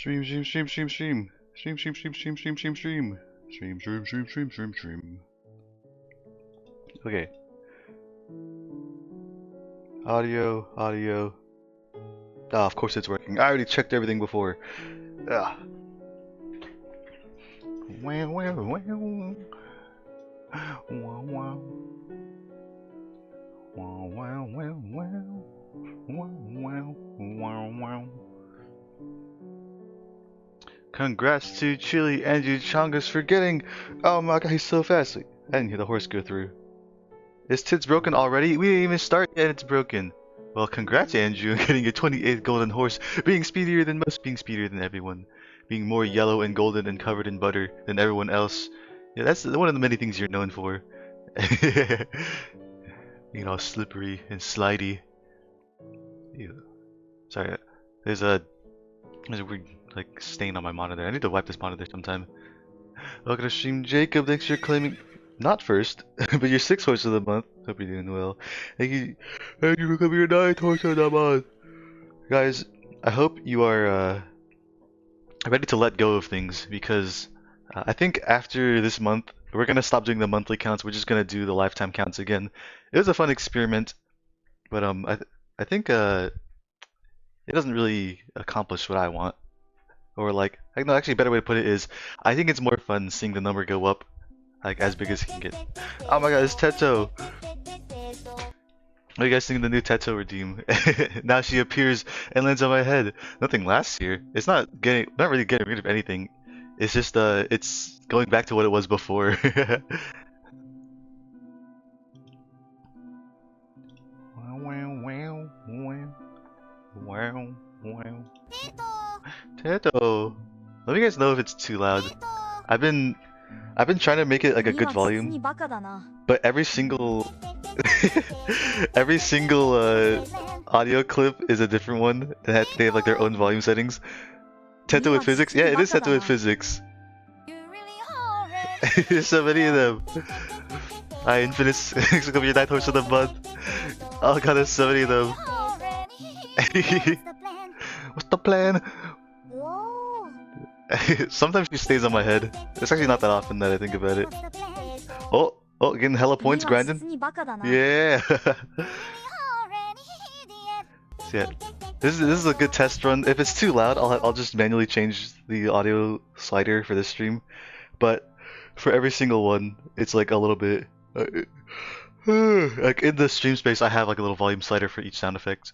Stream, stream, stream, stream, stream. Stream, stream, stream, stream, stream, stream, stream. Stream, stream, stream, stream, stream, stream. Okay. Audio, audio. Ah, of course it's working. I already checked everything before. Ah. Wow, wow, wow. Wow, wow. Wow, wow, wow, wow. Wow, wow, wow, wow. Congrats to Chili and Chongus for getting. Oh my god, he's so fast. I didn't hear the horse go through. Is Tid's broken already? We didn't even start yet, it's broken. Well, congrats, Andrew, on getting a 28th golden horse, being speedier than most, being speedier than everyone, being more yellow and golden and covered in butter than everyone else. Yeah, that's one of the many things you're known for. Being all slippery and slidey. Ew. Sorry, there's a weird like stain on my monitor. I need to wipe this monitor sometime. Welcome to stream, Jacob. Thanks for claiming not first, but your 6th horse of the month. Hope you're doing well. Thank you for coming your 9th horse of the month. Guys, I hope you are ready to let go of things because I think after this month we're gonna stop doing the monthly counts. We're just gonna do the lifetime counts again. It was a fun experiment, but I think it doesn't really accomplish what I want. Or like, no, actually, a better way to put it is, I think it's more fun seeing the number go up, like as big as it can get. Oh my god, it's Teto! What do you guys think of the new Teto redeem? Now she appears and lands on my head. Nothing lasts here. It's not really getting rid of anything. It's just it's going back to what it was before. Teto, let me guys know if it's too loud. I've been trying to make it like a good volume, but every single every single audio clip is a different one. They have like their own volume settings. Teto with physics? Yeah, it is Teto with physics. There's so many of them. Hi, Infinite, become your 9th horse of the month. Oh god, there's so many of them. What's the plan? Sometimes she stays on my head. It's actually not that often that I think about it. Oh, getting hella points, grinding. Yeah. So yeah, this is a good test run. If it's too loud, I'll just manually change the audio slider for this stream. But for every single one, it's like a little bit. Like in the stream space, I have like a little volume slider for each sound effect.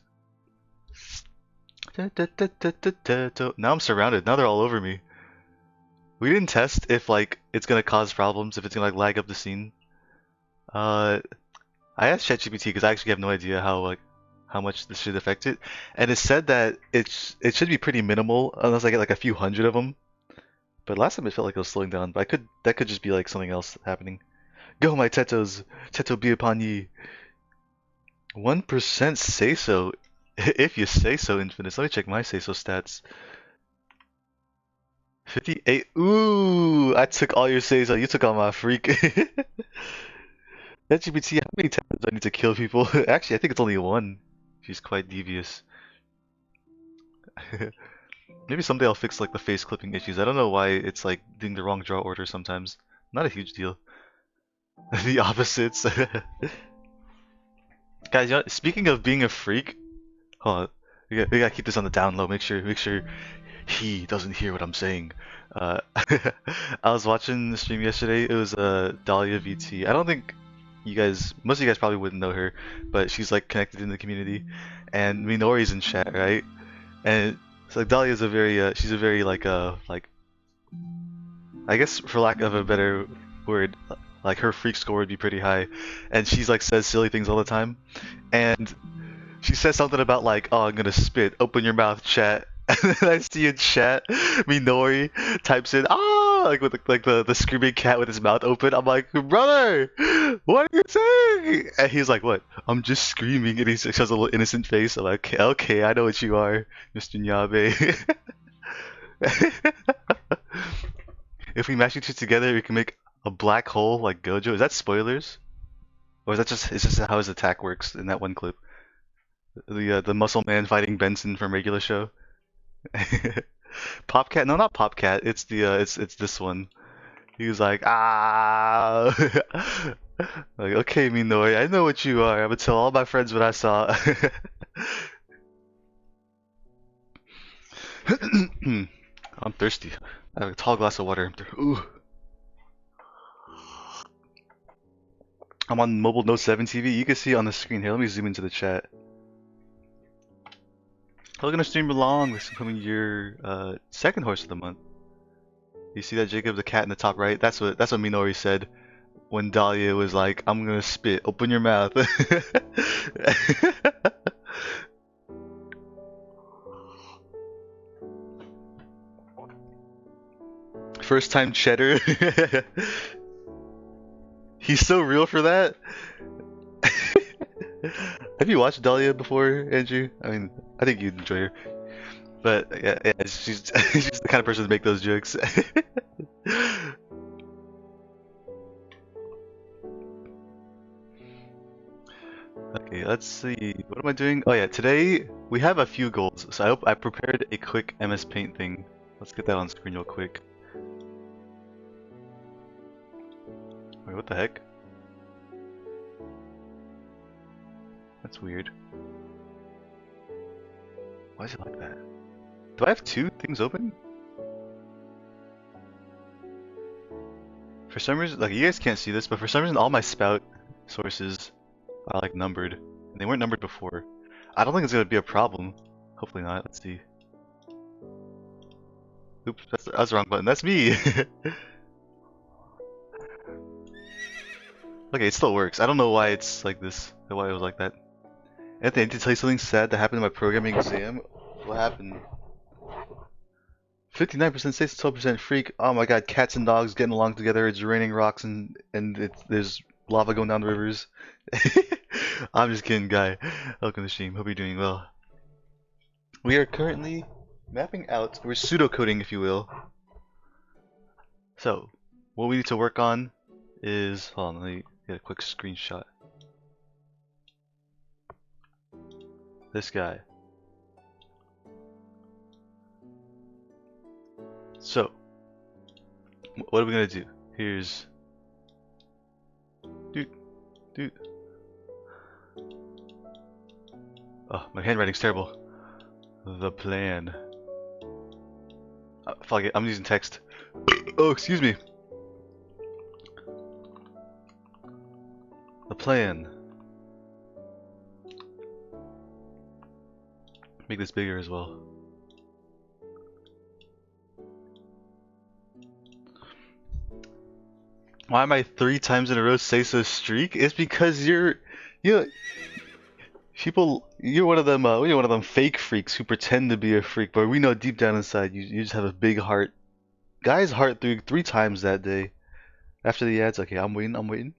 Now I'm surrounded. Now they're all over me. We didn't test if like it's gonna cause problems, if it's gonna like lag up the scene. I asked ChatGPT because I actually have no idea how much this should affect it, and it said that it should be pretty minimal unless I get like a few hundred of them. But last time it felt like it was slowing down. But that could just be like something else happening. Go my Tetos, Teto be upon ye. 1% say so. If you say so, Infinite. Let me check my say so stats. 58. Ooh, I took all your say so. You took all my freak. ChatGPT, how many times do I need to kill people? Actually, I think it's only one. She's quite devious. Maybe someday I'll fix like the face clipping issues. I don't know why it's like doing the wrong draw order sometimes. Not a huge deal. The opposites. Guys, speaking of being a freak, hold on. We gotta keep this on the down low. Make sure he doesn't hear what I'm saying. I was watching the stream yesterday. It was Dahlia VT. I don't think most of you guys probably wouldn't know her, but she's like connected in the community, and Minori's in chat, right? And so like Dahlia's she's a very like I guess for lack of a better word, like her freak score would be pretty high, and she's like says silly things all the time, and she says something about like, oh, I'm gonna spit, open your mouth, chat. And then I see in chat, Minori types in, ah, like with the screaming cat with his mouth open. I'm like, brother, what are you saying? And he's like, what? I'm just screaming, and he shows a little innocent face. I'm like, okay, I know what you are, Mr. Nyabe. If we mash you two together, we can make a black hole like Gojo. Is that spoilers? Or is just how his attack works in that one clip? The muscle man fighting Benson from regular show. Popcat? No, not Popcat. It's the it's this one. He was like, ah, like okay, Minori, I know what you are. I'm gonna tell all my friends what I saw. I'm thirsty. I have a tall glass of water. Ooh. I'm on mobile Note 7 TV. You can see it on the screen here. Let me zoom into the chat. I'm gonna stream along this coming year, second horse of the month. You see that, Jacob, the cat in the top right? That's what Minori said when Dahlia was like, "I'm gonna spit. Open your mouth." First time cheddar. He's so real for that. Have you watched Dahlia before, Andrew? I mean, I think you'd enjoy her. But yeah, she's she's the kind of person to make those jokes. Okay, let's see. What am I doing? Oh yeah, today we have a few goals. So I hope I prepared a quick MS Paint thing. Let's get that on screen real quick. Wait, what the heck? That's weird. Why is it like that? Do I have two things open? For some reason, like you guys can't see this, but for some reason all my spout sources are like numbered. And they weren't numbered before. I don't think it's gonna be a problem. Hopefully not. Let's see. Oops, that's the wrong button. That's me. Okay, it still works. I don't know why it's like this. Why it was like that. Anthony, I need to tell you something sad that happened in my programming exam. What happened? 59% safe, 12% freak. Oh my god, cats and dogs getting along together. It's raining rocks and there's lava going down the rivers. I'm just kidding, guy. Welcome to the stream. Hope you're doing well. We are currently mapping out. We're pseudocoding, if you will. So, what we need to work on is. Hold on, let me get a quick screenshot. This guy. So, what are we gonna do? Here's. Dude. Oh, my handwriting's terrible. The plan. Fuck it, I'm using text. Oh, excuse me. The plan. Make this bigger as well. Why am I 3 times in a row say so streak? It's because you're people. You're one of them. You're one of them fake freaks who pretend to be a freak, but we know deep down inside you just have a big heart. Guy's heart through 3 times that day. After the ads, okay, I'm waiting.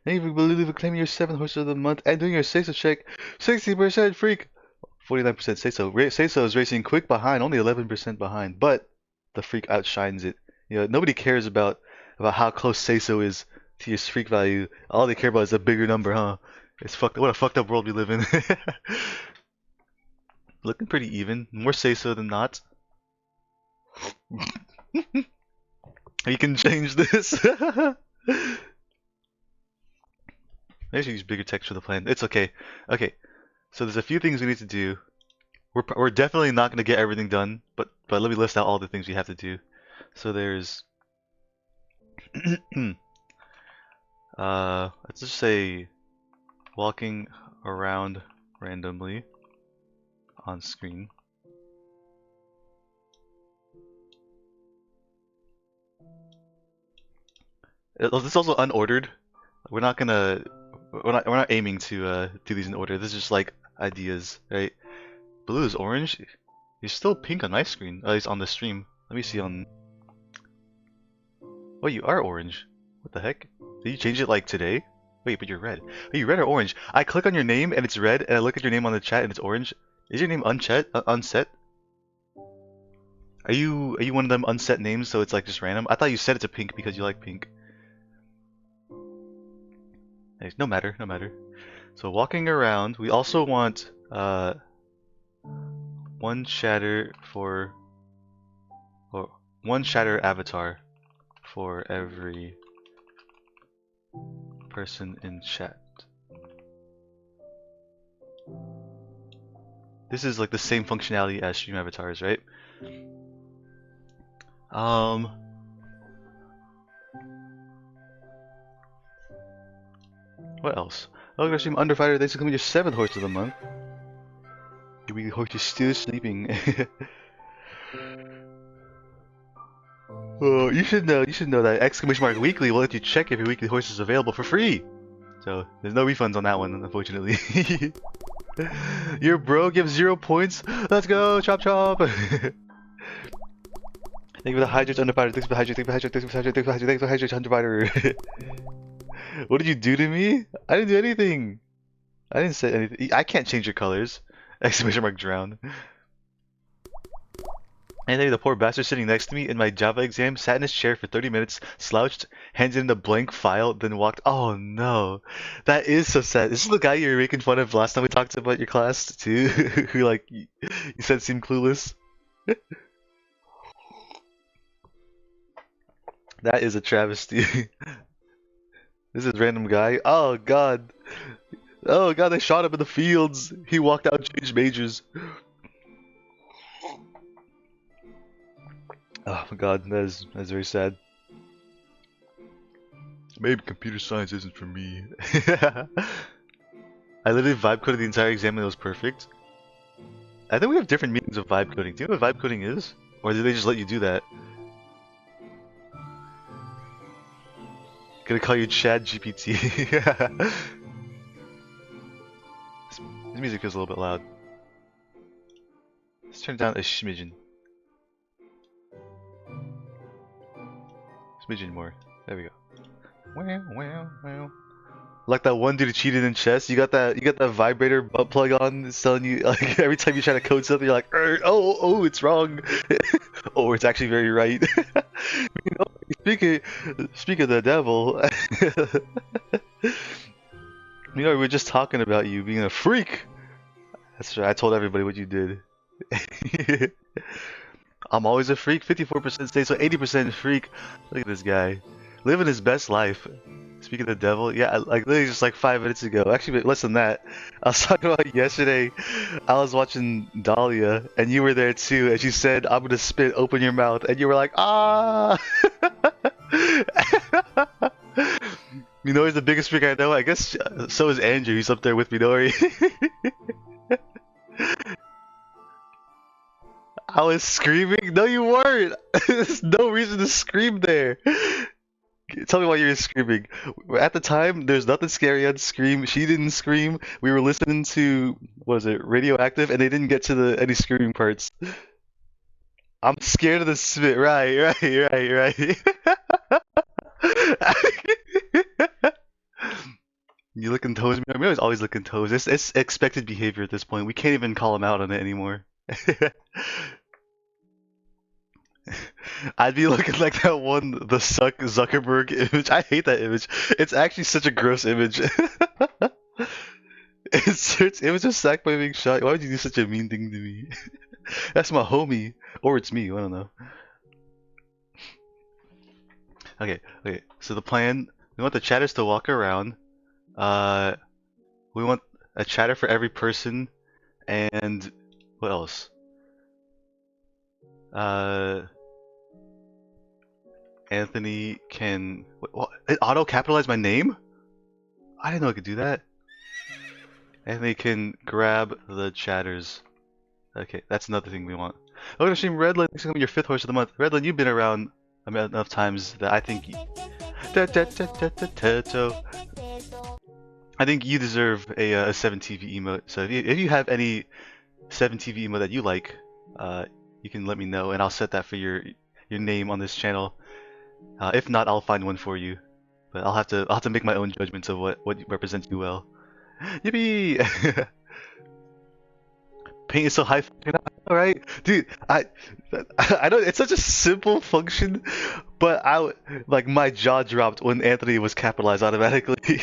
Thank you for believing claiming your 7th horse of the month and doing your Seiso check. 60% freak, 49% Seiso. Seiso is racing quick behind, only 11% behind, but the freak outshines it. You know, nobody cares about how close Seiso is to your freak value. All they care about is a bigger number, huh? It's fucked. What a fucked up world we live in. Looking pretty even. More Seiso than not. You can change this. I should use bigger text for the plan. It's okay. Okay, so there's a few things we need to do. We're definitely not going to get everything done, but let me list out all the things we have to do. So there's let's just say walking around randomly on screen. This is also unordered. We're not aiming to do these in order. This is just like ideas, right? Blue is orange. You're still pink on my screen. At least on the stream. Let me see on. Oh, you are orange. What the heck? Did you change it like today? Wait, but you're red. Are you red or orange? I click on your name and it's red, and I look at your name on the chat and it's orange. Is your name unset? Are you one of them unset names? So it's like just random. I thought you set it to pink because you like pink. No matter. So walking around, we also want one shatter for or one shatter avatar for every person in chat. This is like the same functionality as stream avatars, right? What else? Oh, gosh, stream Underfighter, thanks for coming your 7th horse of the month. Your weekly horse is still sleeping. Oh, you should know that exclamation mark weekly will let you check if your weekly horse is available for free. So there's no refunds on that one, unfortunately. Your bro gives 0 points. Let's go, chop chop. Thank you for the hydrates Underfighter. Thanks for the hydrate. Thanks for the hydrate. Thanks for the hydrate. Thanks for the hydrate Underfighter. What did you do to me? I didn't do anything. I didn't say anything. I can't change your colors. Exclamation mark drown. And then the poor bastard sitting next to me in my Java exam sat in his chair for 30 minutes, slouched, handed in a blank file, then walked. Oh no, that is so sad. This is the guy you were making fun of last time we talked about your class too, who like you said seemed clueless. That is a travesty. This is random guy. Oh god. Oh god, they shot him in the fields. He walked out and changed majors. Oh my god, that's very sad. Maybe computer science isn't for me. I literally vibe coded the entire exam and it was perfect. I think we have different meanings of vibe coding. Do you know what vibe coding is? Or do they just let you do that? Gonna call you Chad GPT. This music feels a little bit loud. Let's turn it down a smidgen. Smidgen more. There we go. Wow. Like that one dude who cheated in chess. You got that vibrator butt plug on. It's telling you like every time you try to code something, you're like, oh, it's wrong. Oh, it's actually very right. You know, speak of the devil. You know, we were just talking about you being a freak. That's right. I told everybody what you did. I'm always a freak. 54% stay, so 80% freak. Look at this guy, living his best life. Speaking of the devil, yeah, like literally just like 5 minutes ago. Actually, less than that. I was talking about yesterday. I was watching Dahlia, and you were there too. And she said, "I'm gonna spit. Open your mouth." And you were like, "Ah." Minori's the biggest freak I know. I guess so is Andrew. He's up there with Minori. I was screaming? No, you weren't. There's no reason to scream there. Tell me why you were screaming. At the time, there's nothing scary on Scream. She didn't scream. We were listening to, what was it, Radioactive, and they didn't get to any screaming parts. I'm scared of the spit. Right. You looking toes? I mean, I was always looking toes. It's expected behavior at this point. We can't even call him out on it anymore. I'd be looking like that one, the Zuckerberg image. I hate that image. It's actually such a gross image. It was just sacked by being shot. Why would you do such a mean thing to me? That's my homie. Or it's me, I don't know. Okay. So the plan, we want the chatters to walk around. We want a chatter for every person. And what else? Anthony can... What? It auto-capitalized my name? I didn't know it could do that. Anthony can grab the chatters. Okay, that's another thing we want. Oh, stream Redland, thanks for coming your 5th horse of the month. Redland, you've been around enough times that I think I think you deserve a 7TV emote. So if you have any 7TV emote that you like, you can let me know and I'll set that for your name on this channel. If not, I'll find one for you. But I'll have to make my own judgments of what represents you well. Yippee! Paint is so high function. Alright, dude. I know it's such a simple function, but like my jaw dropped when Anthony was capitalized automatically.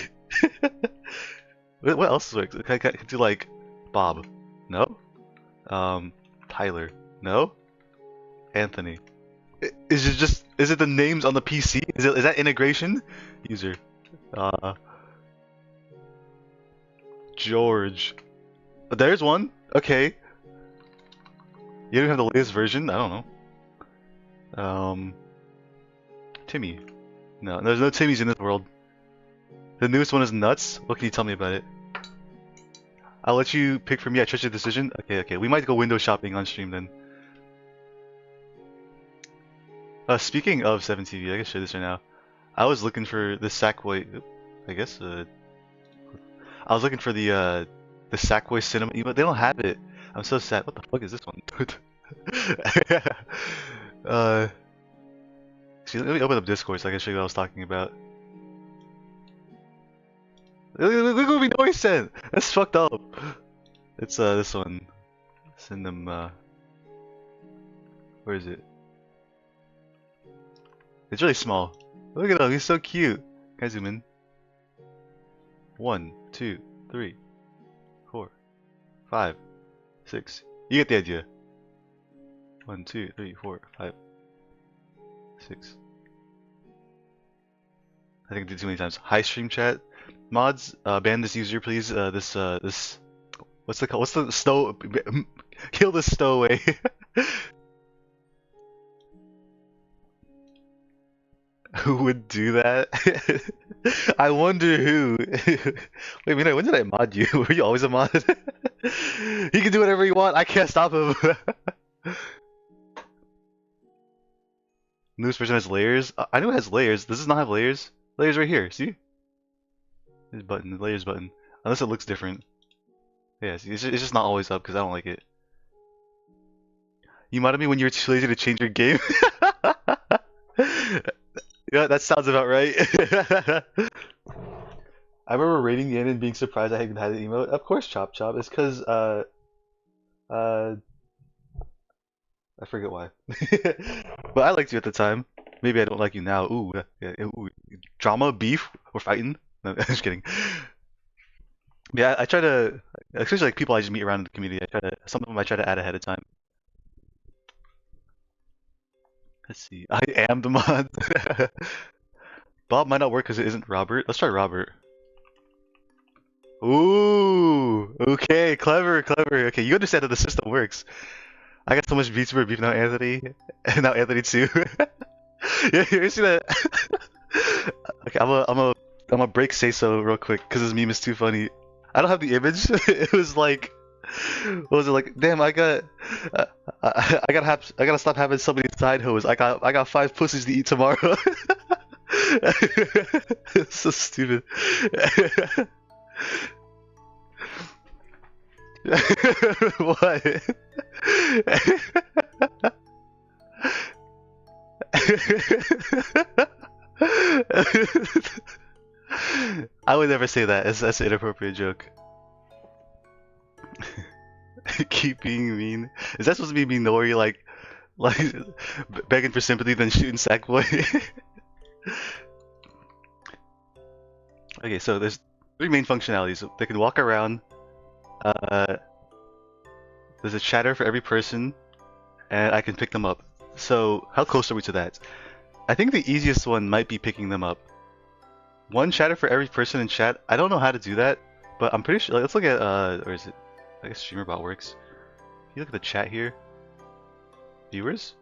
What else works? Can I do like Bob? No. Tyler? No. Anthony? Is it the names on the PC? Is that integration? User. Uh, George. There's one. Okay. You don't have the latest version? I don't know. Timmy. No, there's no Timmys in this world. The newest one is nuts. What can you tell me about it? I'll let you pick for me. I trust your decision. Okay. We might go window shopping on stream then. Speaking of 7TV, I can show this right now. I was looking for the Sackboy. I guess. I was looking for the Sackboy Cinema emote. They don't have it. I'm so sad. What the fuck is this one? See, let me open up Discord so I can show you what I was talking about. Look what we noise sent! That's fucked up! It's this one. Send them where is it? It's really small. Look at him, he's so cute. Can I zoom in? 1, 2, 3, 4, 5, 6. You get the idea. 1, 2, 3, 4, 5, 6. I think I did too many times. Hi stream chat. Mods, ban this user please. This what's the stow? Kill this stowaway. Who would do that? I wonder who. Wait, Mina, when did I mod you? Were you always a mod? He can do whatever he wants. I can't stop him. Newest version has layers. I know it has layers. Does this not have layers? Layers right here. See? This button, the layers button. Unless it looks different. Yeah, see, it's just not always up because I don't like it. You modded me when you were too lazy to change your game. Yeah, that sounds about right. I remember rating the end and being surprised I even had an emote. Of course, Chop Chop. It's because I forget why. But I liked you at the time. Maybe I don't like you now. Ooh, yeah, ooh. Drama, beef, we're fighting. No, I'm just kidding. Yeah, I try to, especially like people I just meet around in the community. Some of them I try to add ahead of time. Let's see. I am the mod. Bob might not work because it isn't Robert. Let's try Robert. Ooh, okay, clever. Okay, you understand how the system works. I got so much VTuber beef now, Anthony, and now Anthony too. Yeah, you see that? Okay, I'm gonna break say so real quick because this meme is too funny. I don't have the image. It was like, what was it like? Damn, I gotta stop having so many side hoes. I got 5 pussies to eat tomorrow. It's so stupid. What? I would never say that. That's an inappropriate joke. Keep being mean. Is that supposed to be mean though, where you're like begging for sympathy, then shooting Sackboy? Okay, so there's 3 main functionalities. They can walk around. There's a chatter for every person, and I can pick them up. So how close are we to that? I think the easiest one might be picking them up. 1 chatter for every person in chat. I don't know how to do that, but I'm pretty sure. Let's look at or is it? I guess StreamerBot works. If you look at the chat here, viewers.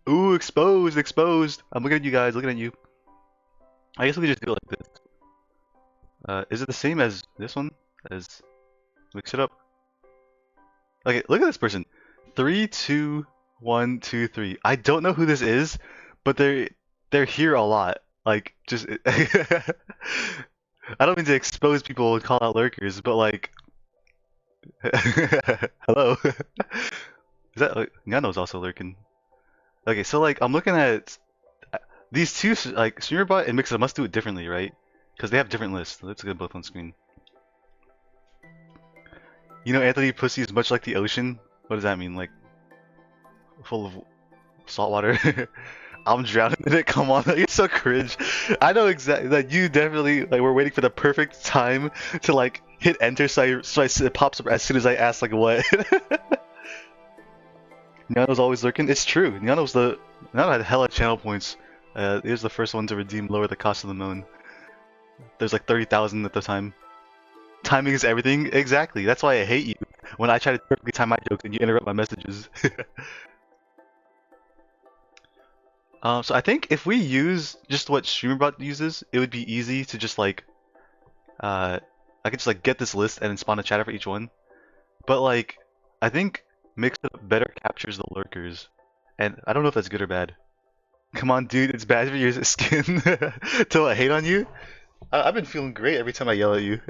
Ooh, exposed. I'm looking at you guys. Looking at you. I guess we could just do it like this. Is it the same as this one? Mix it up. Okay, look at this person. 3, 2, 1, 2, 3. I don't know who this is, but they're here a lot. Like, just I don't mean to expose people and call out lurkers, but like, hello. Is that like, Nano's also lurking? Okay, so like I'm looking at these two, like StreamerBot and Mixer must do it differently, right? Because they have different lists. Let's get both on screen. You know, Anthony, pussy is much like the ocean. What does that mean? Like, full of salt water? I'm drowning in it. Come on, you're so cringe. I know exactly that, like, you definitely like we're waiting for the perfect time to like hit enter, so it pops up as soon as I ask like what. Niano's always lurking. It's true. Niano had hella channel points. He was the first one to redeem lower the cost of the moon. There's like 30,000 at the time. Timing is everything. Exactly. That's why I hate you when I try to perfectly time my jokes and you interrupt my messages. So I think if we use just what StreamerBot uses, it would be easy to just like, I could just like get this list and then spawn a chatter for each one. But like, I think Mixup better captures the lurkers, and I don't know if that's good or bad. Come on, dude, it's bad for your skin. To hate on you? I've been feeling great every time I yell at you.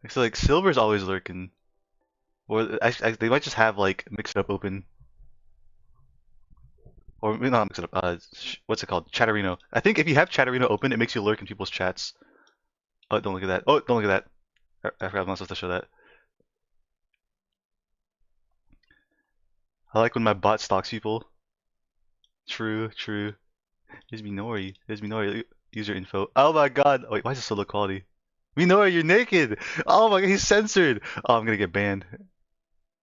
So like, Silver's always lurking, or they might just have like Mixup open. Or not mix it up. What's it called? Chatterino. I think if you have Chatterino open, it makes you lurk in people's chats. Oh, don't look at that. Oh, don't look at that. I forgot I'm not supposed to show that. I like when my bot stalks people. True, true. Here's Minori. Here's Minori. User info. Oh my god. Wait, why is it so low quality? Minori, you're naked. Oh my god, he's censored. Oh, I'm gonna get banned.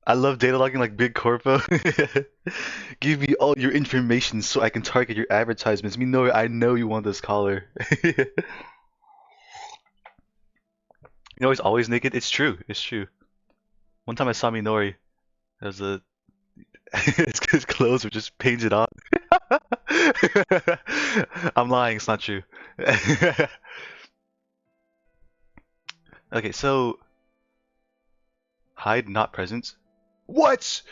I love data logging like Big Corpo. Give me all your information so I can target your advertisements. Minori, I know you want this collar. Minori's always naked. It's true. It's true. One time I saw Minori. As a his clothes were just painted on. I'm lying. It's not true. Okay, so hide not present. What?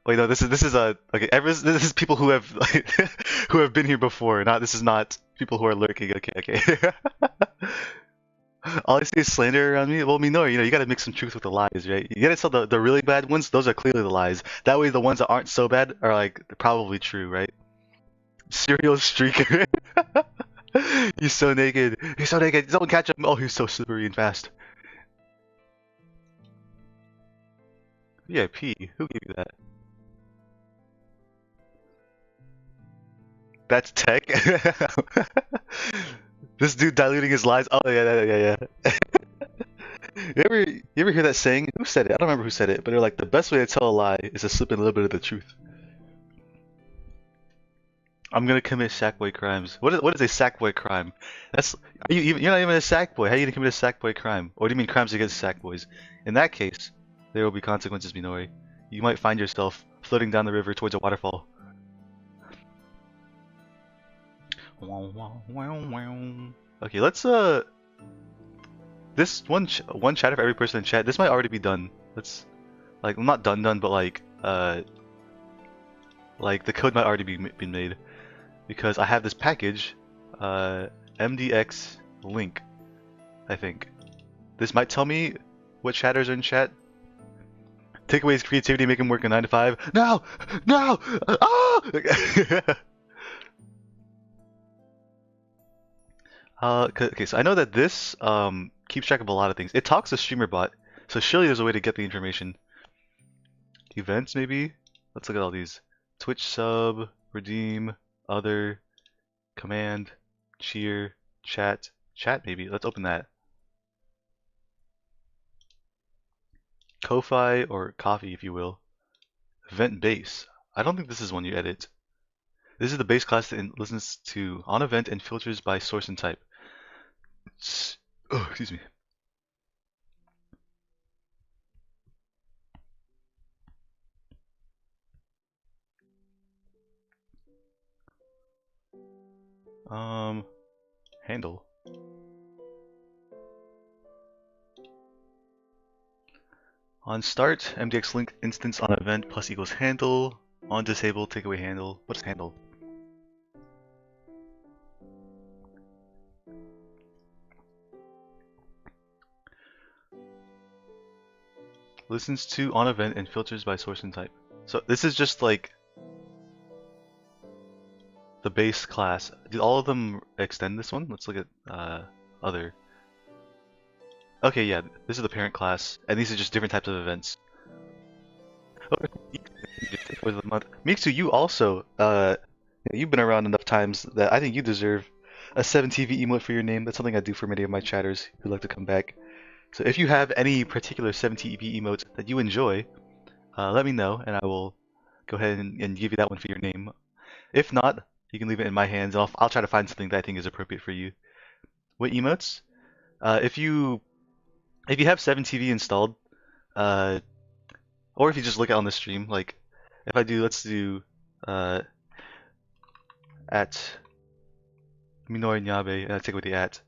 Wait, no. This is a okay. This is people who have like, who have been here before. This is not people who are lurking. Okay, okay. All I see is slander around me. Well, Minori, you gotta mix some truth with the lies, right? You gotta tell the really bad ones. Those are clearly the lies. That way, the ones that aren't so bad are like probably true, right? Serial streaker. He's so naked. He's so naked. Someone catch him. Oh, he's so slippery and fast. VIP. Who gave you that? That's tech. This dude diluting his lies. Oh yeah. You ever hear that saying? Who said it? I don't remember who said it, but they're like the best way to tell a lie is to slip in a little bit of the truth. I'm gonna commit sackboy crimes. What is a sackboy crime? You're not even a sackboy. How are you gonna commit a sackboy crime? Or do you mean crimes against sackboys? In that case, there will be consequences, Minori. You might find yourself floating down the river towards a waterfall. Okay, let's this one chatter for every person in chat. This might already be done. Let's like not done, but like the code might already been made because I have this package, MDX link. I think this might tell me what chatters are in chat. Take away his creativity, make him work a 9 to 5. No, no, ah! Okay, so I know that this keeps track of a lot of things. It talks to StreamerBot, so surely there's a way to get the information. Events, maybe? Let's look at all these. Twitch sub, redeem, other, command, cheer, chat, maybe. Let's open that. Ko-Fi or Coffee, if you will. Event base. I don't think this is one you edit. This is the base class that listens to on event and filters by source and type. Oh, excuse me. Handle. On start, MDX link instance on event plus equals handle. On disable, take away handle. What's handle? Listens to on event and filters by source and type. So this is just like the base class. Did all of them extend this one? Let's look at other. Okay, yeah, this is the parent class, and these are just different types of events. Mixu, you also, you've been around enough times that I think you deserve a 7TV emote for your name. That's something I do for many of my chatters who like to come back. So if you have any particular 7TV emotes that you enjoy, let me know, and I will go ahead and give you that one for your name. If not, you can leave it in my hands. I'll try to find something that I think is appropriate for you. What emotes? If you have 7TV installed, uh, or if you just look at on the stream, like if I do, let's do at Minori Nyabe, and I take away the at.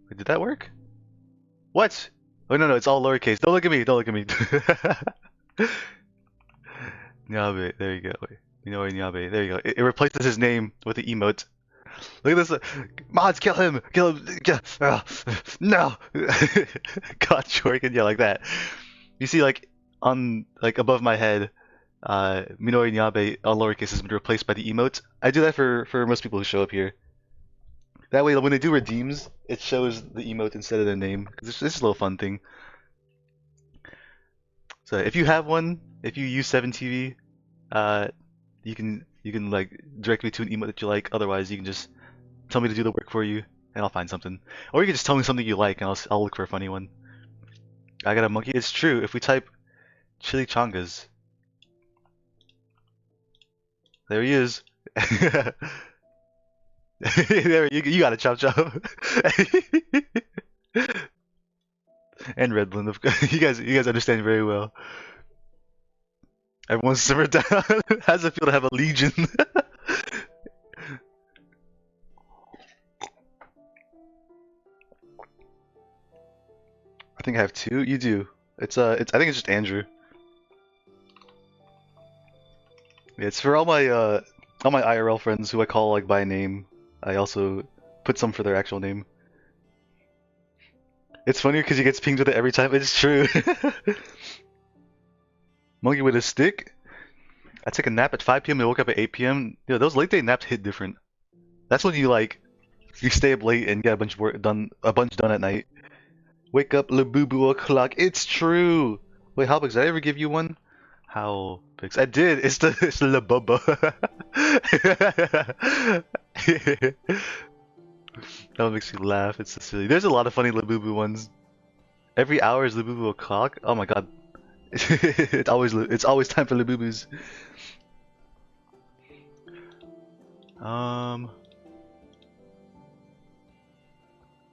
Wait, did that work? What? Oh no, it's all lowercase. Don't look at me. Don't look at me. Nyabe, there you go. Wait, Minori Nyabe, there you go. It replaces his name with the emote. Look at this. Mods, kill him! Kill him! No! God, Jorgen, yeah, like that. You see, like on above my head, Minori Nyabe all lowercase has been replaced by the emote. I do that for most people who show up here. That way, when they do redeems, it shows the emote instead of the name. It's just a little fun thing. So if you have one, if you use 7TV, you can like direct me to an emote that you like. Otherwise, you can just tell me to do the work for you, and I'll find something. Or you can just tell me something you like, and I'll look for a funny one. I got a monkey. It's true. If we type Chimichangas, there he is. There you got a chop chop. And Redland, of course. You guys understand very well. Everyone's simmered down. How's it feel to have a legion? I think I have two. You do. I think it's just Andrew. Yeah, it's for all my IRL friends who I call like by name. I also put some for their actual name. It's funny because he gets pinged with it every time. It's true. Monkey with a stick. I took a nap at 5 p.m. and woke up at 8 p.m. Yeah, those late day naps hit different. That's when you stay up late and get a bunch of work done, at night. Wake up, Labubu o'clock. It's true. Wait, Halpix, did I ever give you one? Halpix, I did. It's Labubba. That one makes me laugh. It's so silly. There's a lot of funny Labubu ones. Every hour is Labubu o'clock. Oh my god. It's always time for Labubus.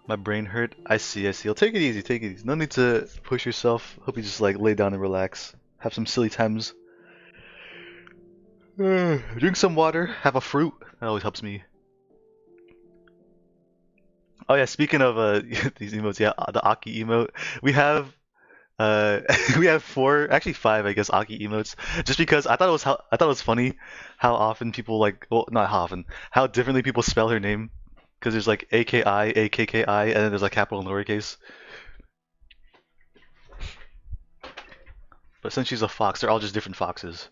My brain hurt. I see. I'll take it easy. Take it easy. No need to push yourself. Hope you just like lay down and relax. Have some silly times. Drink some water. Have a fruit. That always helps me. Oh yeah, speaking of these emotes, yeah, the Aki emote. We have we have 4, actually 5, I guess, Aki emotes. Just because I thought it was funny how often people not how often, how differently people spell her name. Because there's like AKI, AKKI, and then there's like capital and lowercase. But since she's a fox, they're all just different foxes.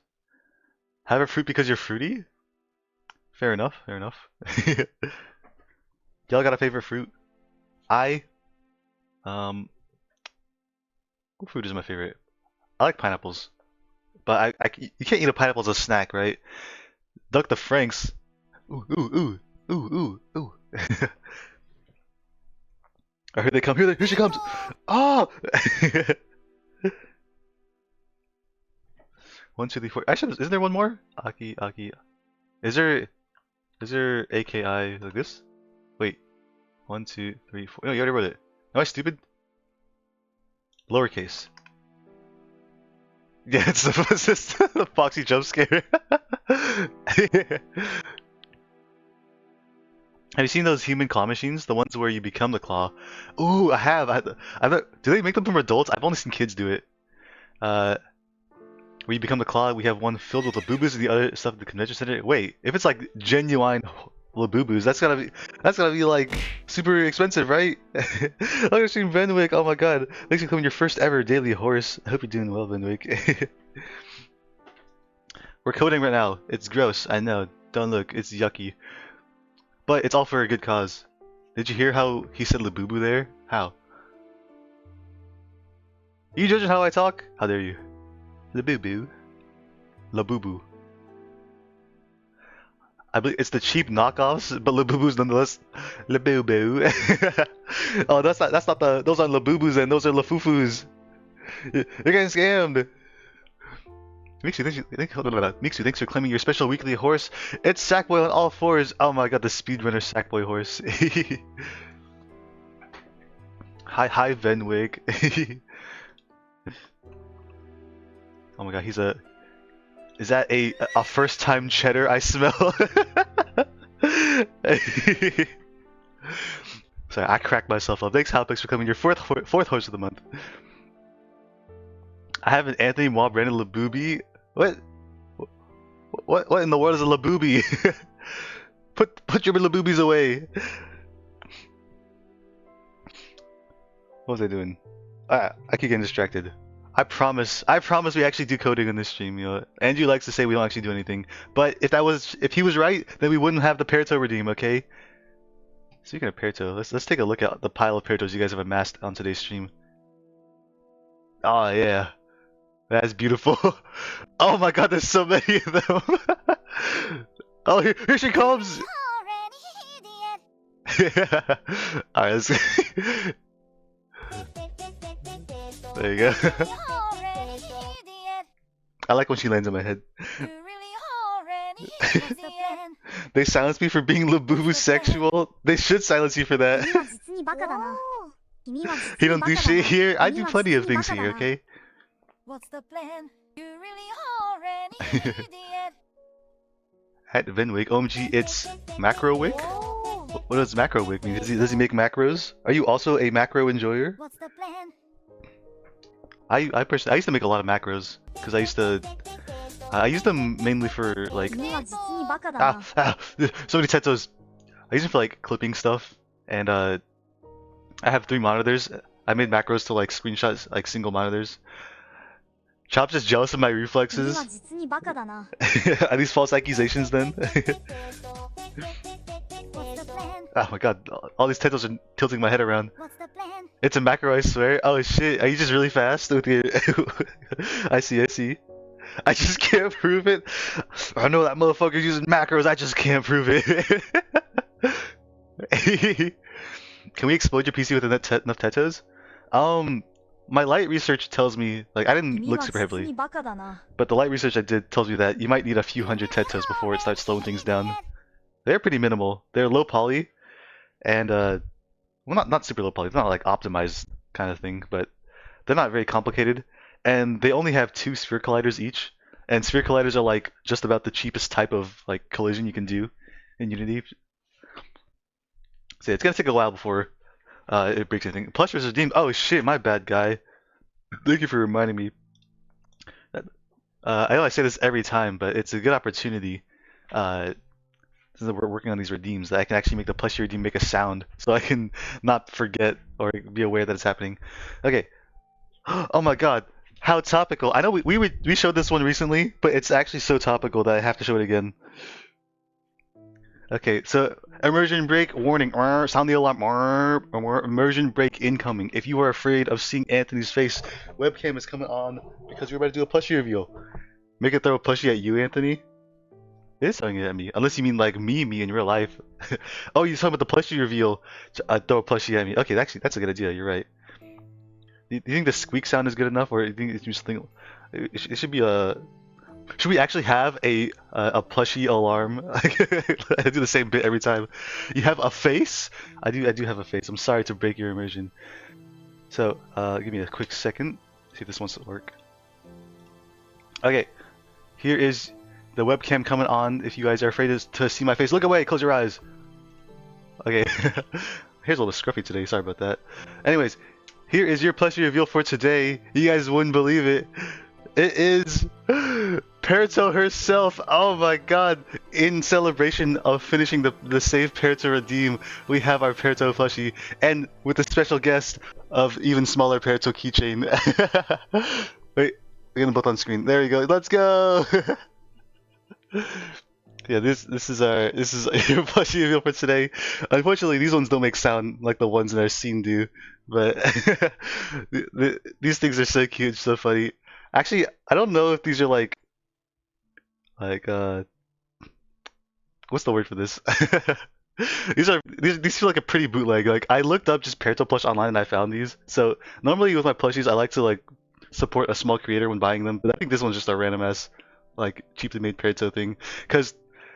Have a fruit because you're fruity? Fair enough, fair enough. Y'all got a favorite fruit? What fruit is my favorite? I like pineapples. But you can't eat a pineapple as a snack, right? Duck the Franks. Ooh, ooh, ooh, ooh, ooh, ooh. I heard they come. Here she comes. Oh! 1, 2, 3, 4. Actually, isn't there one more? Aki. Is there AKI like this? Wait. 1, 2, 3, 4. No, you already wrote it. Am I stupid? Lowercase. Yeah, it's the Foxy jump scare. Have you seen those human claw machines? The ones where you become the claw? Ooh, I have. Do they make them from adults? I've only seen kids do it. Where you become the claw, we have one filled with Labubus and the other stuff at the convention center. Wait, if it's like genuine Labubus, that's gotta be like super expensive, right? Look at stream Venwick. Oh my god, thanks for coming your first ever daily horse. I hope you're doing well, Venwick. We're coding right now. It's gross. I know. Don't look. It's yucky. But it's all for a good cause. Did you hear how he said Labubu there? How? Are you judging how I talk? How dare you? Labubu. Labubu. I believe it's the cheap knockoffs, but Labubu's nonetheless. Labubu. Oh, that's not the. Those aren't Labubus, and those are Lafufus. You're getting scammed. Mixu, thanks for claiming your special weekly horse. It's Sackboy on all fours. Oh my god, the speedrunner Sackboy horse. Hi, Venwig. Oh my god, is that a first time cheddar I smell? Sorry, I cracked myself up. Thanks, Halpix, for coming your fourth host of the month. I have an Anthony Mob Brandon Labubi. What in the world is a Labubi? put your Labubis away. What was I doing? I keep getting distracted. I promise we actually do coding in this stream, you know. Andrew likes to say we don't actually do anything. But if he was right, then we wouldn't have the Perito redeem, okay? Speaking of Perito, let's take a look at the pile of Peritos you guys have amassed on today's stream. Oh yeah. That's beautiful. Oh my god, there's so many of them. Oh, here she comes. Alright, let's there you go. I like when she lands on my head. They silence me for being Labubu sexual. They should silence you for that. He don't do shit here. I do plenty of things here, okay? What's the plan? You really already At Venwig, OMG, it's Macrowig? What does Macrowig mean? Does he make macros? Are you also a macro enjoyer? What's the plan? I personally used to make a lot of macros because I use them mainly for like so many tetos. I use them for like clipping stuff, and I have 3 monitors. I made macros to like screenshots like single monitors. Chop's just jealous of my reflexes. Are these false accusations then? Oh my god, all these titles are tilting my head around. It's a macro, I swear. Oh shit, are you just really fast with your... I see. I just can't prove it. I know that motherfucker's using macros, I just can't prove it. Can we explode your PC with enough tetos? My light research tells me, like, I didn't look super heavily, but the light research I did tells me that you might need a few hundred tetos before it starts slowing things down. They're pretty minimal. They're low poly, and well, not super low poly. It's not like optimized kind of thing, but they're not very complicated. And they only have 2 sphere colliders each, and sphere colliders are like just about the cheapest type of like collision you can do in Unity. So it's gonna take a while before it breaks anything. Plush was redeemed. Oh shit, my bad, guy. Thank you for reminding me. I know I say this every time, but it's a good opportunity. Since we're working on these redeems, that I can actually make the plushie redeem make a sound, so I can not forget or be aware that it's happening. Okay. Oh my god, how topical! I know we showed this one recently, but it's actually so topical that I have to show it again. Okay, so immersion break warning. Sound the alarm. Immersion break incoming. If you are afraid of seeing Anthony's face, webcam is coming on because we're about to do a plushie reveal. Make it throw a plushie at you, Anthony. It is throwing it at me, unless you mean like me in real life. Oh, you're talking about the plushie reveal. Throw a plushie at me. Okay, actually, that's a good idea. You're right. Do you think the squeak sound is good enough, or do you think it's just something? It should be a. Should we actually have a plushie alarm? I do the same bit every time. You have a face? I do have a face. I'm sorry to break your immersion. So give me a quick second. See if this wants to work. Okay, here is the webcam coming on. If you guys are afraid to see my face, look away. Close your eyes. Okay. Here's a little scruffy today. Sorry about that. Anyways, here is your plushie reveal for today. You guys wouldn't believe it. It is Perito herself. Oh my god. In celebration of finishing the Save Perito Redeem, we have our Perito plushie, and with a special guest of even smaller Perito keychain. Wait, we're gonna both on screen. There we go. Let's go. Yeah, this is your plushie reveal for today. Unfortunately, these ones don't make sound like the ones in our scene do, but these things are so cute, so funny. Actually, I don't know if these are like what's the word for this? These feel like a pretty bootleg. Like I looked up just Perito plush online and I found these. So normally with my plushies, I like to like support a small creator when buying them. But I think this one's just a random ass, like cheaply made Pearito thing. Cause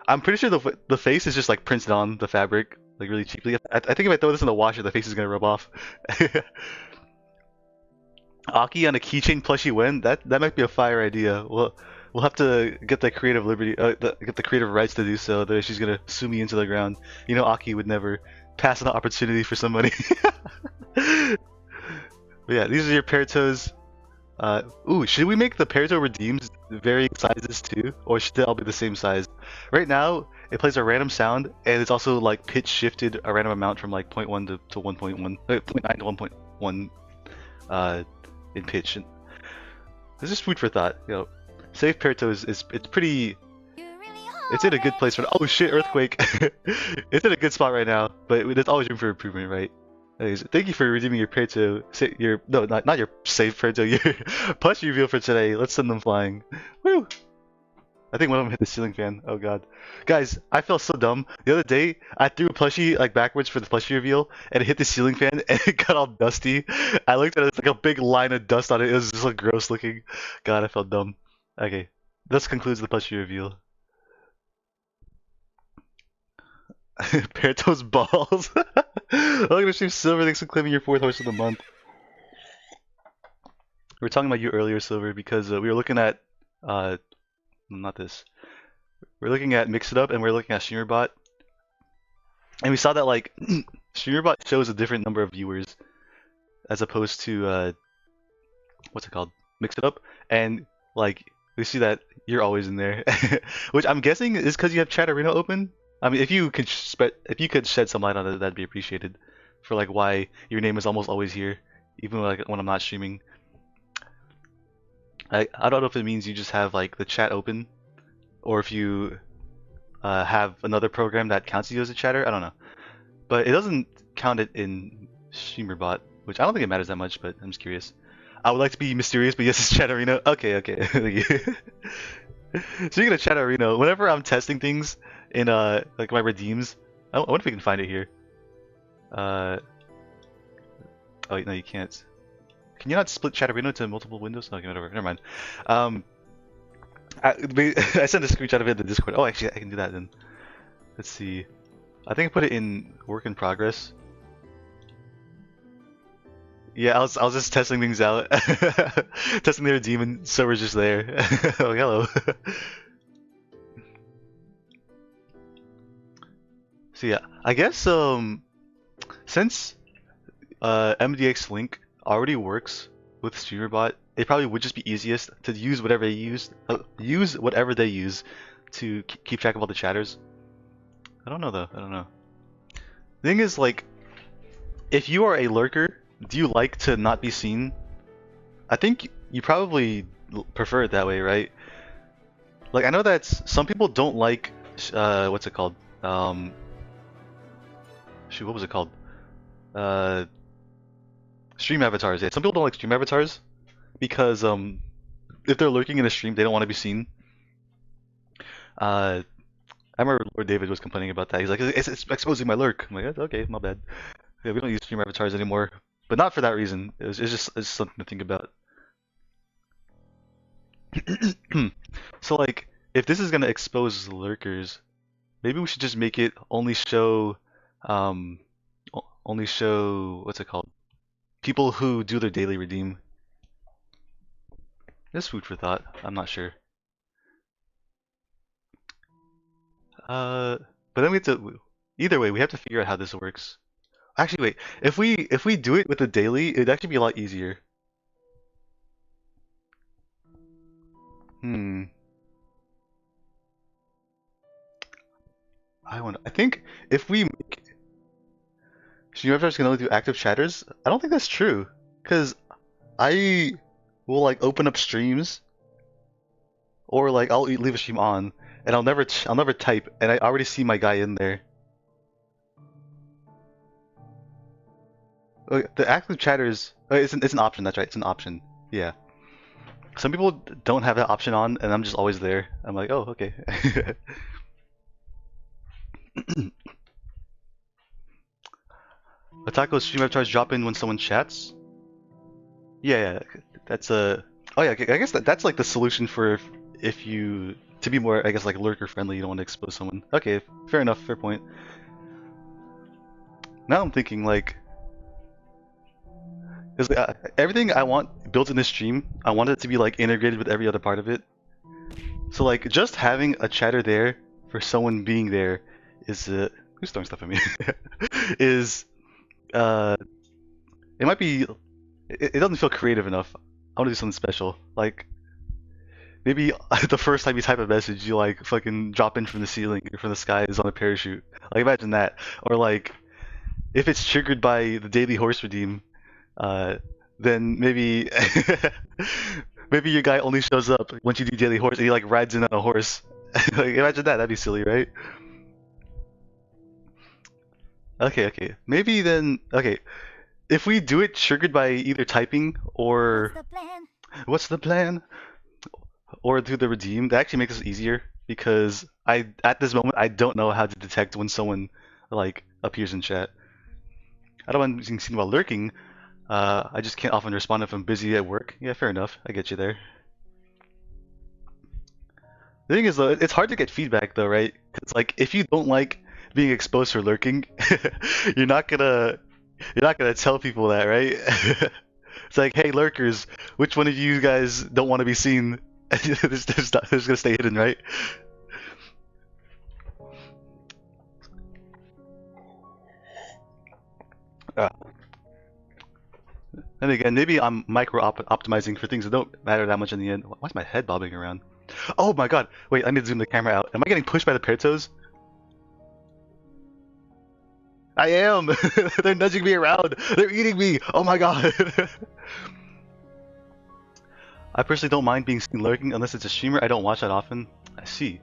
I'm pretty sure the face is just like printed on the fabric, like really cheaply. I think if I throw this in the washer, the face is gonna rub off. Aki on a keychain plushie when? That might be a fire idea. We'll have to get the creative liberty, get the creative rights to do so. Otherwise, she's gonna sue me into the ground. You know, Aki would never pass an opportunity for somebody. But yeah, these are your Pearitos. Ooh, should we make the Pearito redeems varying sizes too, or should they all be the same size? Right now, it plays a random sound, and it's also like pitch shifted a random amount from like 0.1 to 1.1, 0.9 to 1.1 in pitch. And this is food for thought. You know, Save Pearito is it's pretty. You really It's in a good place for. Oh shit! Earthquake. It's in a good spot right now, but there's always room for improvement, right? Anyways, thank you for redeeming your Pearito. Your no, not your save Pearito. Your plush reveal for today. Let's send them flying. Woo! I think one of them hit the ceiling fan. Oh god, guys, I felt so dumb. The other day, I threw a plushie like backwards for the plushie reveal, and it hit the ceiling fan, and it got all dusty. I looked at it, it's like a big line of dust on it. It was just like gross looking. God, I felt dumb. Okay, this concludes the plushie reveal. Pearito's balls. I'm gonna stream Silver. Thanks for claiming your 4th horse of the month. We were talking about you earlier, Silver, because we were looking at not this. We're looking at Mix It Up and we're looking at StreamerBot, and we saw that like StreamerBot shows a different number of viewers as opposed to what's it called, Mix It Up, and like we see that you're always in there, which I'm guessing is because you have Chat Arena open. I mean, if you could shed some light on it, that'd be appreciated. For like why your name is almost always here, even like when I'm not streaming. I don't know if it means you just have like the chat open, or if you have another program that counts you as a chatter. I don't know, but it doesn't count it in StreamerBot, which I don't think it matters that much. But I'm just curious. I would like to be mysterious, but yes, it's Chat Arena. Okay. Speaking of Chat Arena, whenever I'm testing things in like my redeems, I wonder if we can find it here. Oh wait, no, you can't. Can you not split Chat Arena to multiple windows? Okay, whatever. Never mind. I sent a screenshot of it in the Discord. Oh, actually, I can do that then. Let's see. I think I put it in work in progress. Yeah, I was just testing things out. Testing the redeem, and server's just there. Oh, hello. So yeah, I guess since MDX Link already works with StreamerBot, it probably would just be easiest to use whatever they use to keep track of all the chatters. I don't know though. I don't know. The thing is, like, if you are a lurker, do you like to not be seen? I think you probably prefer it that way, right? Like, I know that some people don't like what's it called? Shoot, what was it called? Stream avatars. Yeah, some people don't like stream avatars because if they're lurking in a stream, they don't want to be seen. I remember Lord David was complaining about that. He's like, it's exposing my lurk. I'm like, okay, my bad. Yeah, we don't use stream avatars anymore, but not for that reason. It's just something to think about. So like, if this is gonna expose lurkers, maybe we should just make it only show what's it called? People who do their daily redeem. Just food for thought. I'm not sure. But then we have to. Either way, we have to figure out how this works. Actually, wait. If we do it with the daily, it'd actually be a lot easier. I think if we make stream avatars can only do active chatters, I don't think that's true. Cause I will like open up streams, or like I'll leave a stream on, and I'll never type, and I already see my guy in there. The active chatters, it's an option. That's right, it's an option. Yeah. Some people don't have that option on, and I'm just always there. I'm like, oh, okay. Atako's stream avatars drop in when someone chats. Yeah. That's a. Oh yeah, I guess that's like the solution for if you to be more, I guess, like lurker friendly. You don't want to expose someone. Okay, fair enough, fair point. Now I'm thinking like, because everything I want built in this stream, I want it to be like integrated with every other part of it. So like, just having a chatter there for someone being there is who's throwing stuff at me? is it might be it doesn't feel creative enough. I want to do something special. Like maybe the first time you type a message, you like fucking drop in from the ceiling or from the sky is on a parachute. Like imagine that. Or like if it's triggered by the daily horse redeem, then maybe maybe your guy only shows up once you do daily horse and he like rides in on a horse. Like imagine that. That'd be silly, right? Okay, okay. Maybe then. Okay, if we do it triggered by either typing What's or the plan? what's the plan, or through the redeem, that actually makes it easier because I at this moment I don't know how to detect when someone like appears in chat. I don't want to be seen while lurking. I just can't often respond if I'm busy at work. Yeah, fair enough. I get you there. The thing is though, it's hard to get feedback though, right? Because like if you don't like being exposed for lurking, you're not gonna you're not gonna tell people that, right? It's like, hey lurkers, which one of you guys don't want to be seen? It's gonna stay hidden, right? Uh, and again, maybe I'm optimizing for things that don't matter that much in the end. Why's my head bobbing around? Oh my god! Wait, I need to zoom the camera out. Am I getting pushed by the Pertos? I am! They're nudging me around! They're eating me! Oh my god! I personally don't mind being seen lurking unless it's a streamer I don't watch that often. I see.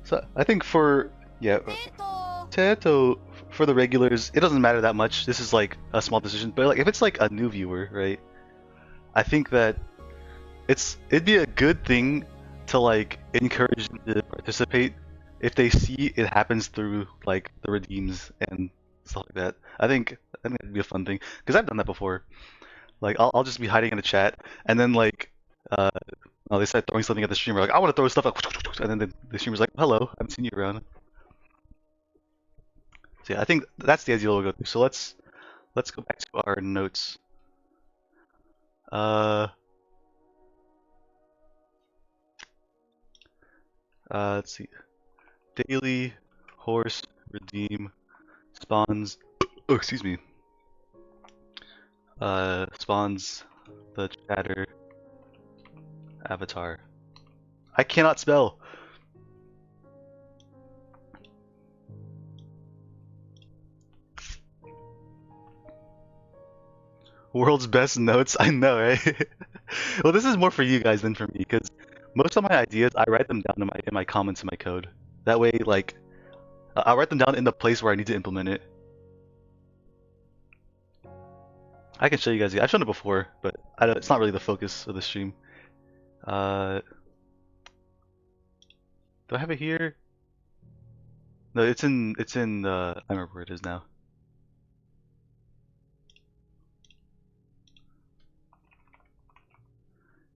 So I think for yeah, Teto! Teto for the regulars, it doesn't matter that much. This is like a small decision, but like if it's like a new viewer, right? I think that it'd be a good thing to like encourage them to participate if they see it happens through like the redeems and stuff like that. I think it'd be a fun thing because I've done that before. Like I'll just be hiding in the chat and then like uh they start throwing something at the streamer like I want to throw stuff like and then the streamer's like hello, I haven't seen you around. So yeah, I think that's the ideal we'll go through. So let's go back to our notes. Uh, let's see. Daily horse redeem spawns. Oh, excuse me. Spawns the chatter avatar. I cannot spell. World's best notes. I know, right? Well, this is more for you guys than for me because most of my ideas I write them down in my comments in my code. That way, like, I'll write them down in the place where I need to implement it. I can show you guys. I've shown it before, but it's not really the focus of the stream. Do I have it here? No, it's in I remember where it is now.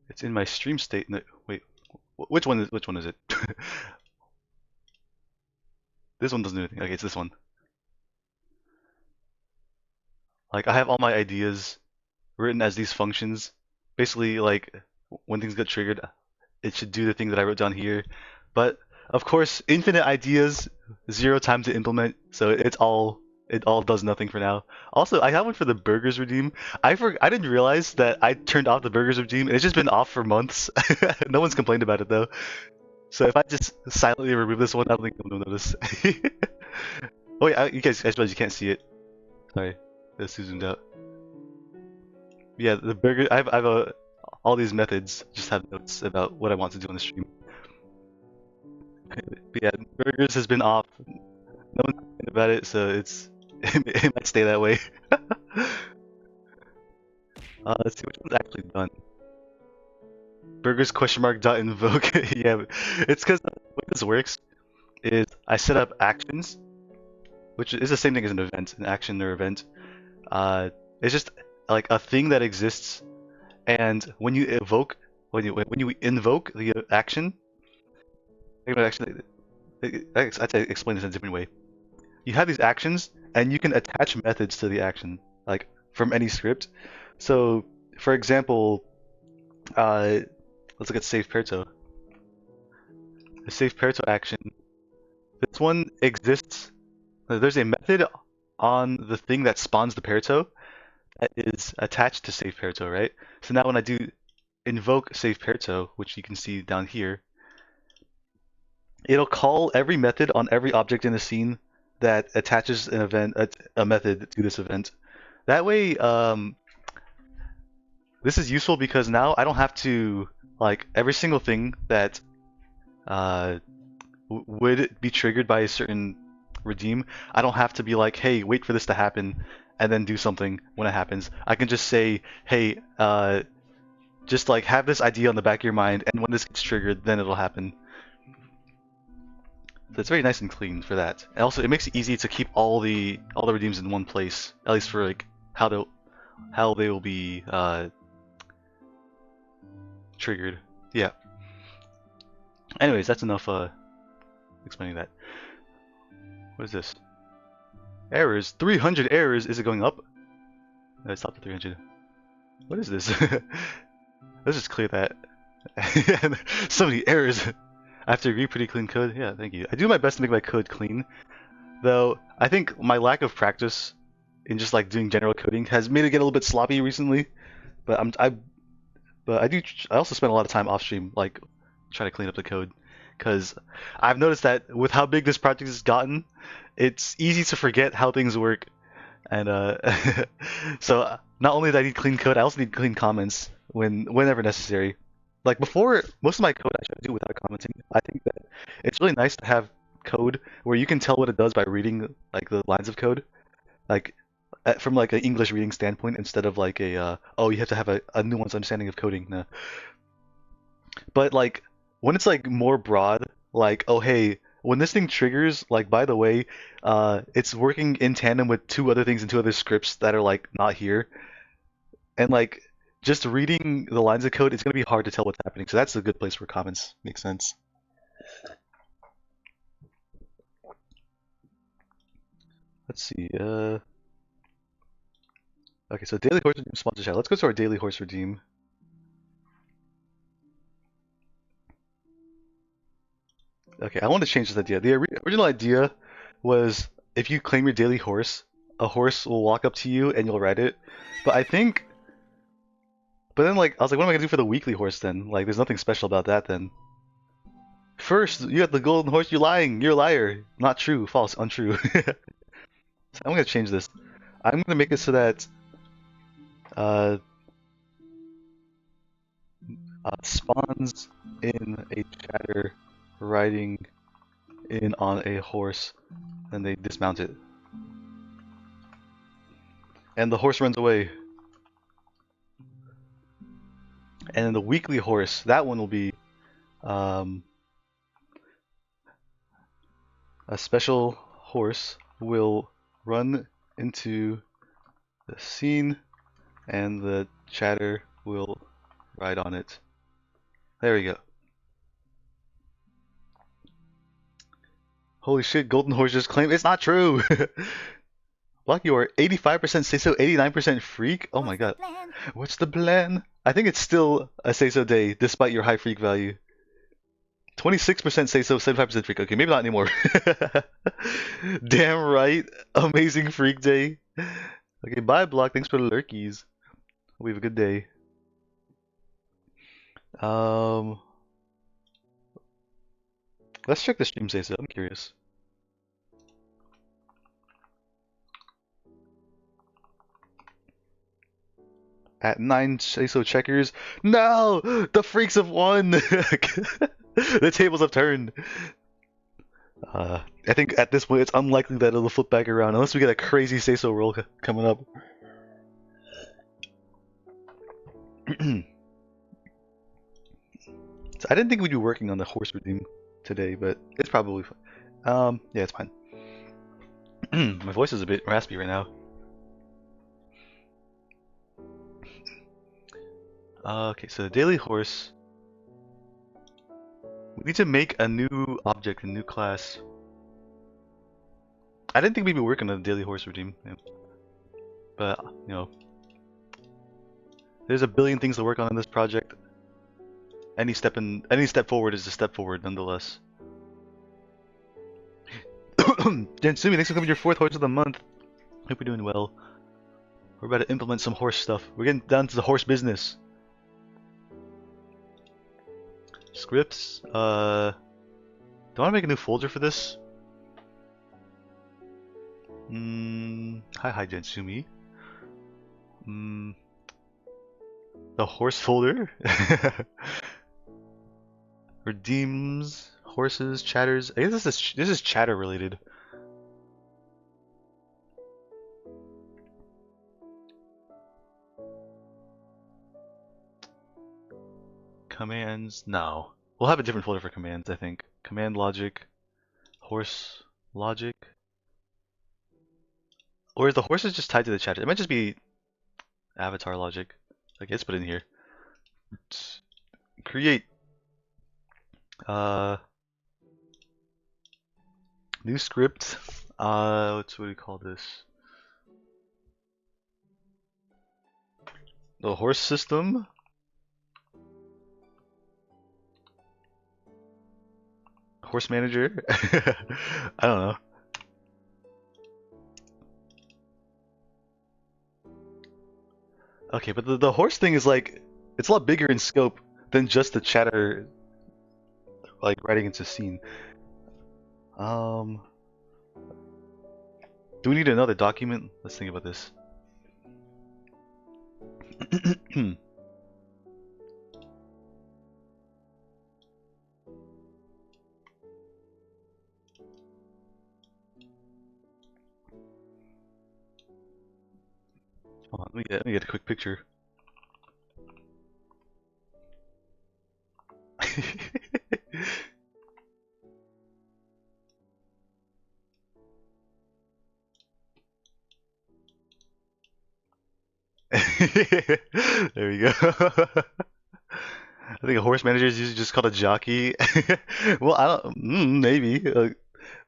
It's in my stream state. No, wait, which one is it? This one doesn't do anything. Okay, it's this one. Like I have all my ideas written as these functions. Basically, like when things get triggered, it should do the thing that I wrote down here. But of course, infinite ideas, 0 time to implement, so it all does nothing for now. Also, I have one for the burgers redeem. I didn't realize that I turned off the burgers redeem, and it's just been off for months. No one's complained about it though. So if I just silently remove this one, I don't think anyone will notice. Oh yeah, you guys, I suppose you can't see it. Sorry, it's too zoomed out. Yeah, the burger. I've all these methods just have notes about what I want to do on the stream. But yeah, burgers has been off. No one's complained about it, so it might stay that way. Let's see which one's actually done. Burgers question mark dot invoke. Yeah, it's because the way this works is I set up actions, which is the same thing as an event, an action or event. It's just like a thing that exists, and when you invoke the action, actually, I'd say explain this in a different way. You have these actions, and you can attach methods to the action, like from any script. So, for example, let's look at save Perto. The save Perto action. This one exists. There's a method on the thing that spawns the Perto that is attached to save Perto, right? So now when I do invoke save Perto, which you can see down here, it'll call every method on every object in the scene that attaches an event, a method to this event. That way, this is useful because now I don't have to, like, every single thing that would be triggered by a certain redeem, I don't have to be like, hey, wait for this to happen and then do something when it happens. I can just say, hey, just like have this idea on the back of your mind, and when this gets triggered, then it'll happen. So it's very nice and clean for that. And also, it makes it easy to keep all the redeems in one place, at least for like how they will be triggered. Yeah. Anyways, that's enough explaining that. What is this? Errors. 300 errors. Is it going up? No, it's not the 300. What is this? Let's just clear that. So many errors. I have to agree, pretty clean code. Yeah, thank you. I do my best to make my code clean, though I think my lack of practice in just like doing general coding has made it get a little bit sloppy recently. But I also spend a lot of time off stream like trying to clean up the code, because I've noticed that with how big this project has gotten, it's easy to forget how things work. And so not only do I need clean code, I also need clean comments whenever necessary. Like before, most of my code I try to do without commenting. I think that it's really nice to have code where you can tell what it does by reading like the lines of code, like from like an English reading standpoint, instead of like a oh, you have to have a nuanced understanding of coding. No. But like when it's like more broad, like oh hey, when this thing triggers, like by the way, it's working in tandem with two other things and two other scripts that are like not here, and like just reading the lines of code, it's gonna be hard to tell what's happening. So that's a good place where comments make sense. Let's see. Okay, so daily horse redeem sponsorship. Let's go to our daily horse redeem. Okay, I want to change this idea. The original idea was if you claim your daily horse, a horse will walk up to you and you'll ride it. But I think, but then like I was like, what am I gonna do for the weekly horse then? Like, there's nothing special about that then. First, you got the golden horse. You're lying. You're a liar. Not true. False. Untrue. So I'm gonna change this. I'm gonna make it so that spawns in a chatter riding in on a horse, then they dismount it. And the horse runs away. And then the weekly horse, that one will be a special horse will run into the scene and the chatter will ride on it. There we go. Holy shit, Golden Horse just claimed. It's not true! Block, you are 85% say so, 89% freak? Oh my god. What's the plan? I think it's still a say so day, despite your high freak value. 26% say so, 75% freak. Okay, maybe not anymore. Damn right. Amazing freak day. Okay, bye Block. Thanks for the lurkies. Hope you have a good day. Let's check the stream say so. I'm curious. At 9 say so checkers. No! The freaks have won! The tables have turned. I think at this point it's unlikely that it'll flip back around unless we get a crazy say so roll coming up. So I didn't think we'd be working on the horse redeem today, but it's probably fine. Yeah, it's fine. My voice is a bit raspy right now. Okay, so the daily horse. We need to make a new object, a new class. I didn't think we'd be working on the daily horse regime, yeah. But you know, there's a billion things to work on in this project. Any step forward is a step forward, nonetheless. Jansumi, thanks for coming your 4th horse of the month. Hope you're doing well. We're about to implement some horse stuff. We're getting down to the horse business. Scripts. Do I want to make a new folder for this? Hi, Jansumi. The horse folder. Redeems, horses, chatters. I guess this is chatter related. Commands, no. We'll have a different folder for commands, I think. Command logic, horse logic. Or is the horses just tied to the chatter? It might just be avatar logic. I guess put it in here. Create. New script. What do we call this? The horse system. Horse manager. I don't know. Okay, but the horse thing is like, it's a lot bigger in scope than just the chatter, like writing into scene. Do we need another document? Let's think about this. Hold on, let me get a quick picture. There we go. I think a horse manager is usually just called a jockey. Well, I don't. Maybe.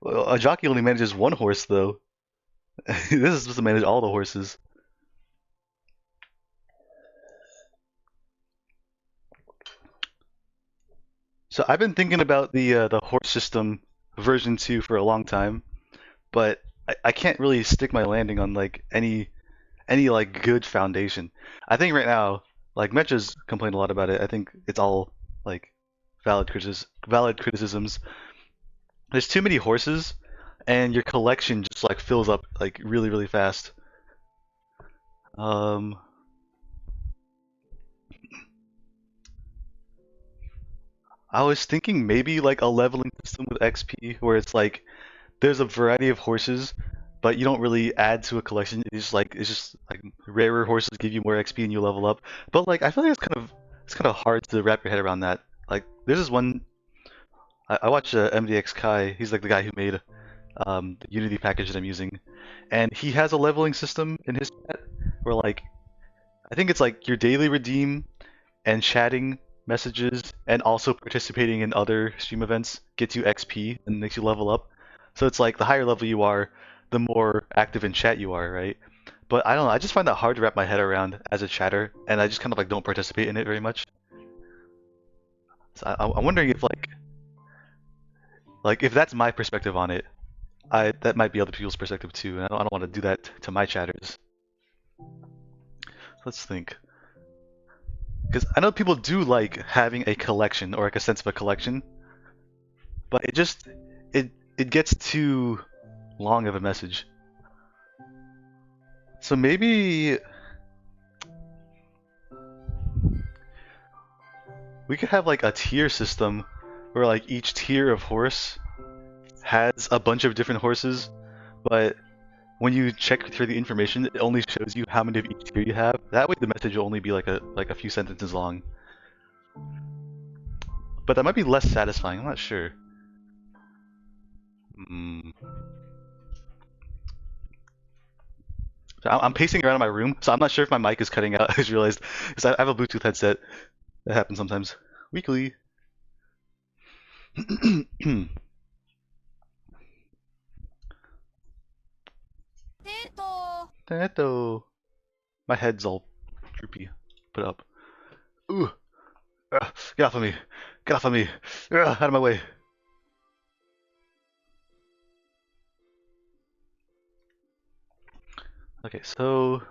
Well, a jockey only manages one horse, though. This is supposed to manage all the horses. So I've been thinking about the horse system version 2 for a long time, but I can't really stick my landing on like any like good foundation. I think right now, like Metra's complained a lot about it. I think it's all like valid criticisms. There's too many horses, and your collection just like fills up like really fast. I was thinking maybe like a leveling system with XP where it's like there's a variety of horses, but you don't really add to a collection. It's just like rarer horses give you more XP and you level up. But like I feel like it's kind of hard to wrap your head around that. Like there's this one I watched MDX Kai. He's like the guy who made the Unity package that I'm using, and he has a leveling system in his chat where like I think it's like your daily redeem and chatting messages and also participating in other stream events gets you XP and makes you level up. So it's like the higher level you are, the more active in chat you are, right? But I don't know, I just find that hard to wrap my head around as a chatter, and I just kind of like don't participate in it very much. So I'm wondering if like if that's my perspective on it, that might be other people's perspective too, and I don't want to do that to my chatters. Let's think. Because I know people do like having a collection or like a sense of a collection, but it gets too long of a message. So maybe we could have like a tier system where like each tier of horse has a bunch of different horses, but when you check through the information, it only shows you how many of each tier you have. That way the message will only be like a few sentences long. But that might be less satisfying, I'm not sure. So I'm pacing around in my room, so I'm not sure if my mic is cutting out. I just realized because I have a Bluetooth headset. That happens sometimes. Weekly. Tito. Tato. My head's all droopy. Put up. Ooh. Get off of me. Get off of me. Out of my way. Okay, so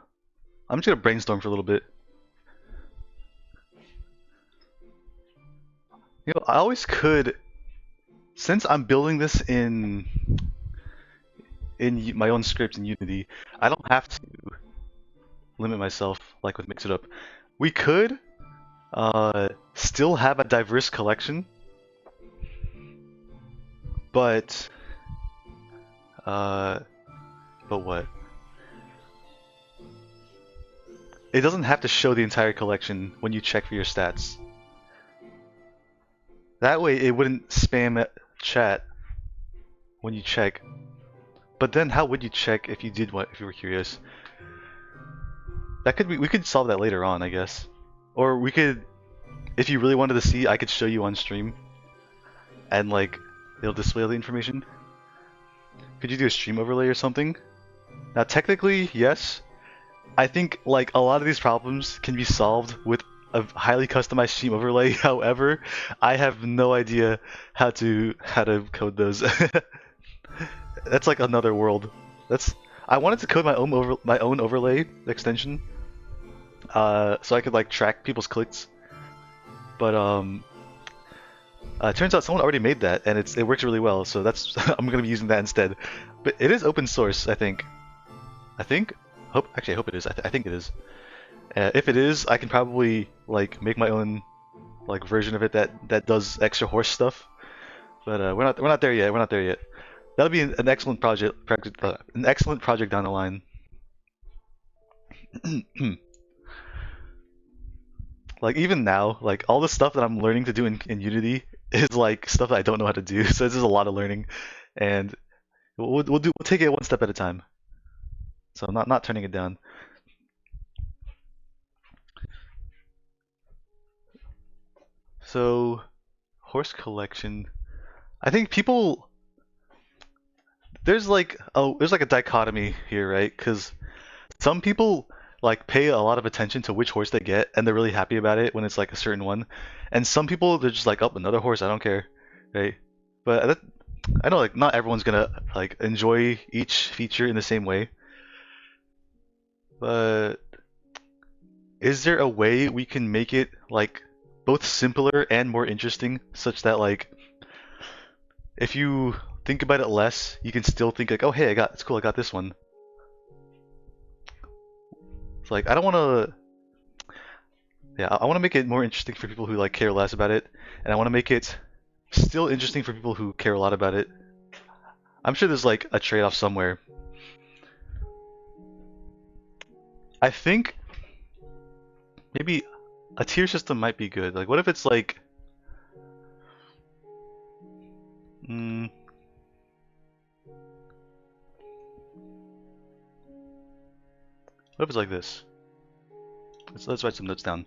I'm just gonna brainstorm for a little bit. You know, I always could, since I'm building this in my own script in Unity, I don't have to limit myself like with Mix It Up. We could still have a diverse collection, but what? It doesn't have to show the entire collection when you check for your stats. That way it wouldn't spam chat when you check. But then how would you check if you did what if you were curious? That could be, we could solve that later on, I guess. Or we could, if you really wanted to see, I could show you on stream. And like it'll display all the information. Could you do a stream overlay or something? Now technically, yes. I think like a lot of these problems can be solved with a highly customized stream overlay. However, I have no idea how to code those. That's like another world. I wanted to code my own overlay extension, so I could like track people's clicks. But it turns out someone already made that, and it works really well. So that's I'm gonna be using that instead. But it is open source, I think. Actually, I hope it is. I think it is. If it is, I can probably like make my own like version of it that does extra horse stuff. But we're not there yet. We're not there yet. That'll be an excellent an excellent project down the line. Like even now, like all the stuff that I'm learning to do in Unity is like stuff that I don't know how to do. So this is a lot of learning, and we'll take it one step at a time. So not turning it down. So horse collection. I think people there's like a dichotomy here, right? Because some people like pay a lot of attention to which horse they get, and they're really happy about it when it's like a certain one. And some people they're just like, oh, another horse, I don't care, right? But I know like not everyone's gonna like enjoy each feature in the same way. But is there a way we can make it like both simpler and more interesting, such that like if you think about it less, you can still think like, oh hey, it's cool, I got this one. It's like I don't want to. Yeah, I want to make it more interesting for people who like care less about it, and I want to make it still interesting for people who care a lot about it. I'm sure there's like a trade-off somewhere. I think maybe a tier system might be good. Like, what if it's like, what if it's like this? Let's write some notes down.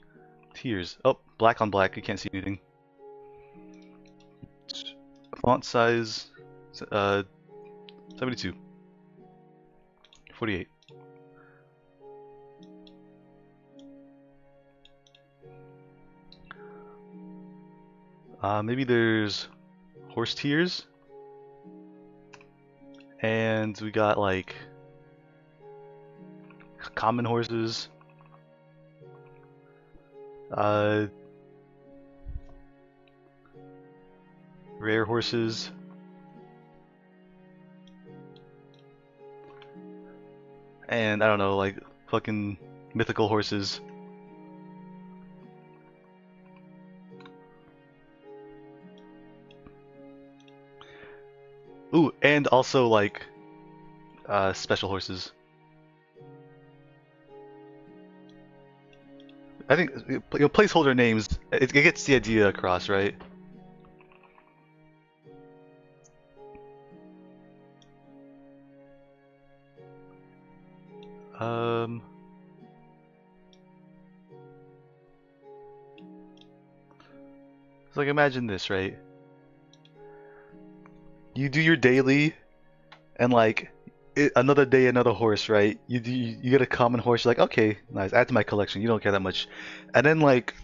Tiers. Oh, black on black. You can't see anything. Font size, 72. 48. Maybe there's horse tiers, and we got like common horses, rare horses, and I don't know, like fucking mythical horses. Ooh, and also like special horses. I think placeholder names. It gets the idea across, right? Um, so like imagine this, right? You do your daily, and like another day, another horse, right? You get a common horse, you're like, okay, nice, add to my collection. You don't care that much, and then like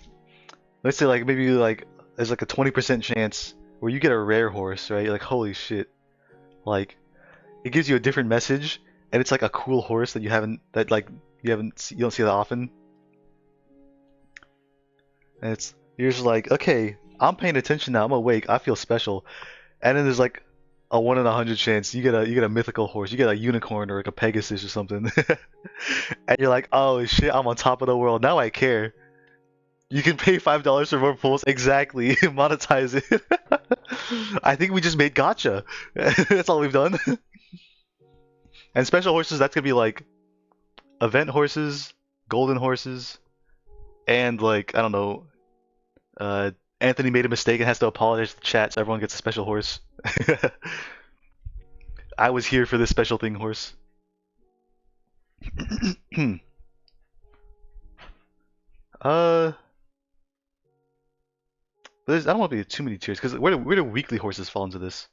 let's say like maybe like there's like a 20% chance where you get a rare horse, right? You're like, holy shit, like it gives you a different message, and it's like a cool horse that you don't see that often, and you're just like, okay, I'm paying attention now. I'm awake. I feel special. And then there's like a 1 in 100 chance you get a mythical horse. You get a unicorn or like a Pegasus or something, and you're like, oh shit, I'm on top of the world. Now I care. You can pay $5 for more pulls. Exactly, monetize it. I think we just made gotcha. That's all we've done. And special horses, that's gonna be like event horses, golden horses, and like I don't know, Anthony made a mistake and has to apologize to the chat, so everyone gets a special horse. I was here for this special thing horse. uh, I don't want to be too many tiers because where do weekly horses fall into this?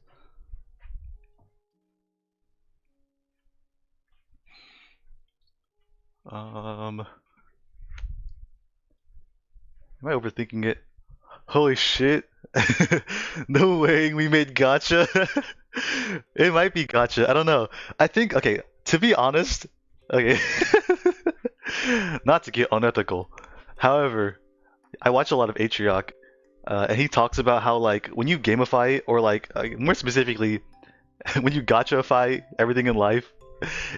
Am I overthinking it? Holy shit! No way, we made gotcha. It might be gotcha. I don't know. I think okay. To be honest, okay. Not to get unethical. However, I watch a lot of Atrioc, and he talks about how like when you gamify or like more specifically when you gotchafy everything in life,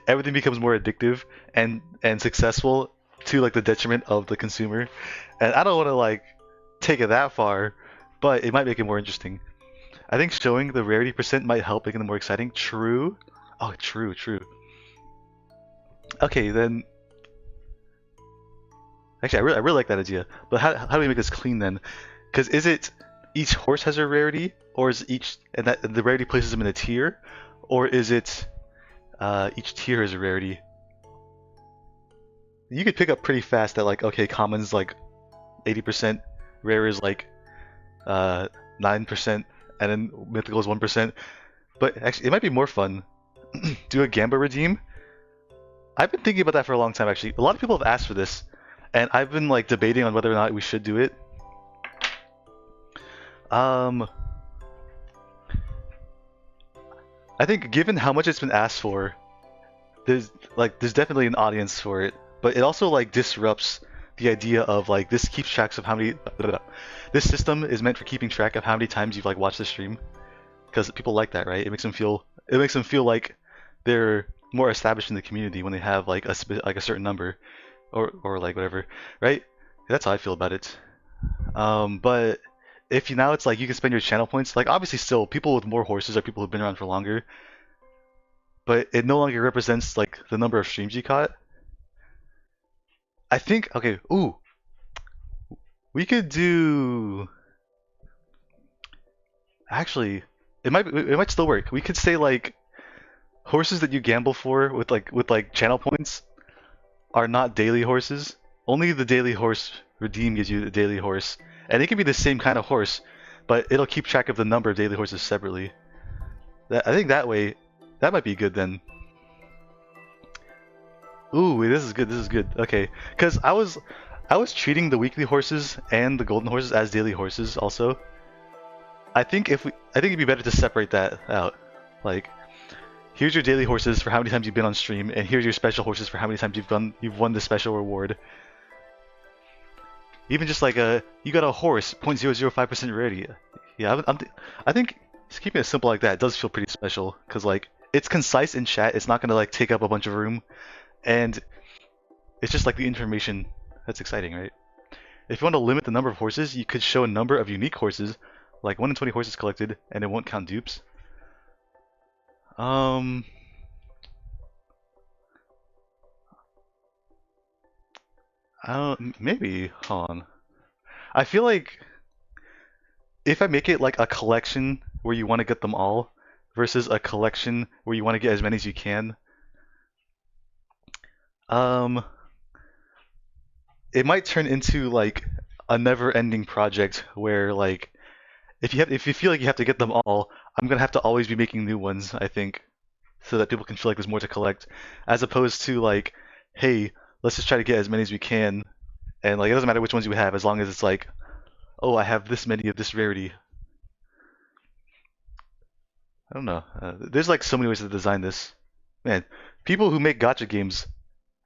everything becomes more addictive and successful to like the detriment of the consumer. And I don't want to like take it that far, but it might make it more interesting. I think showing the rarity percent might help make it more exciting. True. Oh, true, true. Okay, then. Actually, I really like that idea. But how do we make this clean then? Because is it each horse has a rarity, or is each and that the rarity places them in a tier, or is it each tier has a rarity? You could pick up pretty fast that like okay, common's like 80%, rare is like 9%, and then mythical is 1%. But actually, it might be more fun. Do a Gamba redeem. I've been thinking about that for a long time. Actually, a lot of people have asked for this, and I've been like debating on whether or not we should do it. I think given how much it's been asked for, there's definitely an audience for it, but it also like disrupts the idea of like this keeps tracks of how many this system is meant for keeping track of how many times you've like watched the stream, because people like that, right? It makes them feel like they're more established in the community when they have like a certain number or like whatever, right? That's how I feel about it. But if you now it's like you can spend your channel points, like obviously still people with more horses are people who've been around for longer, but it no longer represents like the number of streams you caught. I think okay, ooh, we could do actually it might still work. We could say like horses that you gamble for with like channel points are not daily horses. Only the daily horse redeem gives you the daily horse. And it can be the same kind of horse, but it'll keep track of the number of daily horses separately. I think that way, that might be good then. Ooh, this is good. This is good. Okay, because I was treating the weekly horses and the golden horses as daily horses also. I think it'd be better to separate that out. Like, here's your daily horses for how many times you've been on stream, and here's your special horses for how many times you've won the special reward. Even just like you got a horse, 0.005% rarity. Yeah, I think just keeping it simple like that does feel pretty special, because like it's concise in chat. It's not gonna like take up a bunch of room, and it's just like the information that's exciting, right? If you want to limit the number of horses, you could show a number of unique horses, like 1 in 20 horses collected, and it won't count dupes. I don't, maybe, hold on. I feel like if I make it like a collection where you want to get them all versus a collection where you want to get as many as you can, Um, it might turn into like a never-ending project where like if you feel like you have to get them all, I'm gonna have to always be making new ones, I think, so that people can feel like there's more to collect, as opposed to like, hey, let's just try to get as many as we can, and like it doesn't matter which ones you have as long as it's like, oh, I have this many of this rarity. I don't know. There's like so many ways to design this. Man, people who make gacha games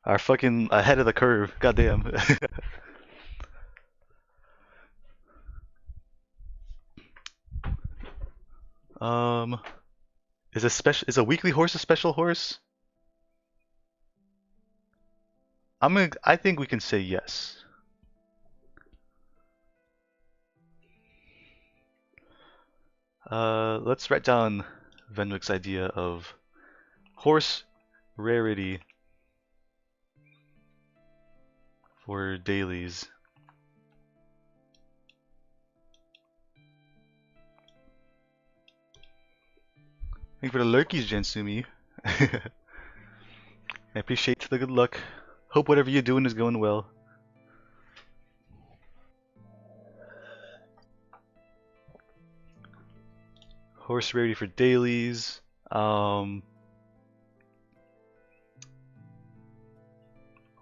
are fucking ahead of the curve. Goddamn. um, is a weekly horse a special horse? I think we can say yes. Let's write down Venwick's idea of horse rarity for dailies. Thank you for the lurkies, Jansumi. I appreciate the good luck. Hope whatever you're doing is going well. Horse rarity for dailies.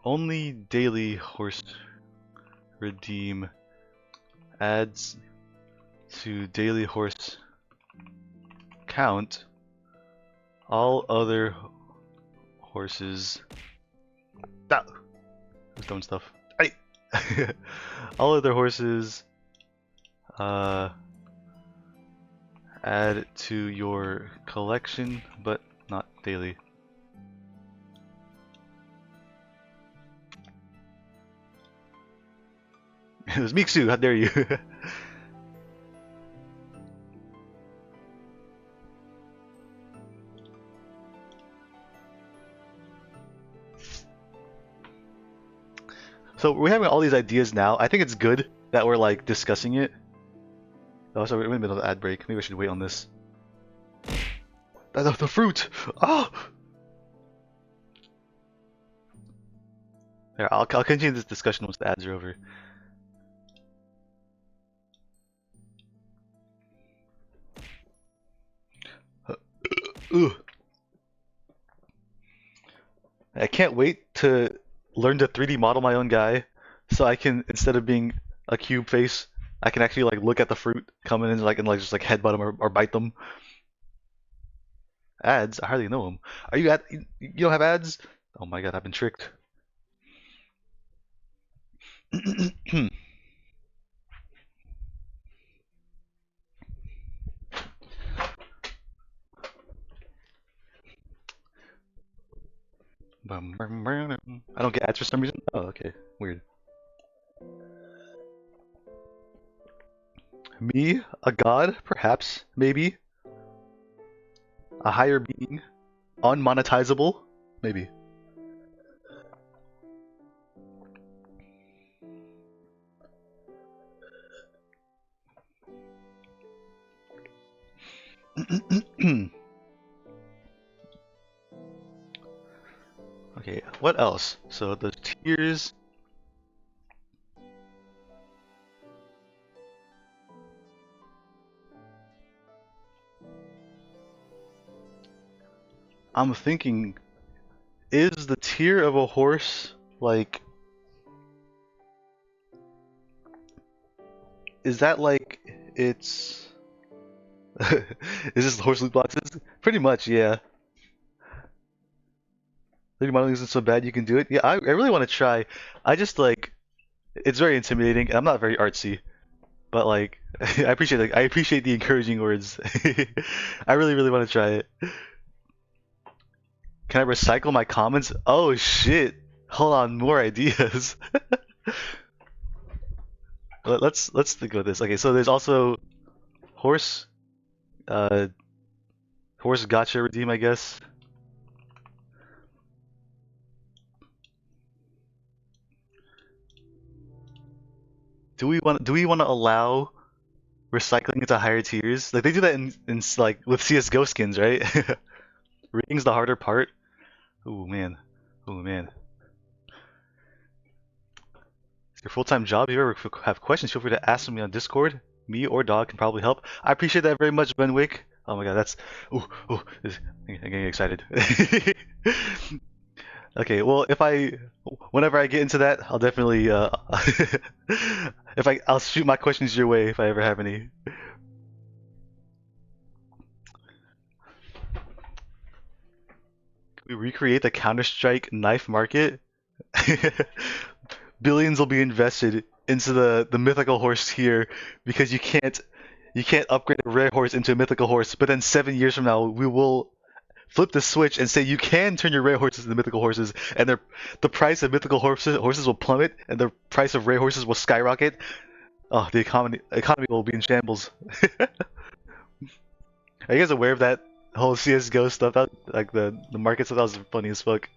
Only daily horse redeem adds to daily horse count. All other horses. Ah, who's doing stuff? Hey. All other horses add to your collection, but not daily. It was Miksu, how dare you? So we're having all these ideas now. I think it's good that we're like discussing it. Oh, sorry, we're in the middle of the ad break. Maybe I should wait on this. The fruit! Oh! There, I'll continue this discussion once the ads are over. Ugh. I can't wait to learn to 3D model my own guy, so I can, instead of being a cube face, I can actually like look at the fruit coming in and just like headbutt them or bite them. Ads? I hardly know them. Are you you don't have ads? Oh my god, I've been tricked. I don't get ads for some reason. Oh, okay. Weird. Me? A god? Perhaps. Maybe. A higher being? Unmonetizable? Maybe. Okay, what else? So the tiers. I'm thinking, is the tier of a horse like, is that like it's is this horse loot boxes? Pretty much, yeah. 3D modeling isn't so bad, you can do it. Yeah, I really want to try. I just like, it's very intimidating, and I'm not very artsy. But like, I appreciate the encouraging words. I really want to try it. Can I recycle my comments? Oh shit! Hold on, more ideas. Let's think of this. Okay, so there's also horse, uh, horse gacha redeem, I guess. Do we want to allow recycling into higher tiers? Like they do that in like with CS:GO skins, right? Rating's the harder part. Oh man. Oh man. your full-time job. If you ever have questions, feel free to ask me on Discord. Me or Dog can probably help. I appreciate that very much, Benwick. Oh my god, that's I'm getting excited. Okay, well, whenever I get into that, I'll definitely I'll shoot my questions your way if I ever have any. Can we recreate the Counter-Strike knife market? Billions will be invested into the mythical horse here because you can't upgrade a rare horse into a mythical horse, but then 7 years from now we will flip the switch and say you can turn your rare horses into mythical horses, and the price of mythical horses will plummet, and the price of rare horses will skyrocket. Oh, the economy will be in shambles. Are you guys aware of that whole CS:GO stuff? Like the market stuff, that was funny as fuck.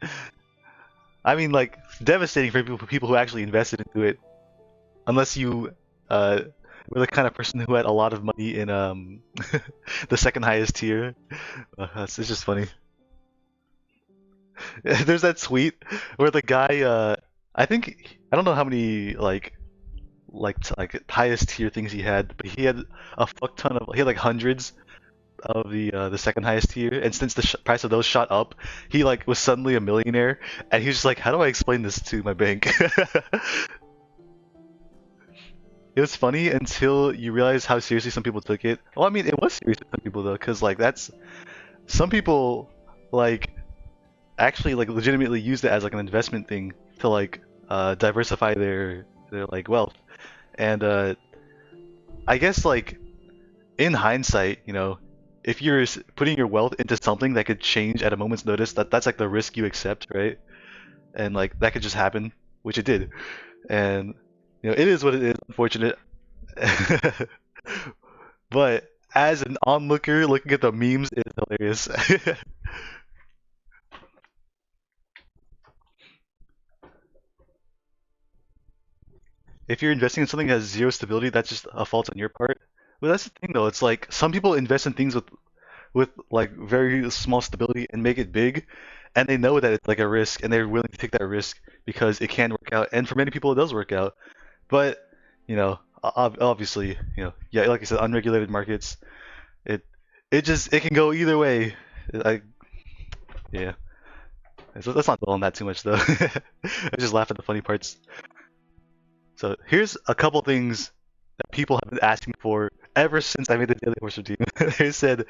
I mean, like devastating for people who actually invested into it. Unless you were the kind of person who had a lot of money in the second highest tier. It's just funny. There's that tweet where the guy, I don't know how many like highest tier things he had, but he had a fuck ton of, he had like hundreds of the second highest tier, and since the price of those shot up, he like was suddenly a millionaire, and he was just like, how do I explain this to my bank? It was funny until you realize how seriously some people took it. Well, I mean, it was serious to some people though, because like that's some people like actually like legitimately used it as like an investment thing to like diversify their like wealth. And I guess like in hindsight, if you're putting your wealth into something that could change at a moment's notice, that's like the risk you accept, right? And like that could just happen, which it did. And it is what it is, unfortunate. But as an onlooker looking at the memes, it's hilarious. If you're investing in something that has zero stability, that's just a fault on your part. But that's the thing though, it's like some people invest in things with like very small stability and make it big, and they know that it's like a risk and they're willing to take that risk because it can work out, and for many people it does work out. But obviously, yeah, like I said, unregulated markets, it it can go either way. I Yeah. So let's not dwell on that too much though. I just laugh at the funny parts. So here's a couple things that people have been asking for ever since I made the daily horse routine. They said,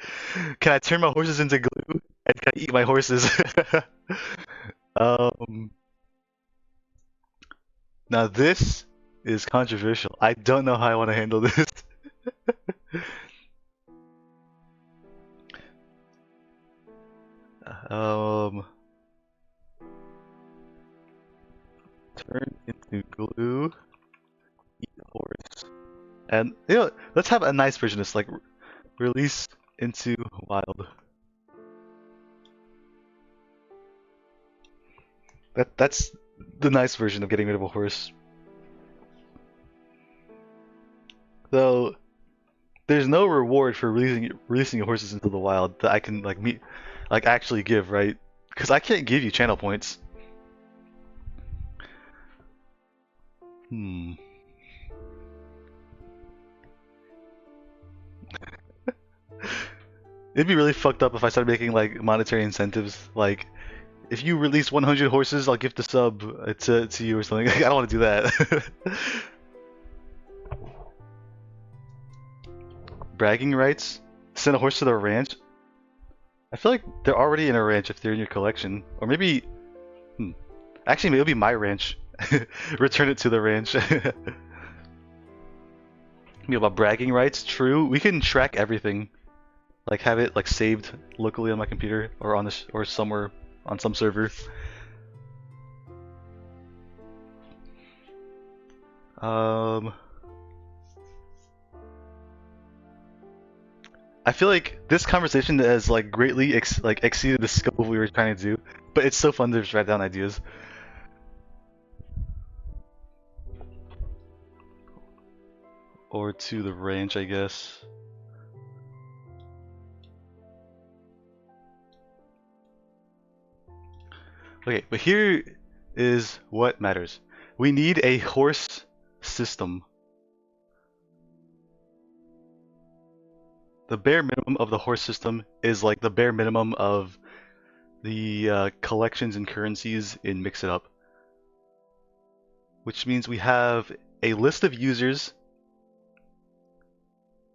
"Can I turn my horses into glue? And can I eat my horses?" um, Now this is controversial. I don't know how I want to handle this. um, Turn into glue, eat horse, and let's have a nice version of this, like release into wild. That's the nice version of getting rid of a horse. Though there's no reward for releasing your horses into the wild that I can like actually give, right? Because I can't give you channel points. Hmm. It'd be really fucked up if I started making like monetary incentives. Like, if you release 100 horses, I'll gift a sub to you or something. I don't want to do that. Bragging rights? Send a horse to the ranch? I feel like they're already in a ranch if they're in your collection. Or maybe, actually, maybe it'll be my ranch. Return it to the ranch. About bragging rights, true. We can track everything. Like have it like saved locally on my computer or on this or somewhere on some server. I feel like this conversation has like greatly exceeded the scope of what we were trying to do, but it's so fun to just write down ideas. Or to the ranch, I guess. Okay, but here is what matters. We need a horse system. The bare minimum of the horse system is like the bare minimum of the collections and currencies in Mix It Up. Which means we have a list of users.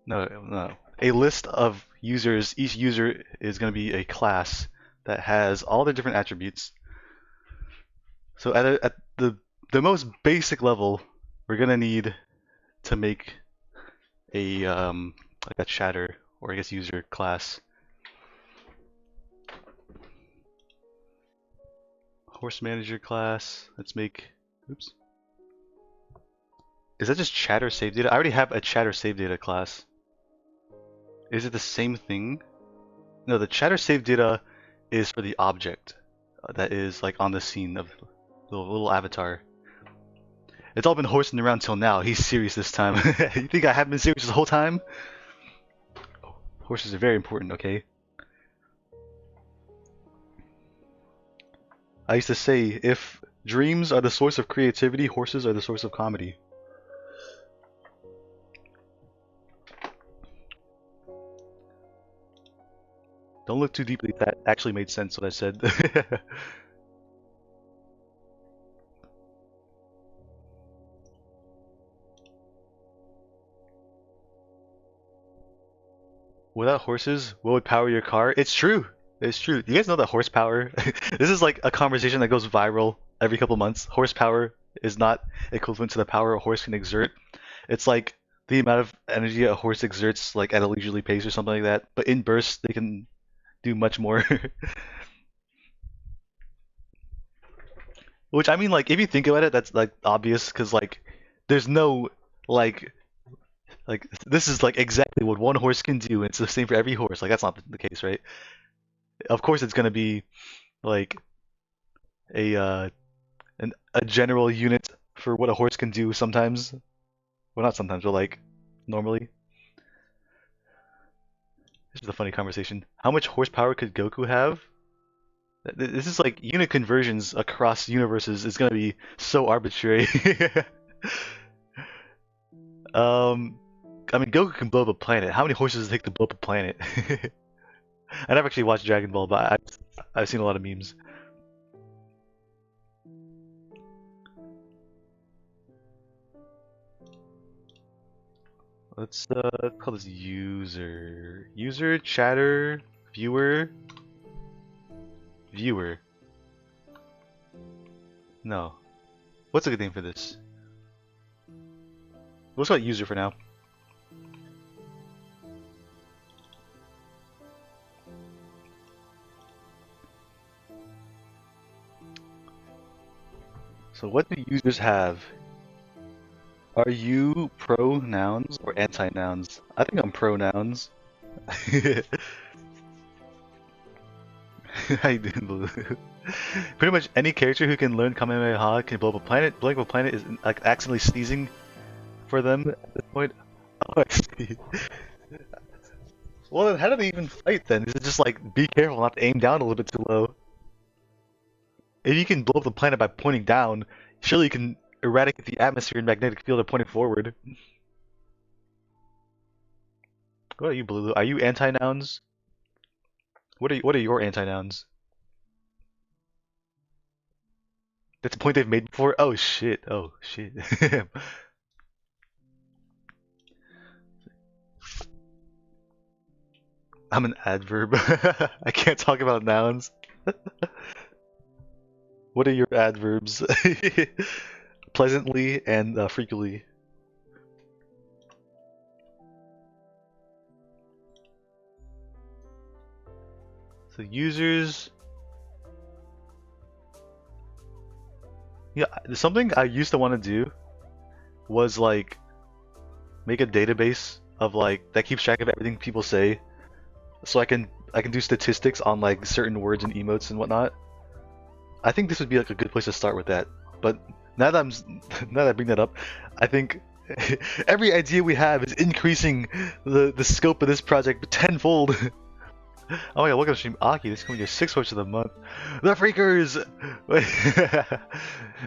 No. A list of users. Each user is going to be a class that has all the different attributes. So at the most basic level, we're going to need to make a like a chatter, or I guess user class. Horse manager class. Let's make, oops. Is that just chatter save data? I already have a chatter save data class. Is it the same thing? No, the chatter save data is for the object that is like on the scene of the little avatar. It's all been horsing around till now. He's serious this time. You think I haven't been serious this whole time? Horses are very important, okay? I used to say, if dreams are the source of creativity, horses are the source of comedy. Don't look too deeply. That actually made sense what I said. Without horses, what would power your car? It's true. It's true. You guys know that horsepower? This is like a conversation that goes viral every couple months. Horsepower is not equivalent to the power a horse can exert. It's like the amount of energy a horse exerts like at a leisurely pace or something like that. But in bursts, they can do much more. Which, I mean, like, if you think about it, that's like obvious, because like there's no like this is like exactly what one horse can do, and it's the same for every horse. Like, that's not the case, right? Of course it's gonna be like a a general unit for what a horse can do sometimes. Well, not sometimes, but like normally. This is a funny conversation. How much horsepower could Goku have? This is like unit conversions across universes is gonna be so arbitrary. I mean, Goku can blow up a planet. How many horses does it take to blow up a planet? I never actually watched Dragon Ball, but I've seen a lot of memes. Let's call this user. User, chatter, viewer. Viewer. No. What's a good name for this? Let's call it user for now. So what do users have? Are you pro-nouns or anti-nouns? I think I'm pro-nouns. How you doing, Blue? Pretty much any character who can learn Kamehameha can blow up a planet. Blowing up a planet is like accidentally sneezing for them at this point. Oh, I see. Well, then how do they even fight then? Is it just like, be careful not to aim down a little bit too low? If you can blow up the planet by pointing down, surely you can eradicate the atmosphere and magnetic field by pointing forward. What are you, Blue? Are you anti-nouns? What are your anti-nouns? That's a point they've made before? Oh shit. Oh shit. I'm an adverb. I can't talk about nouns. What are your adverbs? Pleasantly and frequently. So users. Yeah, something I used to want to do was like make a database of like that keeps track of everything people say, so I can do statistics on like certain words and emotes and whatnot. I think this would be like a good place to start with that. But now that now that I bring that up, I think every idea we have is increasing the scope of this project tenfold. Oh my god, welcome to stream Aki. This is coming your 6th watch of the month. The Freakers! Wait.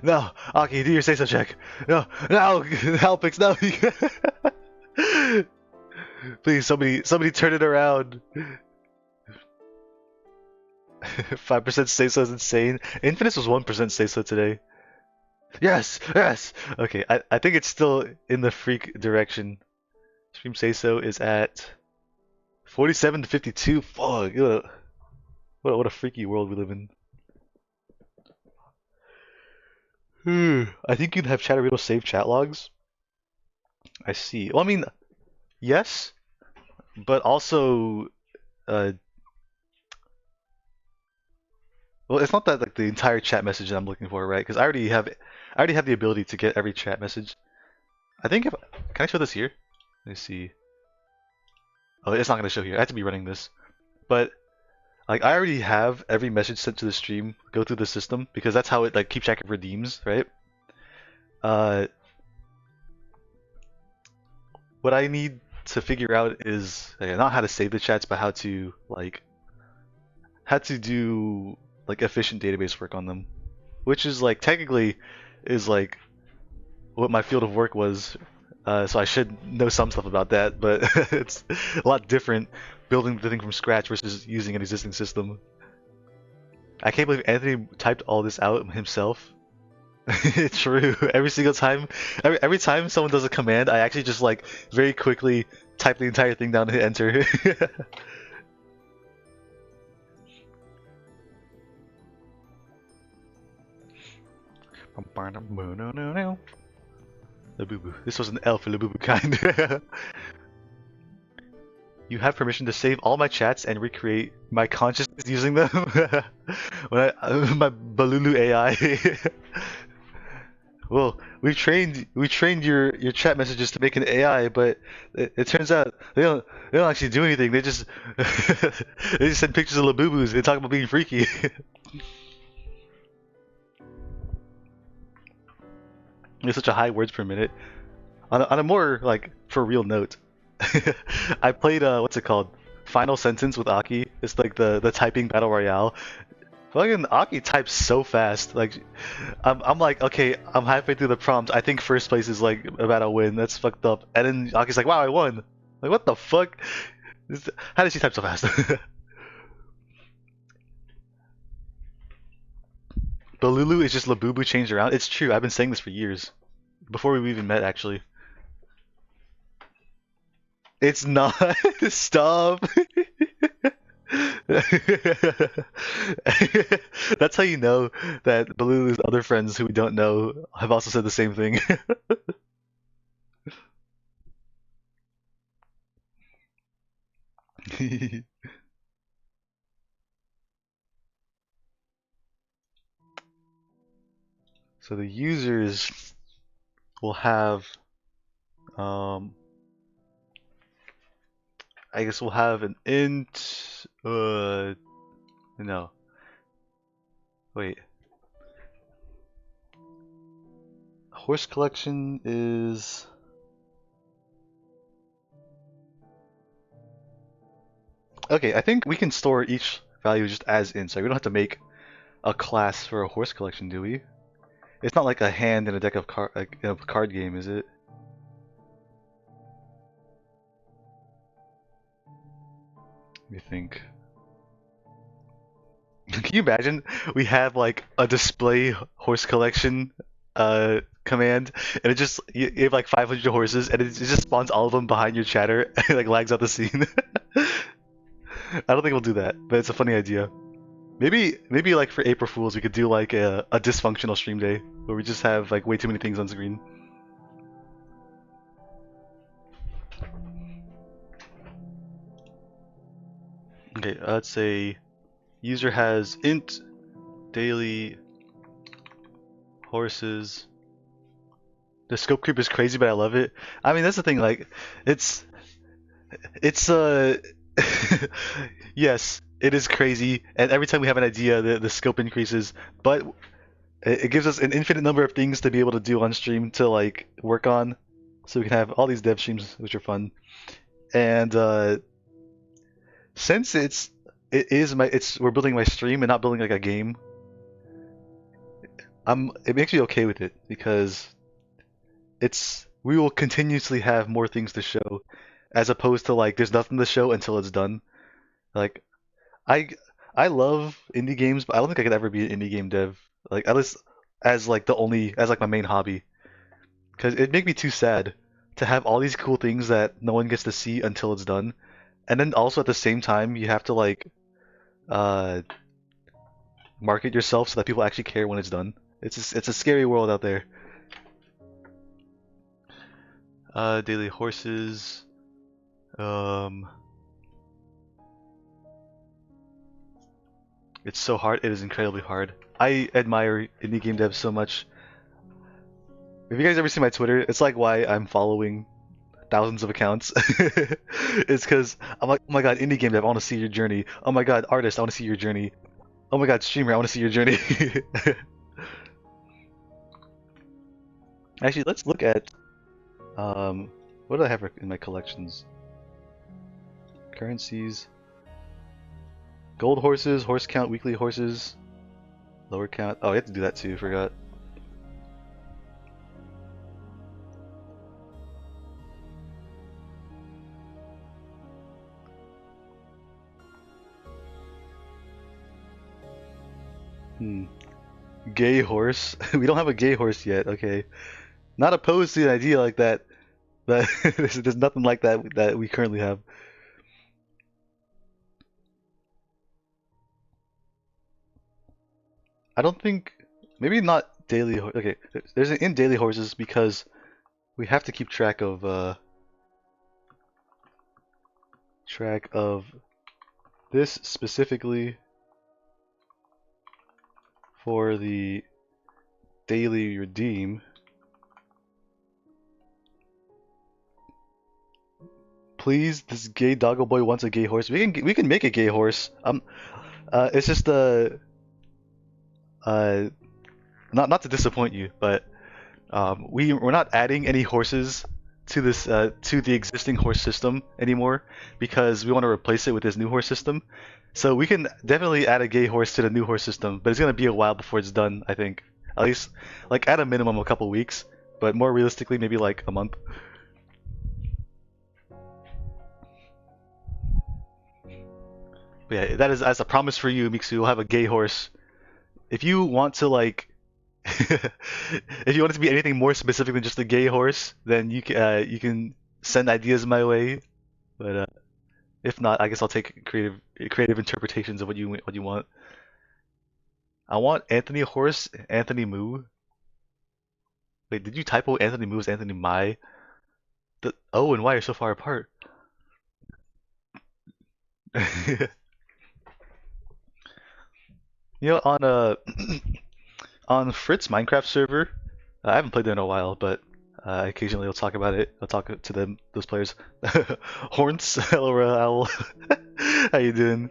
No, Aki, do your say so check. No, no, Halpix, no. Please, somebody turn it around. 5% say so is insane. Infinite was 1% say so today. Yes, yes. Okay, I think it's still in the freak direction. Stream say so is at 47 to 52. Fuck, what a freaky world we live in. I think you'd have Chatterino save chat logs. I see. Well, I mean, yes, but also, well, it's not that like the entire chat message that I'm looking for, right? Because I already have the ability to get every chat message. I think if can I show this here? Let me see. Oh, it's not gonna show here. I have to be running this, but like I already have every message sent to the stream go through the system because that's how it like keeps track of redeems, right? What I need to figure out is not how to save the chats, but how to do like efficient database work on them, which is like technically is like what my field of work was. So I should know some stuff about that, but it's a lot different building the thing from scratch versus using an existing system. I can't believe Anthony typed all this out himself. True. Every single time, every time someone does a command, I actually just like very quickly type the entire thing down and hit enter. Labubu. This was an L for Labubu kind. You have permission to save all my chats and recreate my consciousness using them. When my Balulu AI. Well, we trained your chat messages to make an AI, but it turns out they don't actually do anything. They just they just send pictures of Labubus and talk about being freaky. It's such a high words per minute. On a more like for real note, I played what's it called? Final Sentence with Aki. It's like the typing battle royale. Fucking Aki types so fast. Like, I'm like, okay, I'm halfway through the prompt. I think first place is like about a win. That's fucked up. And then Aki's like, wow, I won. Like, what the fuck? How does she type so fast? But Lulu is just Labubu changed around. It's true. I've been saying this for years. Before we even met, actually. It's not. Stop. That's how you know that Balulu's other friends who we don't know have also said the same thing. So the users will have, I guess we'll have an int, no. Wait. Horse collection is... Okay, I think we can store each value just as int, so we don't have to make a class for a horse collection, do we? It's not like a hand in a deck of card game, is it? Let me think. Can you imagine we have like a display horse collection command, and it just you have like 500 horses, and it just spawns all of them behind your chatter, and it like lags out the scene. I don't think we'll do that, but it's a funny idea. Maybe like for April Fools, we could do like a dysfunctional stream day where we just have like way too many things on screen. Okay, let's say user has int daily horses. The scope creep is crazy, but I love it. I mean, that's the thing. Like, it's yes, it is crazy, and every time we have an idea, the scope increases. But it gives us an infinite number of things to be able to do on stream to like work on, so we can have all these dev streams, which are fun. And since it's it is my it's we're building my stream and not building like a game. It makes me okay with it because we will continuously have more things to show as opposed to like there's nothing to show until it's done. Like I I love indie games, but I don't think I could ever be an indie game dev. Like at least as like my main hobby, because it'd make me too sad to have all these cool things that no one gets to see until it's done, and then also at the same time you have to like uh market yourself so that people actually care when it's done. It's a scary world out there. Daily horses. Um, it's so hard. It is incredibly hard. I admire indie game devs so much. Have you guys ever seen my Twitter? It's like why I'm following thousands of accounts. It's because I'm like, oh my god, indie game dev, I want to see your journey. Oh my god, artist, I want to see your journey. Oh my god, streamer, I want to see your journey. Actually, let's look at what do I have in my collections? Currencies. Gold horses, horse count, weekly horses, lower count. Oh, I have to do that too, forgot. Gay horse. We don't have a gay horse yet, okay. Not opposed to an idea like that, but there's nothing like that that we currently have. I don't think, maybe not daily. Okay, there's an in daily horses because we have to keep track of this specifically for the daily redeem. Please, this gay doggo boy wants a gay horse. We can make a gay horse. It's just not to disappoint you, but we're not adding any horses to this to the existing horse system anymore because we want to replace it with this new horse system. So we can definitely add a gay horse to the new horse system, but it's gonna be a while before it's done. I think at least like at a minimum a couple weeks, but more realistically maybe like a month. But yeah, that is as a promise for you, Mixu. We'll have a gay horse. If you want to like, if you want it to be anything more specific than just a gay horse, then you can send ideas my way. But if not, I guess I'll take creative interpretations of what you want. I want Anthony Horse, Anthony Moo. Wait, did you typo Anthony Moo as Anthony Mai? The O and Y are so far apart. You know, on on Fritz Minecraft server, I haven't played there in a while, but occasionally I'll talk about it. I'll talk to those players. Horns, hello Owl. How you doing?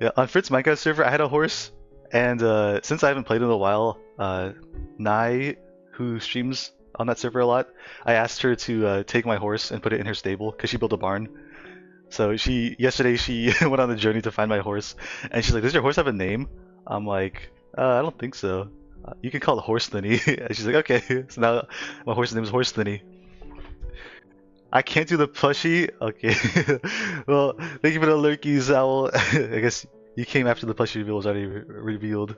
Yeah, on Fritz Minecraft server, I had a horse, and since I haven't played in a while, Nai, who streams on that server a lot, I asked her to take my horse and put it in her stable because she built a barn. So yesterday she went on the journey to find my horse, and she's like, "Does your horse have a name?" I'm like, I don't think so. You can call it Horse Thinny. And she's like, okay. So now my horse's name is Horse Thinny. I can't do the plushie? Okay. Well, thank you for the lurkies, Owl. I guess you came after the plushie reveal was already revealed.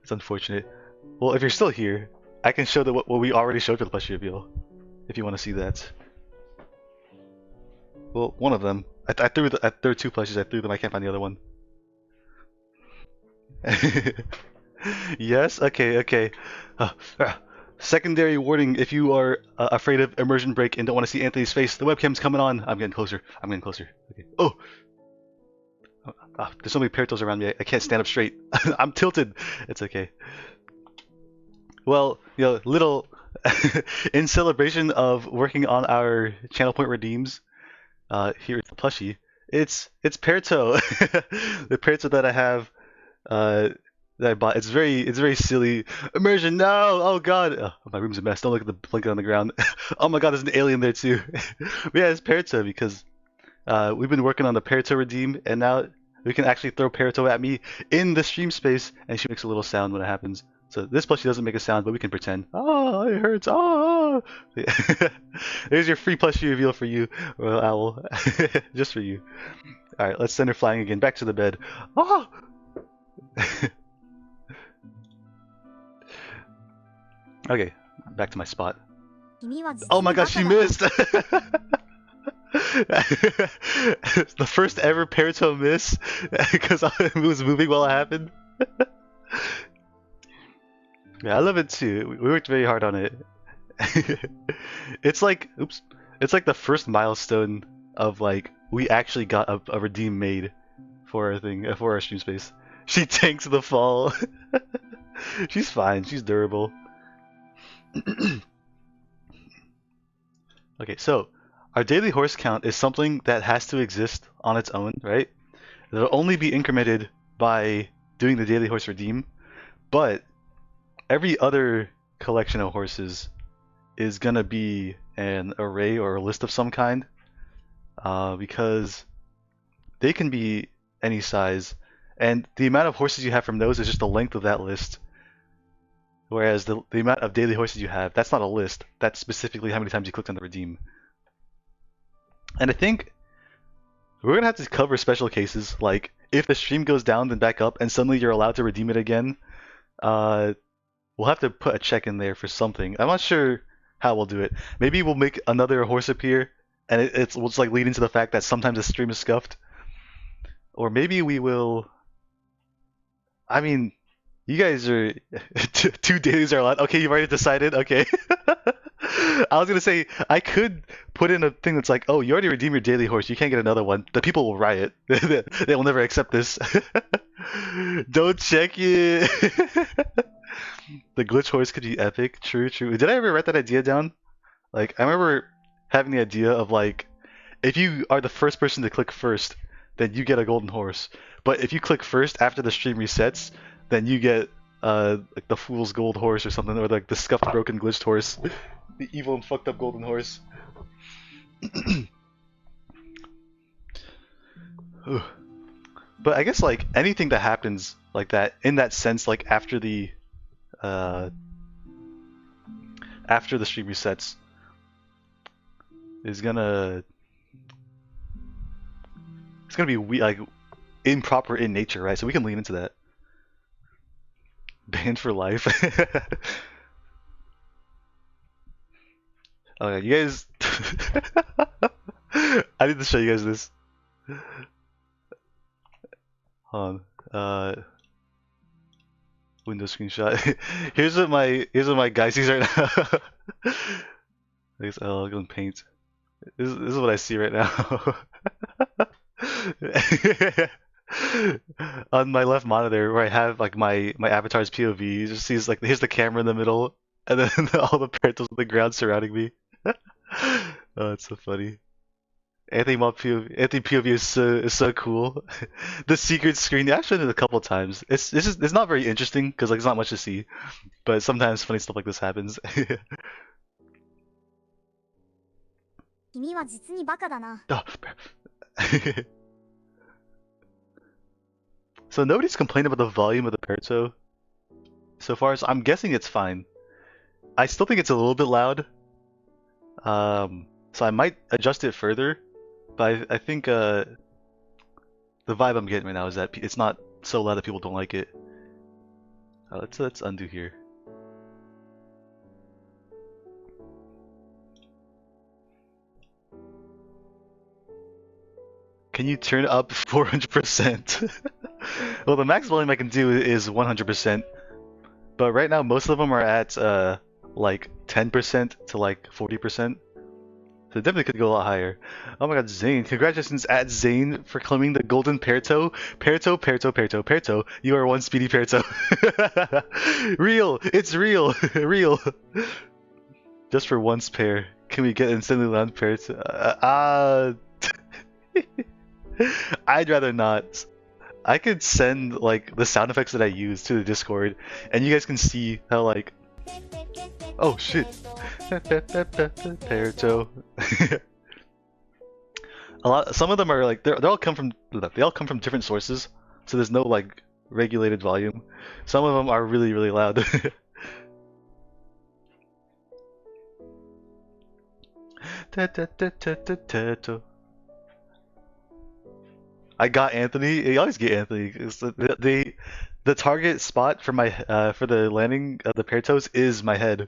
It's unfortunate. Well, if you're still here, I can show what we already showed for the plushie reveal. If you want to see that. Well, one of them. There were two plushies. I threw them. I can't find the other one. Yes? Okay. Secondary warning, if you are afraid of immersion break and don't want to see Anthony's face, the webcam's coming on. I'm getting closer. Okay. Oh! There's so many Pertos around me, I can't stand up straight. I'm tilted. It's okay. Well, little in celebration of working on our channel point redeems, here at the plushie, it's Perto. The Perto that I have that I bought. It's very silly. Immersion, no! Oh god! Oh, my room's a mess. Don't look at the blanket on the ground. Oh my god, there's an alien there too. But yeah, it's Perto because we've been working on the Peritto redeem, and now we can actually throw Peritto at me in the stream space, and she makes a little sound when it happens. So this plushie doesn't make a sound, but we can pretend. Oh, it hurts. Oh. There's your free plushie reveal for you, Royal Owl. Just for you. Alright, let's send her flying again. Back to the bed. Oh! Okay, back to my spot. Oh my gosh, she missed! The first ever Peritto miss because it was moving while it happened. Yeah, I love it too. We worked very hard on it. It's like, oops, it's like the first milestone of like we actually got a redeem made for our thing, for our stream space. She tanks the fall. She's fine. She's durable. Okay, so our daily horse count is something that has to exist on its own, right? It'll only be incremented by doing the daily horse redeem, but every other collection of horses is gonna be an array or a list of some kind, because they can be any size, and the amount of horses you have from those is just the length of that list. Whereas the amount of daily horses you have, that's not a list. That's specifically how many times you clicked on the redeem. And I think we're gonna have to cover special cases, like if the stream goes down then back up and suddenly you're allowed to redeem it again. We'll have to put a check in there for something. I'm not sure how we'll do it. Maybe we'll make another horse appear, and we'll just like lead into the fact that sometimes the stream is scuffed. Or maybe we will. I mean, you guys are 2 dailies are allowed. Okay, you've already decided. Okay. I was gonna say I could put in a thing that's like, oh, you already redeemed your daily horse. You can't get another one. The people will riot. They will never accept this. Don't check it. The glitch horse could be epic. True, true. Did I ever write that idea down? Like, I remember having the idea of like, if you are the first person to click first, then you get a golden horse. But if you click first after the stream resets, then you get like the fool's gold horse or something, or like the scuffed, broken, glitched horse, the evil and fucked up golden horse. But I guess like anything that happens like that in that sense, like after the stream resets, is gonna be like improper in nature, right? So we can lean into that. Banned for life. Okay, you guys. I need to show you guys this. Hold on. Window screenshot. Here's what my guy sees right now. I'll go and paint. This is what I see right now. On my left monitor, where I have like my avatar's POV, you just sees like here's the camera in the middle, and then all the Perittos on the ground surrounding me. Oh, it's so funny. Anthony POV is so cool. The secret screen, I've shown it a couple times. It's not very interesting because like there's not much to see, but sometimes funny stuff like this happens. Oh. So nobody's complained about the volume of the Peritto so far, so I'm guessing it's fine. I still think it's a little bit loud, so I might adjust it further, but I think the vibe I'm getting right now is that it's not so loud that people don't like it. Let's undo here. Can you turn up 400%? Well, the max volume I can do is 100%, but right now most of them are at like 10% to like 40%. So it definitely could go a lot higher. Oh my god, Zane. Congratulations at Zane for claiming the golden Peritto. Peritto. You are one speedy Peritto. Real! It's real! Real! Just for once, pair. Can we get instantly land Peritto? I'd rather not. I could send like the sound effects that I use to the Discord, and you guys can see how like, oh shit, Peritto. Some of them are like they all come from different sources, so there's no like regulated volume. Some of them are really really loud. I got Anthony. You always get Anthony. The target spot for my for the landing of the pear toes is my head.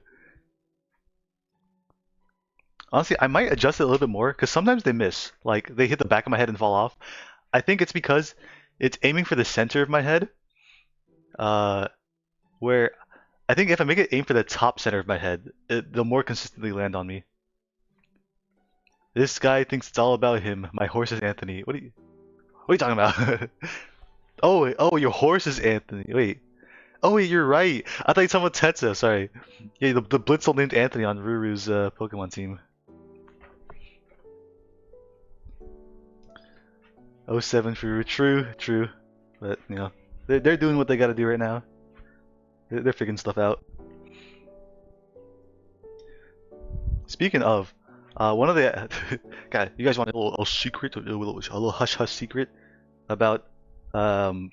Honestly, I might adjust it a little bit more because sometimes they miss. Like they hit the back of my head and fall off. I think it's because it's aiming for the center of my head. Uh, where I think if I make it aim for the top center of my head, they'll more consistently land on me. This guy thinks it's all about him. My horse is Anthony. What are you talking about? Oh, your horse is Anthony. Wait. Oh wait, you're right. I thought you were talking about Tetsuo. Sorry. Yeah, the Blitzel named Anthony on Ruru's Pokemon team. 07 for Ruru. True. But you know, they're doing what they gotta do right now. They're figuring stuff out. Speaking of, one of the guy, you guys want a little secret, a little hush hush secret about one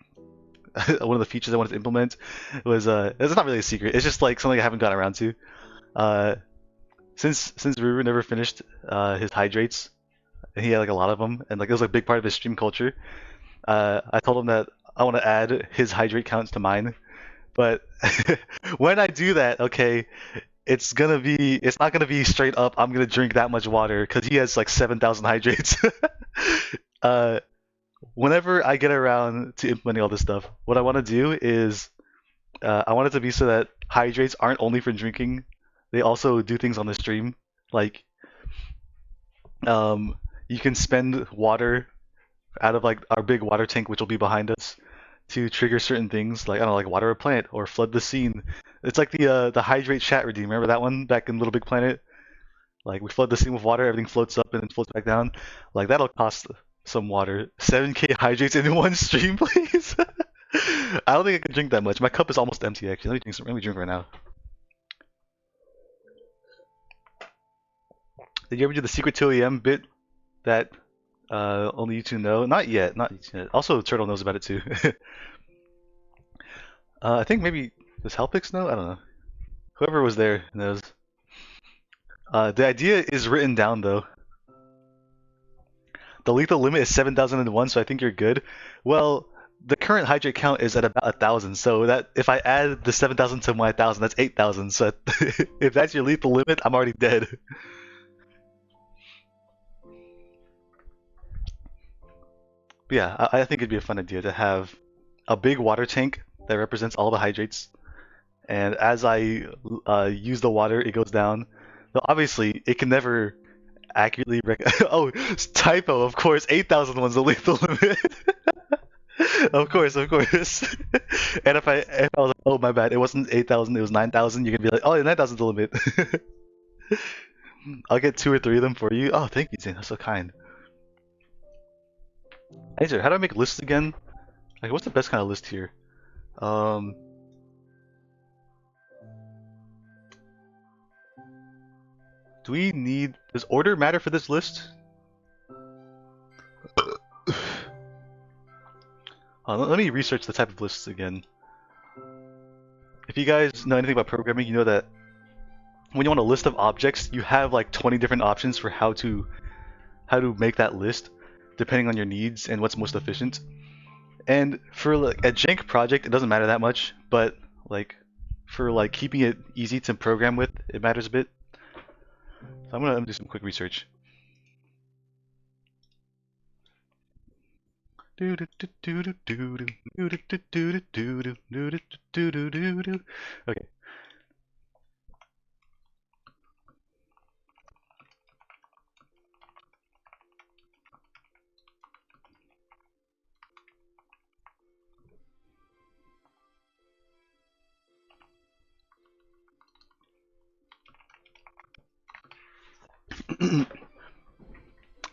of the features I wanted to implement was it's not really a secret. It's just like something I haven't gotten around to. Since Ruru never finished his hydrates, and he had like a lot of them, and like it was like a big part of his stream culture. I told him that I want to add his hydrate counts to mine, but when I do that, okay, it's not gonna be straight up. I'm gonna drink that much water because he has like 7,000 hydrates. uh, Whenever I get around to implementing all this stuff, what I want to do is I want it to be so that hydrates aren't only for drinking; they also do things on the stream. Like, you can spend water out of like our big water tank, which will be behind us, to trigger certain things, like I don't know, like water a plant or flood the scene. It's like the hydrate chat redeem. Remember that one back in Little Big Planet? Like we flood the scene with water, everything floats up and then floats back down. Like that'll cost some water. 7K hydrates in one stream, please. I don't think I can drink that much. My cup is almost empty actually. Let me drink right now. Did you ever do the secret 2 a.m. bit that only you two know? Not yet, not yet. Also, Turtle knows about it too. I think maybe does Halpix know? I don't know. Whoever was there knows. The idea is written down though. The lethal limit is 7,001, so I think you're good. Well, the current hydrate count is at about 1,000, so that if I add the 7,000 to my 1,000, that's 8,000. So if that's your lethal limit, I'm already dead. But yeah, I think it'd be a fun idea to have a big water tank that represents all the hydrates, and as I use the water, it goes down. Though obviously, it can never accurately oh, typo, of course, 8,000 was the lethal limit. Of course, of course. And if I was like, oh my bad, it wasn't 8,000, it was 9,000, you're gonna be like, oh, 9,000 is the limit. I'll get 2 or 3 of them for you. Oh, thank you, Zane. That's so kind. Hey, sir, how do I make lists again? Like, what's the best kind of list here? Do we need... Does order matter for this list? Let me research the type of lists again. If you guys know anything about programming, you know that when you want a list of objects, you have like 20 different options for how to make that list, depending on your needs and what's most efficient. And for like a jank project, it doesn't matter that much, but like for like keeping it easy to program with, it matters a bit. So I'm gonna do some quick research. Okay.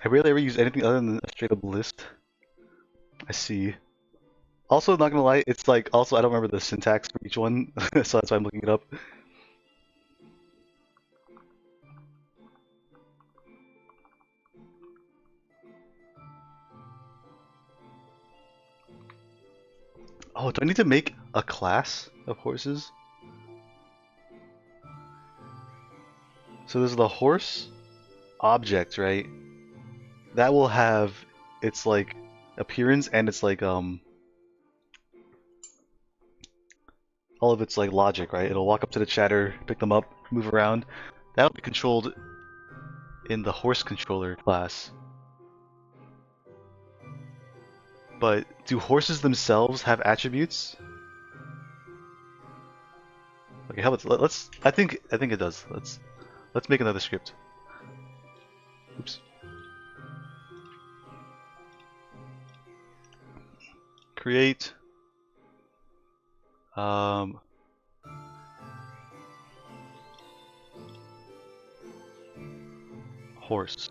I rarely ever use anything other than a straight up list. I see. Also, not gonna lie, it's like, also I don't remember the syntax for each one, so that's why I'm looking it up. Oh, do I need to make a class of horses? So there's the horse object, right? That will have its like appearance and its like all of its like logic, right? It'll walk up to the chatter, pick them up, move around. That'll be controlled in the horse controller class. But do horses themselves have attributes? Okay, how about let's I think it does. Let's make another script. Oops. Create horse.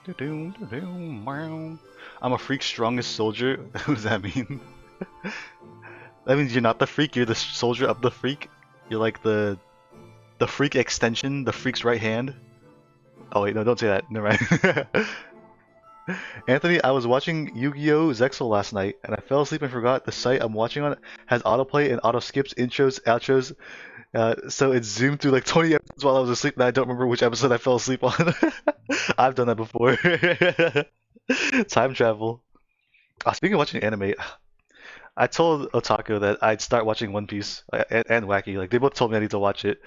I'm a freak strongest soldier. What does that mean? That means you're not the freak, you're the soldier of the freak. You're like the freak extension, the freak's right hand. Oh wait, no, don't say that. Never mind. Anthony, I was watching Yu-Gi-Oh! Zexal last night, and I fell asleep and forgot the site I'm watching on has autoplay and auto skips, intros, outros. So it zoomed through like 20 episodes while I was asleep, and I don't remember which episode I fell asleep on. I've done that before. Time travel. Speaking of watching anime, I told Otaku that I'd start watching One Piece and Wacky. Like they both told me I need to watch it,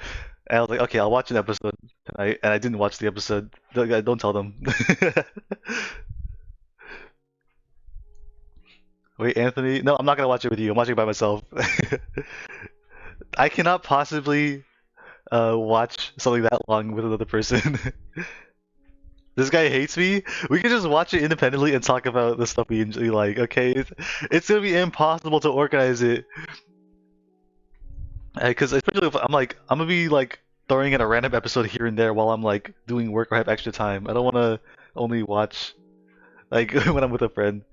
and I was like, okay, I'll watch an episode. And I didn't watch the episode. Don't tell them. Wait, Anthony? No, I'm not gonna watch it with you. I'm watching it by myself. I cannot possibly watch something that long with another person. This guy hates me. We can just watch it independently and talk about the stuff we usually like. Okay, it's gonna be impossible to organize it. Because especially if I'm gonna be like throwing in a random episode here and there while I'm like doing work or have extra time. I don't want to only watch like when I'm with a friend.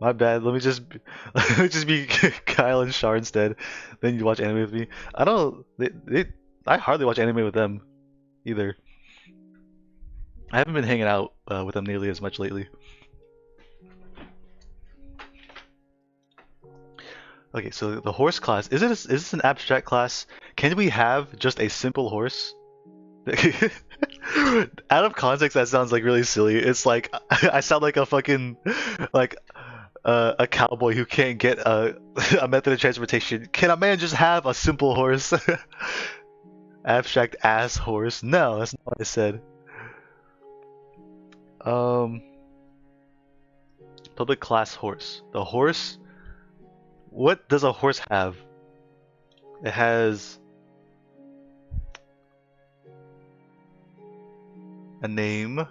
My bad. Let me just be Kyle and Shar instead. Then you watch anime with me. I don't. I hardly watch anime with them either. I haven't been hanging out with them nearly as much lately. Okay, so the horse class is this an abstract class? Can we have just a simple horse? Out of context, that sounds like really silly. It's like I sound like a fucking like a cowboy who can't get a method of transportation. Can a man just have a simple horse? Abstract ass horse? No, that's not what I said. Um, public class horse. The horse. What does a horse have? It has a name.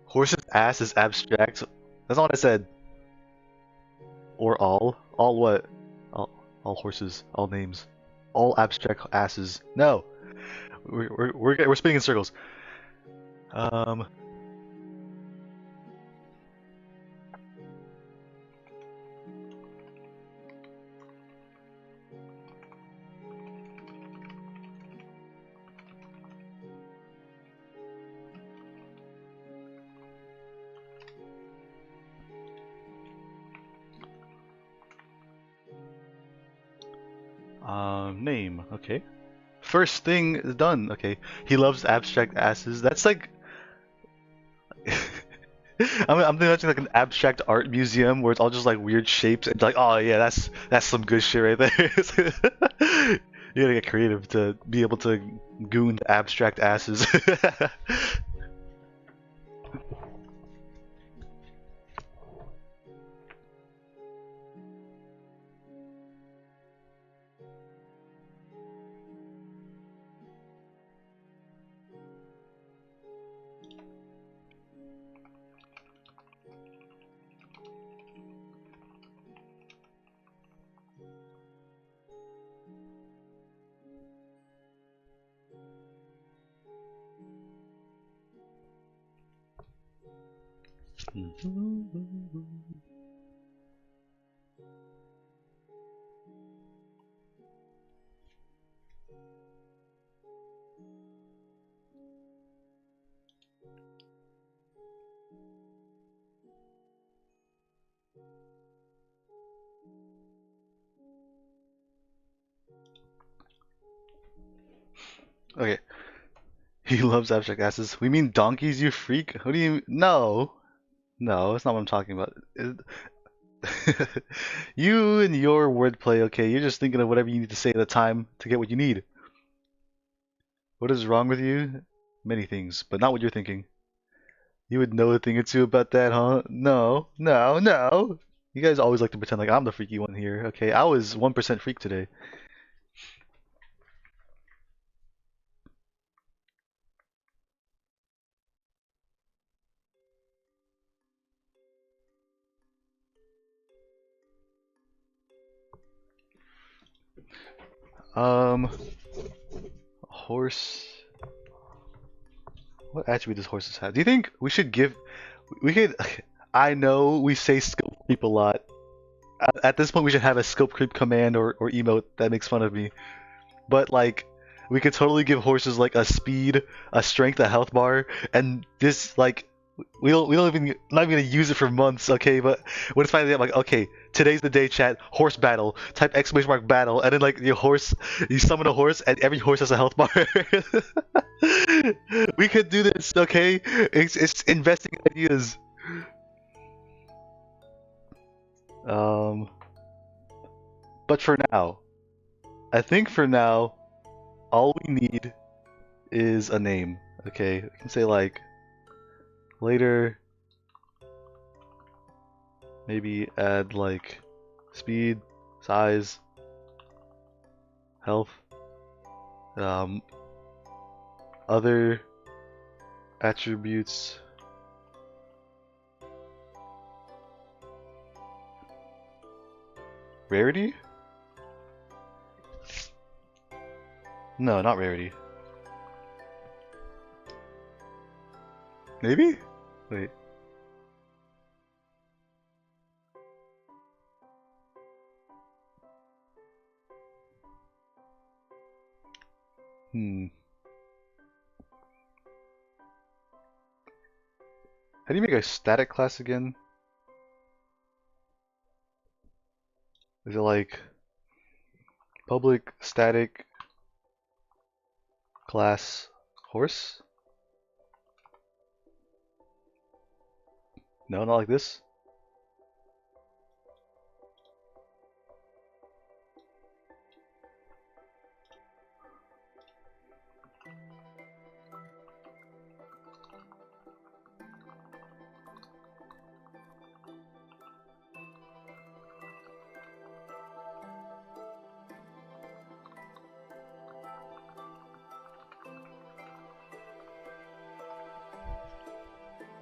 Horse's ass is abstract. That's not what I said. Or all. All what? All horses. All names. All abstract asses. No. We're spinning in circles. Um. Name. Okay. First thing is done. Okay. He loves abstract asses. That's like. I'm imagining like an abstract art museum where it's all just like weird shapes and like, oh yeah, that's some good shit right there. You gotta get creative to be able to goon abstract asses. Okay. He loves abstract asses. We mean donkeys, you freak? What do you? No, no, that's not what I'm talking about. You and your wordplay, okay? You're just thinking of whatever you need to say at the time to get what you need. What is wrong with you? Many things, but not what you're thinking. You would know a thing or two about that, huh? No, no, no. You guys always like to pretend like I'm the freaky one here, okay? I was 1% freak today. Um, horse. What attribute does horses have? Do you think we should give? We could. I know we say scope creep a lot. At this point, we should have a scope creep command or emote that makes fun of me. But like, we could totally give horses like a speed, a strength, a health bar, and this like we don't even not even gonna use it for months, okay? But when it's finally I'm like, okay, today's the day, chat. Horse battle. Type exclamation mark battle, and then like your horse, you summon a horse, and every horse has a health bar. We could do this, okay? It's investing in ideas. Um, but for now, I think for now, all we need is a name. Okay, we can say like later, maybe add like speed, size, health, um, other attributes. Rarity? No, not rarity. Maybe? Wait. Hmm. How do you make a static class again? Is it like public static class horse? No, not like this.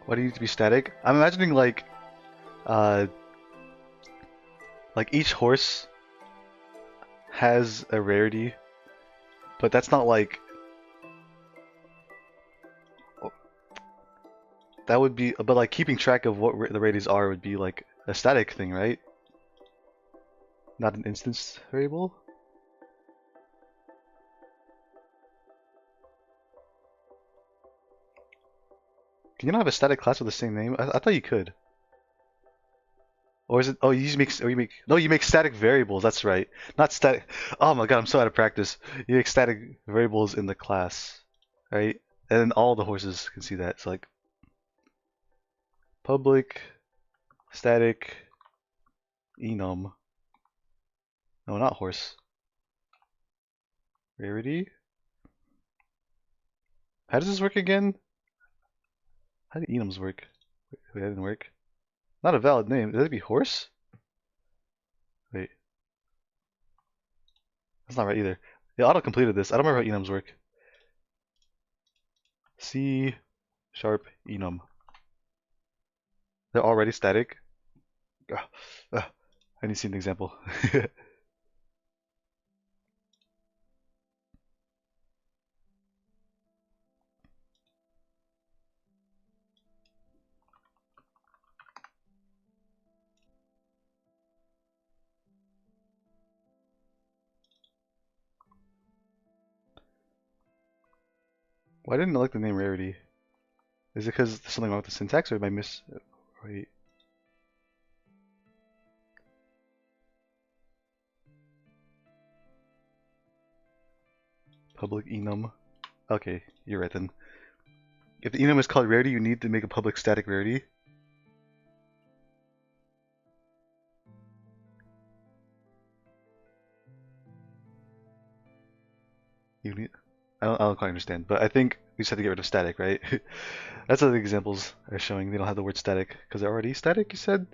Why do you need to be static? I'm imagining uh, like each horse has a rarity, but that's not like that would be. But like keeping track of what the rarities are would be like a static thing, right? Not an instance variable. Can you not have a static class with the same name? I thought you could. Or is it? Oh, you just make. Or you make. No, you make static variables. That's right. Not static. Oh my god, I'm so out of practice. You make static variables in the class, right? And then all the horses can see that. It's like public static enum. No, not horse. Rarity. How does this work again? How do enums work? Wait, that didn't work. Not a valid name. Does it be horse? Wait, that's not right either. Yeah, auto completed this. I don't remember how enums work. C sharp enum. They're already static. Ugh, ugh. I need to see an example. Why didn't I like the name Rarity? Is it because there's something wrong with the syntax, or am I miss? Wait. Public enum. Okay, you're right then. If the enum is called rarity, you need to make a public static rarity. You need. I don't quite understand, but I think we just have to get rid of static, right? That's what the examples are showing. They don't have the word static because they're already static. You said.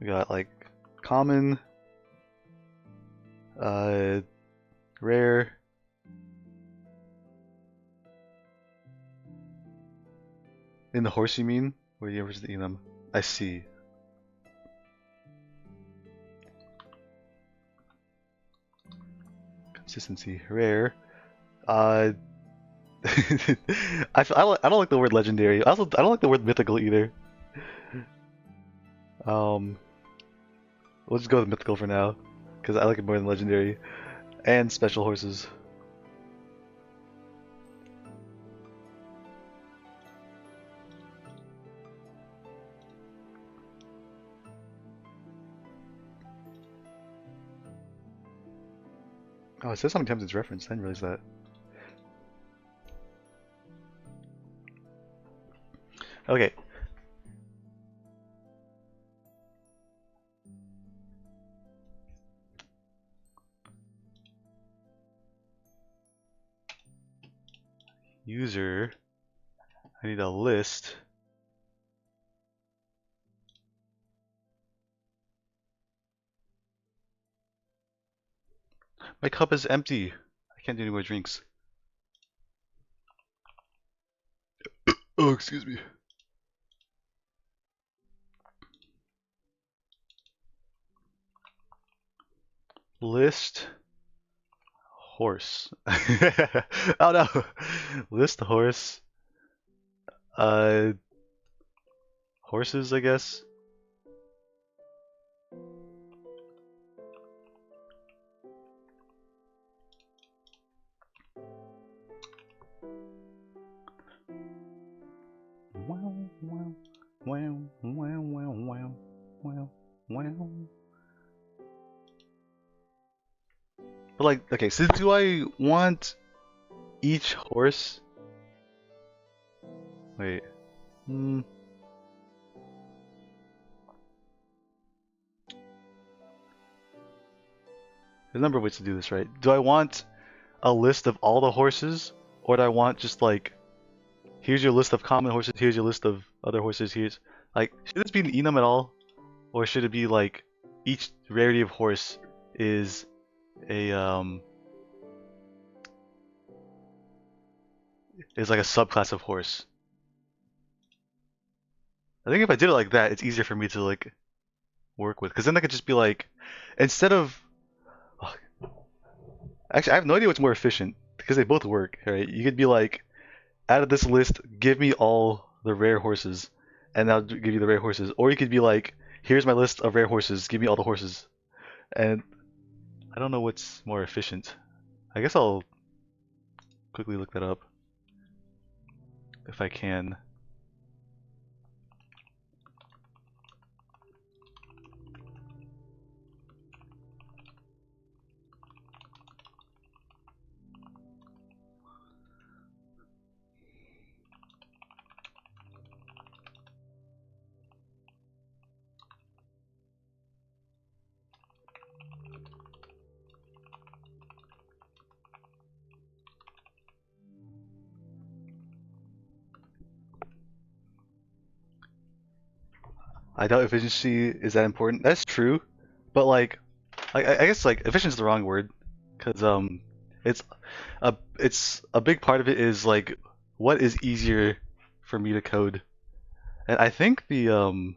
We got like common, rare. In the horse, you mean? Where's the enum? I see. Consistency, rare. Uh, I don't like the word legendary. I don't like the word mythical either. Um, we'll just go with mythical for now, because I like it more than legendary. And special horses. Oh, it says how many times it's referenced. I didn't realize that. Okay. User. I need a list. My cup is empty. I can't do any more drinks. Oh, excuse me. List horse. Oh no. List horse. Uh, horses, I guess. Wow, wow, wow, wow, wow, wow, wow, wow. But like, okay, so do I want each horse? Wait. Hmm. There's a number of ways to do this, right? Do I want a list of all the horses, or do I want just like, here's your list of common horses, here's your list of other horses, here's like, should this be an enum at all, or should it be like each rarity of horse is a is like a subclass of horse? I think if I did it like that, it's easier for me to like work with, because then I could just be like, instead of, oh, actually, I have no idea what's more efficient because they both work, right? You could be like, out of this list, give me all the rare horses, and I'll give you the rare horses. Or you could be like, here's my list of rare horses, give me all the horses. And I don't know what's more efficient. I guess I'll quickly look that up if I can. I doubt efficiency is that important. That's true, but like, I guess like efficient is the wrong word, because it's it's a big part of it is like what is easier for me to code, and I think the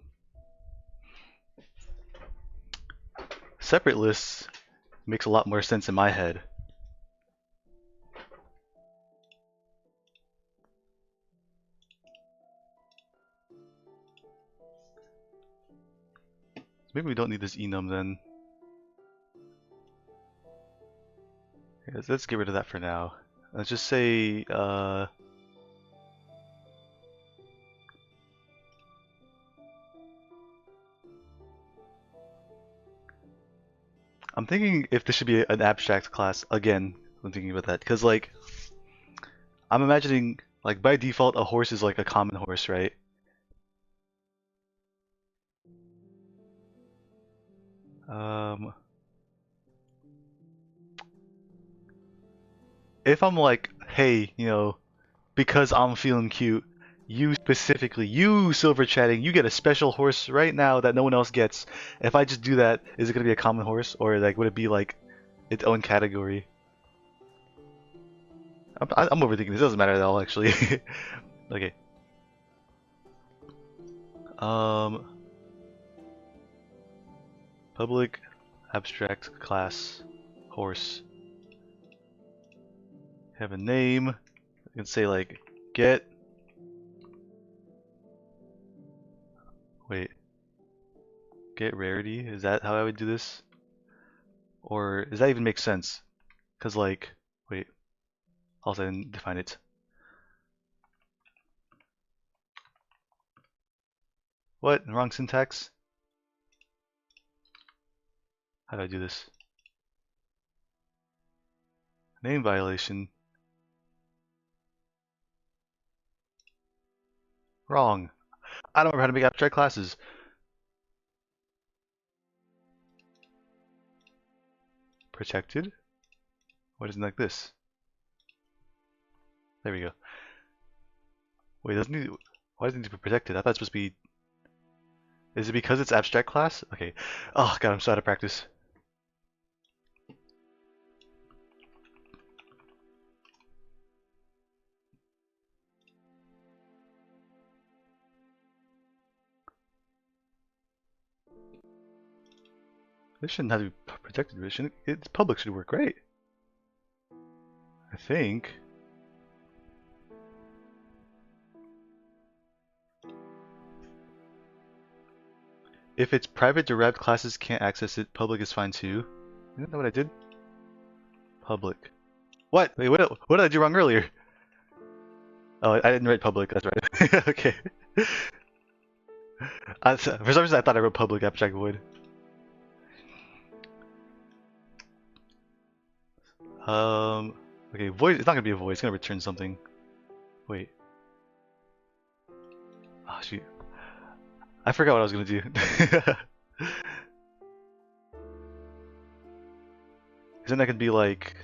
separate lists makes a lot more sense in my head. Maybe we don't need this enum then. Yeah, let's get rid of that for now. Let's just say thinking if this should be an abstract class again. I'm thinking about that because like I'm imagining like by default a horse is like a common horse, right? If I'm like, hey, you know, because I'm feeling cute, you specifically, you silver chatting, you get a special horse right now that no one else gets. If I just do that, is it gonna be a common horse or like would it be like its own category? I'm overthinking this. It doesn't matter at all, actually. Okay. Um, public abstract class horse. Have a name. You can say like get. Wait. Get rarity. Is that how I would do this? Or does that even make sense? Cause like, wait. Also, I didn't define it. What? Wrong syntax? How do I do this? Name violation. Wrong. I don't remember how to make abstract classes. Protected? What isn't like this? There we go. Wait, doesn't it, why does it need to be protected? I thought it's supposed to be. Is it because it's abstract class? Okay. Oh god, I'm so out of practice. This shouldn't have to be protected, but it's public should work, right? I think. If it's private, derived classes can't access it. Public is fine too. Isn't that what I did? Public. What? Wait, what did I do wrong earlier? Oh, I didn't write public. That's right. Okay. For some reason, I thought I wrote public abstract void. Okay, void. It's not gonna be a void. It's gonna return something. Wait. Oh shoot. I forgot what I was gonna do. Then that could be like,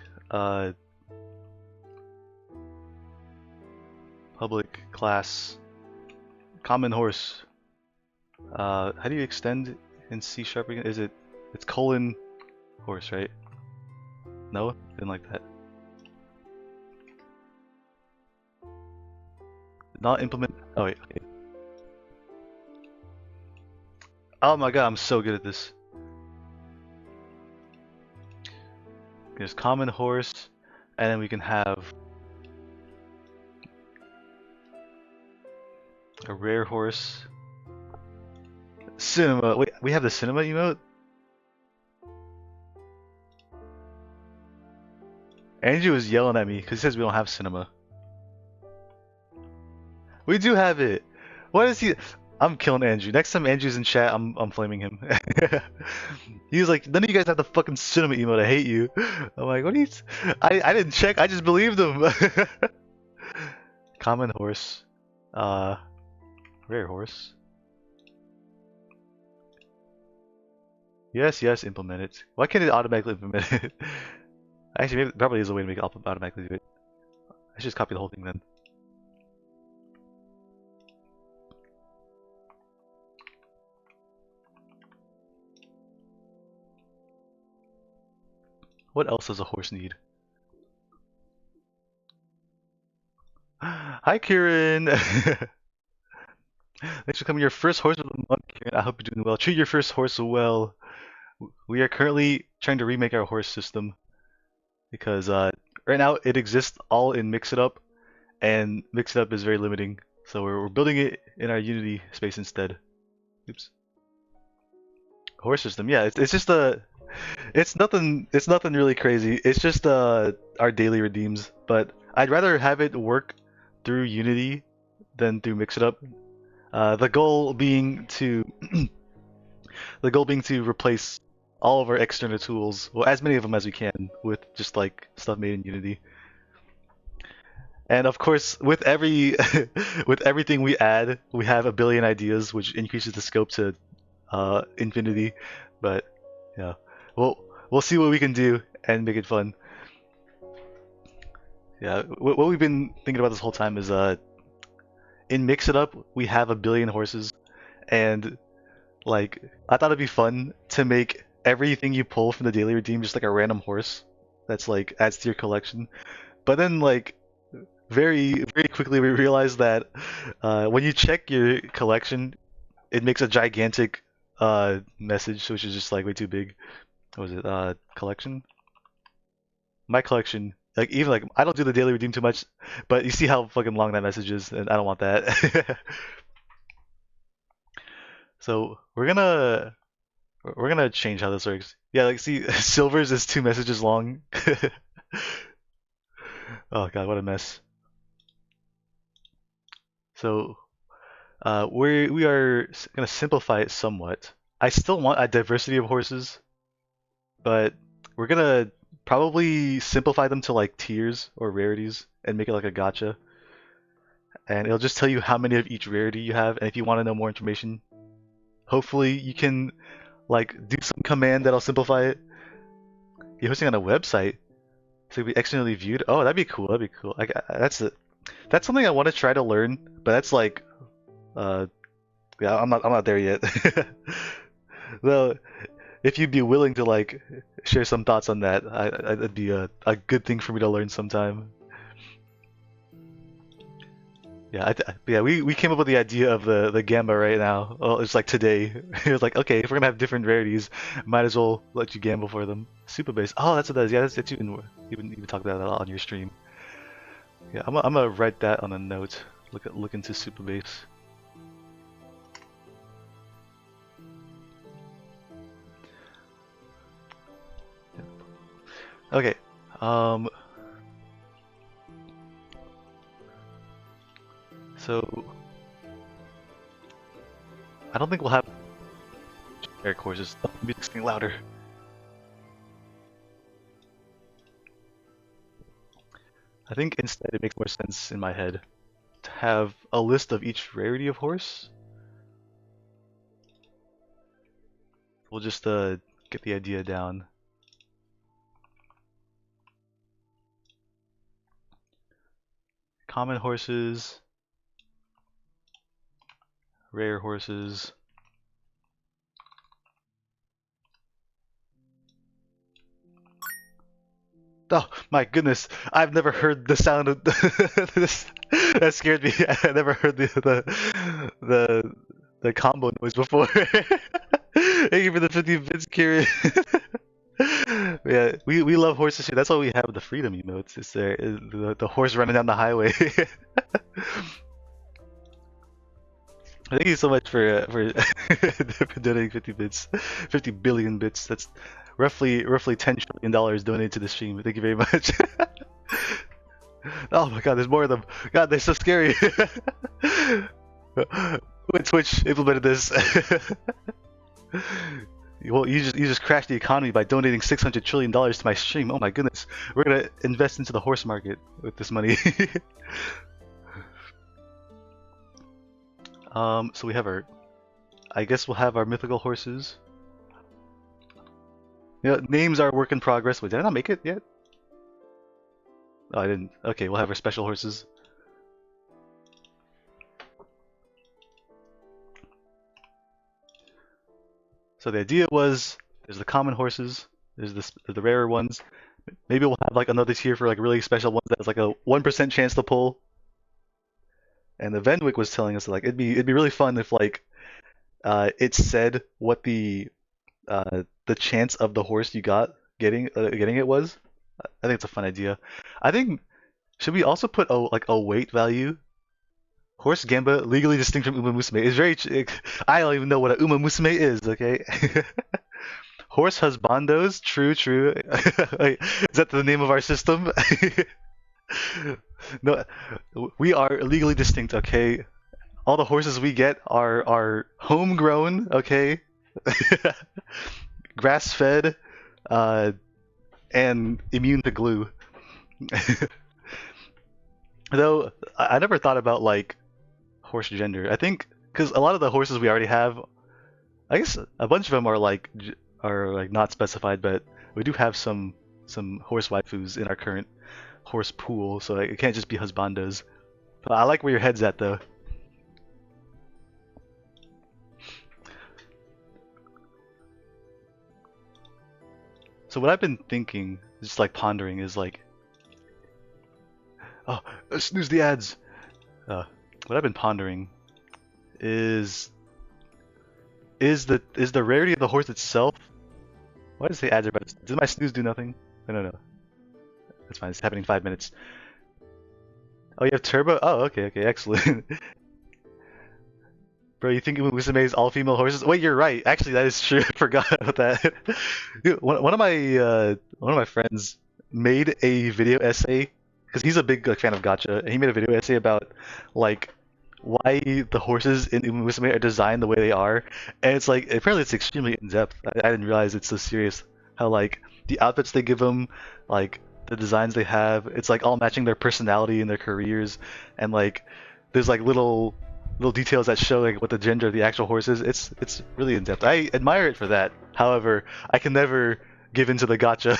public class, common horse. How do you extend in C# again? Is it? It's colon horse, right? No, didn't like that. Not implement. Oh wait. Okay. Oh my god, I'm so good at this. There's common horse, and then we can have a rare horse. Cinema. Wait, we have the cinema emote? Andrew is yelling at me because he says we don't have cinema. We do have it. What is he? I'm killing Andrew. Next time Andrew's in chat, I'm flaming him. He's like, none of you guys have the fucking cinema emote. I hate you. I'm like, what are you? I didn't check. I just believed him. Common horse. Rare horse. Yes, yes, implement it. Why can't it automatically implement it? Actually, maybe probably is a way to make it automatically do it. I should just copy the whole thing then. What else does a horse need? Hi, Kieran! Thanks for coming. Your first horse of the month, Kieran. I hope you're doing well. Treat your first horse well. We are currently trying to remake our horse system because right now it exists all in Mix It Up, and Mix It Up is very limiting. So we're building it in our Unity space instead. Oops. Horse system, yeah. It's just it's nothing really crazy. It's just our daily redeems. But I'd rather have it work through Unity than through Mix It Up. The goal being to replace all of our external tools, well, as many of them as we can, with just like stuff made in Unity. And of course, with every with everything we add, we have a billion ideas, which increases the scope to infinity. But yeah, we'll see what we can do and make it fun. Yeah, what we've been thinking about this whole time is in Mix It Up we have a billion horses, and like I thought it'd be fun to make everything you pull from the daily redeem just like a random horse that's like adds to your collection. But then like very quickly we realized that when you check your collection, it makes a gigantic message, which is just like way too big. What was it? Collection? My collection. Like even like I don't do the daily redeem too much, but you see how fucking long that message is, and I don't want that. So we're gonna change how this works. Yeah, like see, silvers is 2 messages long. Oh god, what a mess. So we are gonna simplify it somewhat. I still want a diversity of horses, but we're gonna probably simplify them to like tiers or rarities and make it like a gacha. And it'll just tell you how many of each rarity you have, and if you want to know more information, hopefully you can like do some command that'll simplify it. You're hosting on a website, so it'll be externally viewed. Oh, that'd be cool. That'd be cool. That's something I want to try to learn, but that's like, yeah, I'm not there yet. Though, if you'd be willing to like share some thoughts on that, that'd be a good thing for me to learn sometime. Yeah, yeah, we came up with the idea of the Gamba right now. Well, it's like today. It was like, okay, if we're gonna have different rarities, might as well let you gamble for them. Super base. Oh, that's what that is. Yeah, that's you even talk about that on your stream. Yeah, I'm gonna write that on a note. Look into super base. Okay. So I don't think we'll have generic courses. Oh, music's getting louder. I think instead it makes more sense in my head to have a list of each rarity of horse. We'll just get the idea down. Common horses, rare horses, oh my goodness! I've never heard the sound of this. That scared me. I never heard the combo noise before. Thank you for the 50 bits, Kieran. Yeah, we love horses here. That's why we have the freedom emotes. It's there, the horse running down the highway. Thank you so much for donating 50 bits, 50 billion bits. That's roughly $10 trillion donated to the stream. Thank you very much. Oh my god, there's more of them. God, they're so scary. When Twitch implemented this, well, you just crashed the economy by donating $600 trillion to my stream. Oh my goodness, we're gonna invest into the horse market with this money. So we have I guess we'll have our mythical horses. You know, names are a work in progress. Wait, did I not make it yet? Oh, I didn't. Okay, we'll have our special horses. So the idea was, there's the common horses, there's the rarer ones. Maybe we'll have like another tier for like really special ones that has like a 1% chance to pull. And the Vendwick was telling us like it'd be really fun if like it said what the chance of the horse you got getting it was. I think it's a fun idea. I think should we also put a weight value? Horse Gamba, legally distinct from Uma Musume, is very. I don't even know what a Uma Musume is. Okay. Horse husbandos, true. Wait, is that the name of our system? No, we are legally distinct. Okay. All the horses we get are homegrown. Okay. grass-fed, uh, and immune to glue. Though I never thought about like horse gender. I think because a lot of the horses we already have, I guess a bunch of them are like not specified, but we do have some horse waifus in our current horse pool, so it can't just be husbandos. But I like where your head's at though. So what I've been thinking, just like pondering, is like, oh, snooze the ads. What I've been pondering is the rarity of the horse itself. Why does it say ads are better? Did my snooze do nothing? No. That's fine. It's happening in 5 minutes. Oh, you have turbo? Oh, okay, excellent. Bro, you think Musume is all female horses? Wait, you're right. Actually, that is true. I forgot about that. Dude, one of my friends made a video essay because he's a big like, fan of gacha, and he made a video essay about like why the horses in Musume are designed the way they are, and it's like apparently it's extremely in depth. I didn't realize it's so serious. How like the outfits they give them, like the designs they have, it's like all matching their personality and their careers, and like there's like little details that show like what the gender of the actual horse is. It's really in depth. I admire it for that. However, I can never give into the gotcha.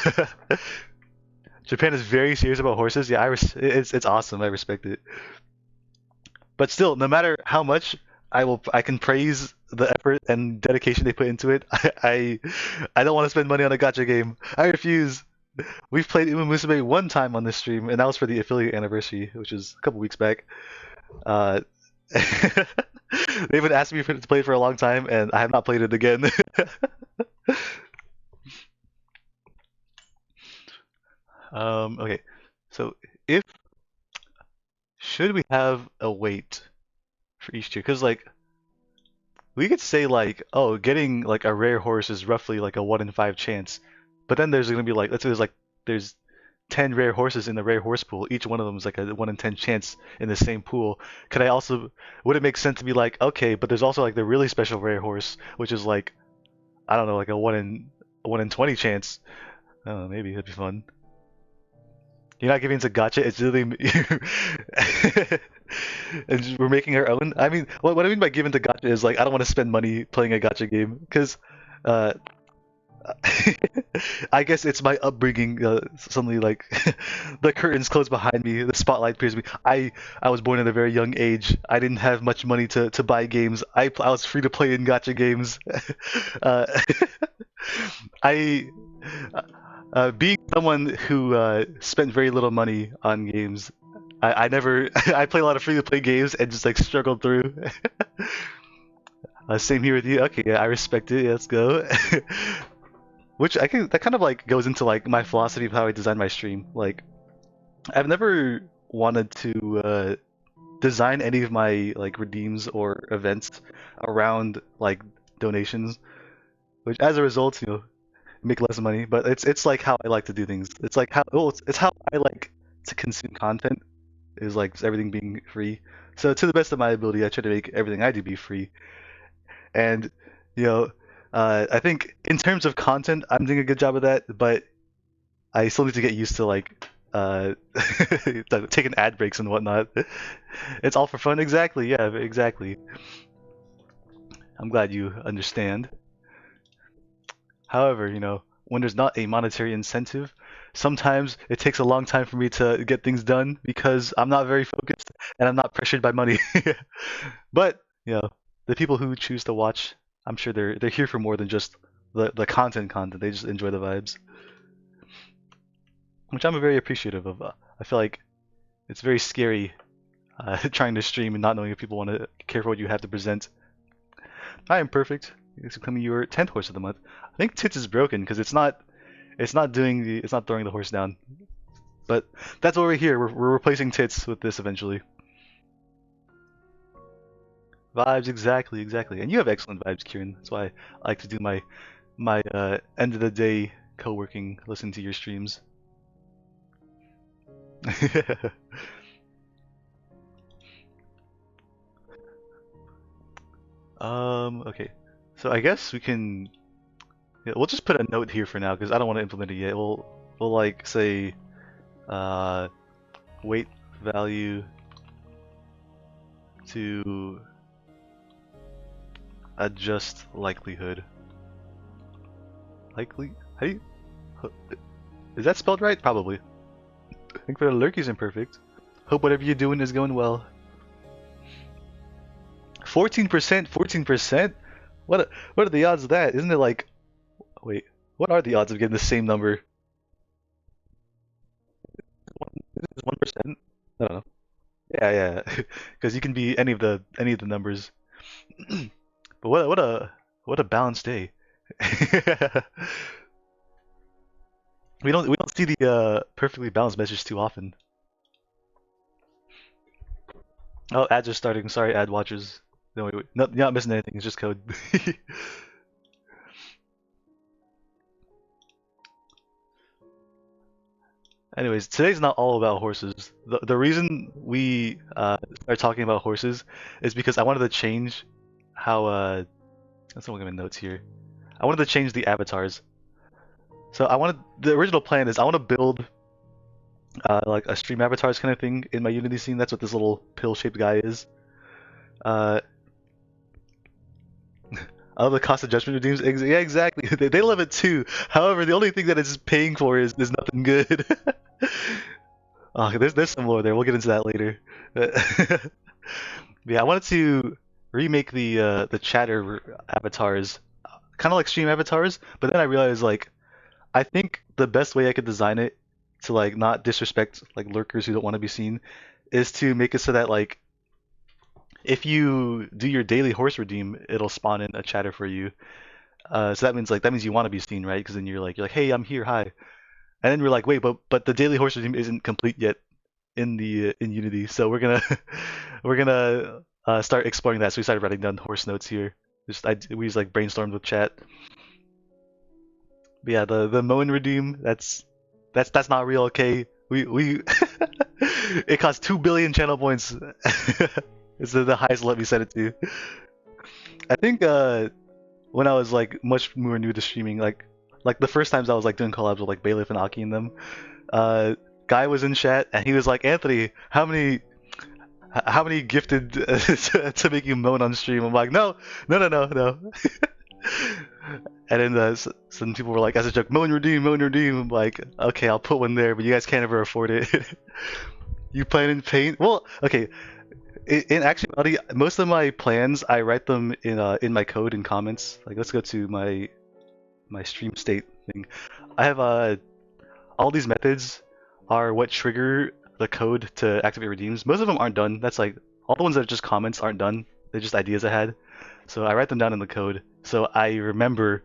Japan is very serious about horses. Yeah, it's awesome. I respect it. But still, no matter how much I can praise the effort and dedication they put into it. I don't want to spend money on a gotcha game. I refuse. We've played Uma Musume one time on this stream, and that was for the affiliate anniversary, which was a couple weeks back. Uh, they've been asking me to play it for a long time, and I have not played it again. Okay, so if should we have a weight for each tier? Because like we could say like, oh, getting like a rare horse is roughly like a 1 in 5 chance, but then there's gonna be like, let's say there's 10 rare horses in the rare horse pool. Each one of them is like a 1 in 10 chance in the same pool. Could I also, would it make sense to be like, okay, but there's also like the really special rare horse, which is like, I don't know, like a 1 in 20 chance. I don't know, maybe that'd be fun. You're not giving into gotcha. It's really, and we're making our own. I mean, what I mean by giving to gotcha is like I don't want to spend money playing a gotcha game because uh, I guess it's my upbringing. Suddenly, like the curtains close behind me, the spotlight appears to me. I was born at a very young age. I didn't have much money to buy games. I was free to play in gotcha games. uh, I being someone who spent very little money on games. I never I play a lot of free to play games and just like struggled through. Same here with you. Okay, yeah, I respect it. Yeah, let's go. Which I think that kind of like goes into like my philosophy of how I design my stream. Like I've never wanted to design any of my like redeems or events around like donations, which as a result, make less money. But it's like how I like to do things. It's like how well it's how I like to consume content is like everything being free. So to the best of my ability, I try to make everything I do be free. And you know, I think in terms of content, I'm doing a good job of that. But I still need to get used to like taking ad breaks and whatnot. It's all for fun. Exactly. Yeah. Exactly. I'm glad you understand. However, when there's not a monetary incentive, sometimes it takes a long time for me to get things done because I'm not very focused and I'm not pressured by money. But, the people who choose to watch, I'm sure they're here for more than just the content. They just enjoy the vibes, which I'm very appreciative of. I feel like it's very scary trying to stream and not knowing if people want to care for what you have to present. I am perfect. It's becoming your 10th horse of the month. I think Tits is broken because it's not throwing the horse down. But that's why we're here. We're replacing Tits with this eventually. Vibes, exactly. And you have excellent vibes, Kieran. That's why I like to do my end of the day co-working, listen to your streams. Okay. So I guess we can Yeah, we'll just put a note here for now because I don't want to implement it yet. We'll like say uh, weight value to adjust likelihood. Likely? How do you? Is that spelled right? Probably. I think for the Lurky's imperfect. Hope whatever you're doing is going well. 14%, 14%? What are the odds of that? Isn't it like, wait, what are the odds of getting the same number? Is it 1%? I don't know. Yeah, because you can be any of the numbers. But what a balanced day. We don't see the perfectly balanced message too often. Oh, ads are starting. Sorry, ad watchers. No, wait. No, you're not missing anything. It's just code. Anyways, today's not all about horses. The reason we started talking about horses is because I wanted to change how let's look at my notes here. I wanted to change the avatars. So the original plan is I want to build like a stream avatars kind of thing in my Unity scene. That's what this little pill-shaped guy is. Uh, I love the cost adjustment redeems. Yeah, exactly. They love it too. However, the only thing that it's paying for is nothing good. Oh, there's some more there. We'll get into that later. Yeah, I wanted to remake the chatter avatars, kind of like stream avatars. But then I realized like I think the best way I could design it to like not disrespect like lurkers who don't want to be seen is to make it so that like if you do your daily horse redeem, it'll spawn in a chatter for you. So that means you want to be seen, right? Because then you're like, hey, I'm here, hi. And then we're like, wait, but the daily horse redeem isn't complete yet in the in Unity, so we're gonna start exploring that. So we started writing down horse notes here. We just like brainstormed with chat. But yeah, the Moen redeem that's not real. Okay, we it costs 2 billion channel points. It's the highest let me set it to. I think when I was like much more new to streaming, like the first times I was like doing collabs with like Bailiff and Aki and them, Guy was in chat and he was like, Anthony, how many gifted to make you moan on stream? I'm like, no. And then some people were like, as a joke, moan redeem. I'm like, okay, I'll put one there, but you guys can't ever afford it. You plan in Paint? Well, okay. In actuality, most of my plans I write them in my code in comments. Like, let's go to my stream state thing. I have all these methods are what trigger the code to activate redeems. Most of them aren't done. That's like all the ones that are just comments aren't done. They're just ideas I had. So I write them down in the code so I remember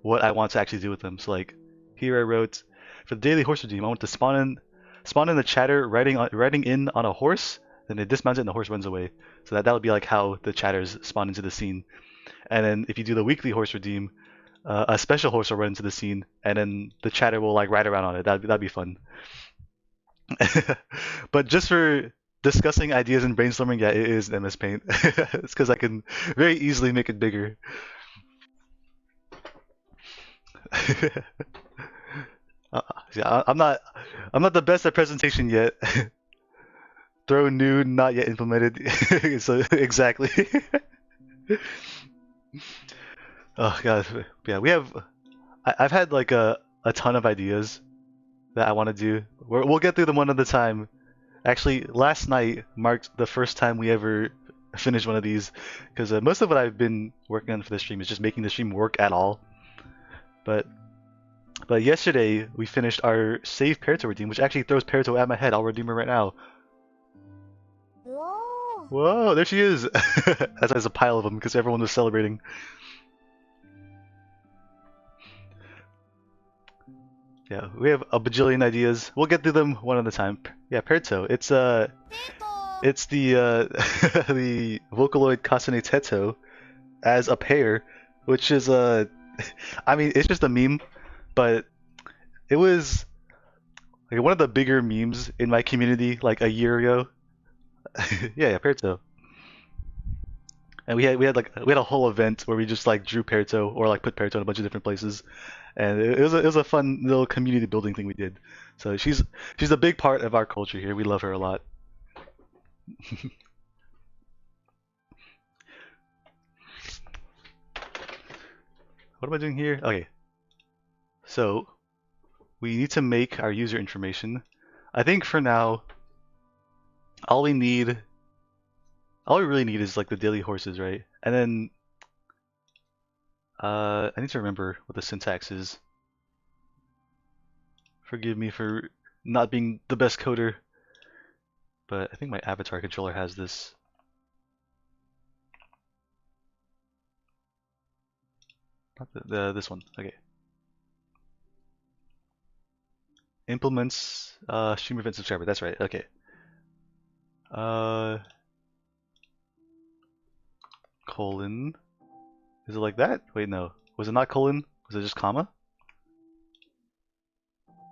what I want to actually do with them. So like here I wrote for the daily horse redeem, I want to spawn in the chatter riding in on a horse, then they dismount it and the horse runs away. So that would be like how the chatters spawn into the scene. And then if you do the weekly horse redeem, a special horse will run into the scene, and then the chatter will like ride around on it. That'd be fun. But just for discussing ideas and brainstorming, yeah, it is MS Paint. It's because I can very easily make it bigger. Yeah, I'm not the best at presentation yet. Throw new, not yet implemented. So exactly. Oh god, yeah, I've had like a ton of ideas that I want to do. We'll get through them one at a time. Actually, last night marked the first time we ever finished one of these, because most of what I've been working on for the stream is just making the stream work at all. But yesterday we finished our save Perito redeem, which actually throws Perito at my head. I'll redeem her right now. Whoa. Whoa, there she is! That's as a pile of them because everyone was celebrating. Yeah, we have a bajillion ideas. We'll get through them one at a time. Yeah, Perito. It's Teto. the the Vocaloid Kasane Teto as a pair, which is I mean it's just a meme, but it was like one of the bigger memes in my community like a year ago. Yeah, Perito. And we had a whole event where we just like drew Peruto or like put Peruto in a bunch of different places, and it was a fun little community building thing we did. So she's a big part of our culture here. We love her a lot. What am I doing here? Okay, so we need to make our user information. I think for now, all we need, all we really need is like the daily horses, right? And then I need to remember what the syntax is. Forgive me for not being the best coder, but I think my avatar controller has this. Not this one. Okay. Implements stream event subscriber. That's right. Okay. Colon. Is it like that? Wait, no. Was it not colon? Was it just comma?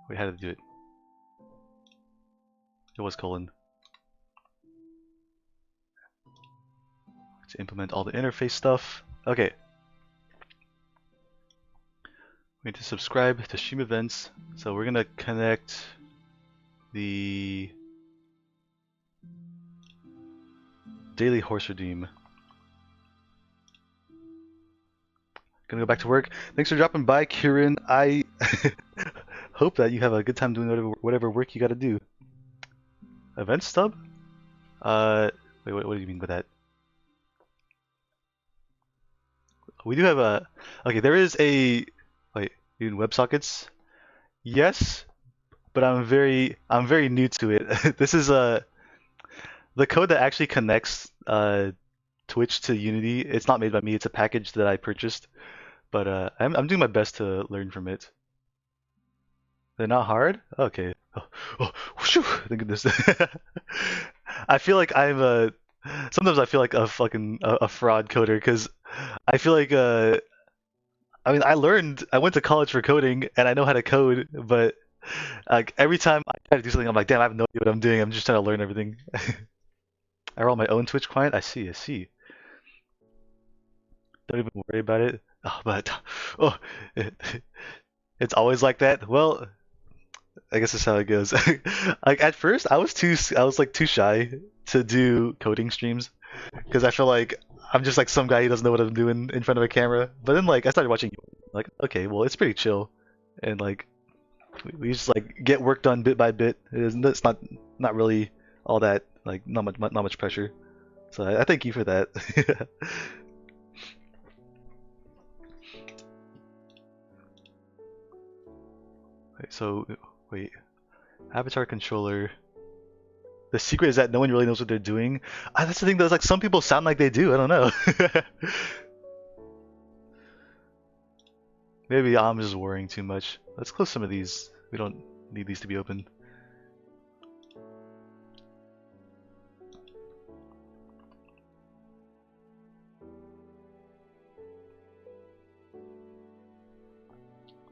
Wait, how did it do it? It was colon. To implement all the interface stuff. Okay. We need to subscribe to stream events. So we're gonna connect the daily horse redeem. Gonna go back to work. Thanks for dropping by, Kieran. I hope that you have a good time doing whatever work you gotta do. Event stub? Wait, what do you mean by that? We do have a. Okay, there is a. Wait, in WebSockets? Yes, but I'm very new to it. This is the code that actually connects Twitch to Unity. It's not made by me. It's a package that I purchased, but I'm doing my best to learn from it. They're not hard? Okay. Oh, whew, thank goodness. I feel like I'm a. Sometimes I feel like a fucking a fraud coder because I feel like I mean I went to college for coding and I know how to code, but like every time I try to do something, I'm like, damn, I have no idea what I'm doing. I'm just trying to learn everything. I roll my own Twitch client. I see. I see. Don't even worry about it. Oh, but oh, it, it's always like that. Well, I guess that's how it goes. Like at first, I was like too shy to do coding streams because I feel like I'm just like some guy who doesn't know what I'm doing in front of a camera. But then like I started watching, like okay, well it's pretty chill, and like we just like get work done bit by bit. It's not really all that like not much pressure. So I thank you for that. So wait, avatar controller. The secret is that no one really knows what they're doing. That's the thing. Though, like some people sound like they do. I don't know. Maybe I'm just worrying too much. Let's close some of these. We don't need these to be open.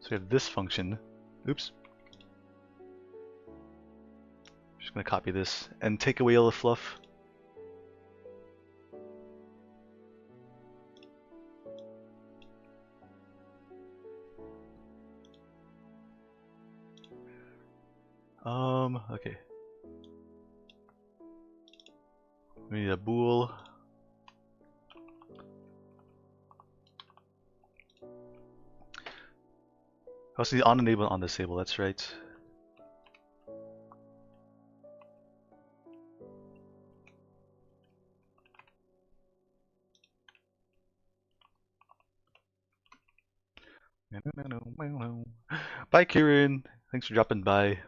So we have this function. Oops. Just gonna copy this and take away all the fluff. Okay. We need a bool. Also need on enable and on disable, that's right. Bye Kieran. Thanks for dropping by.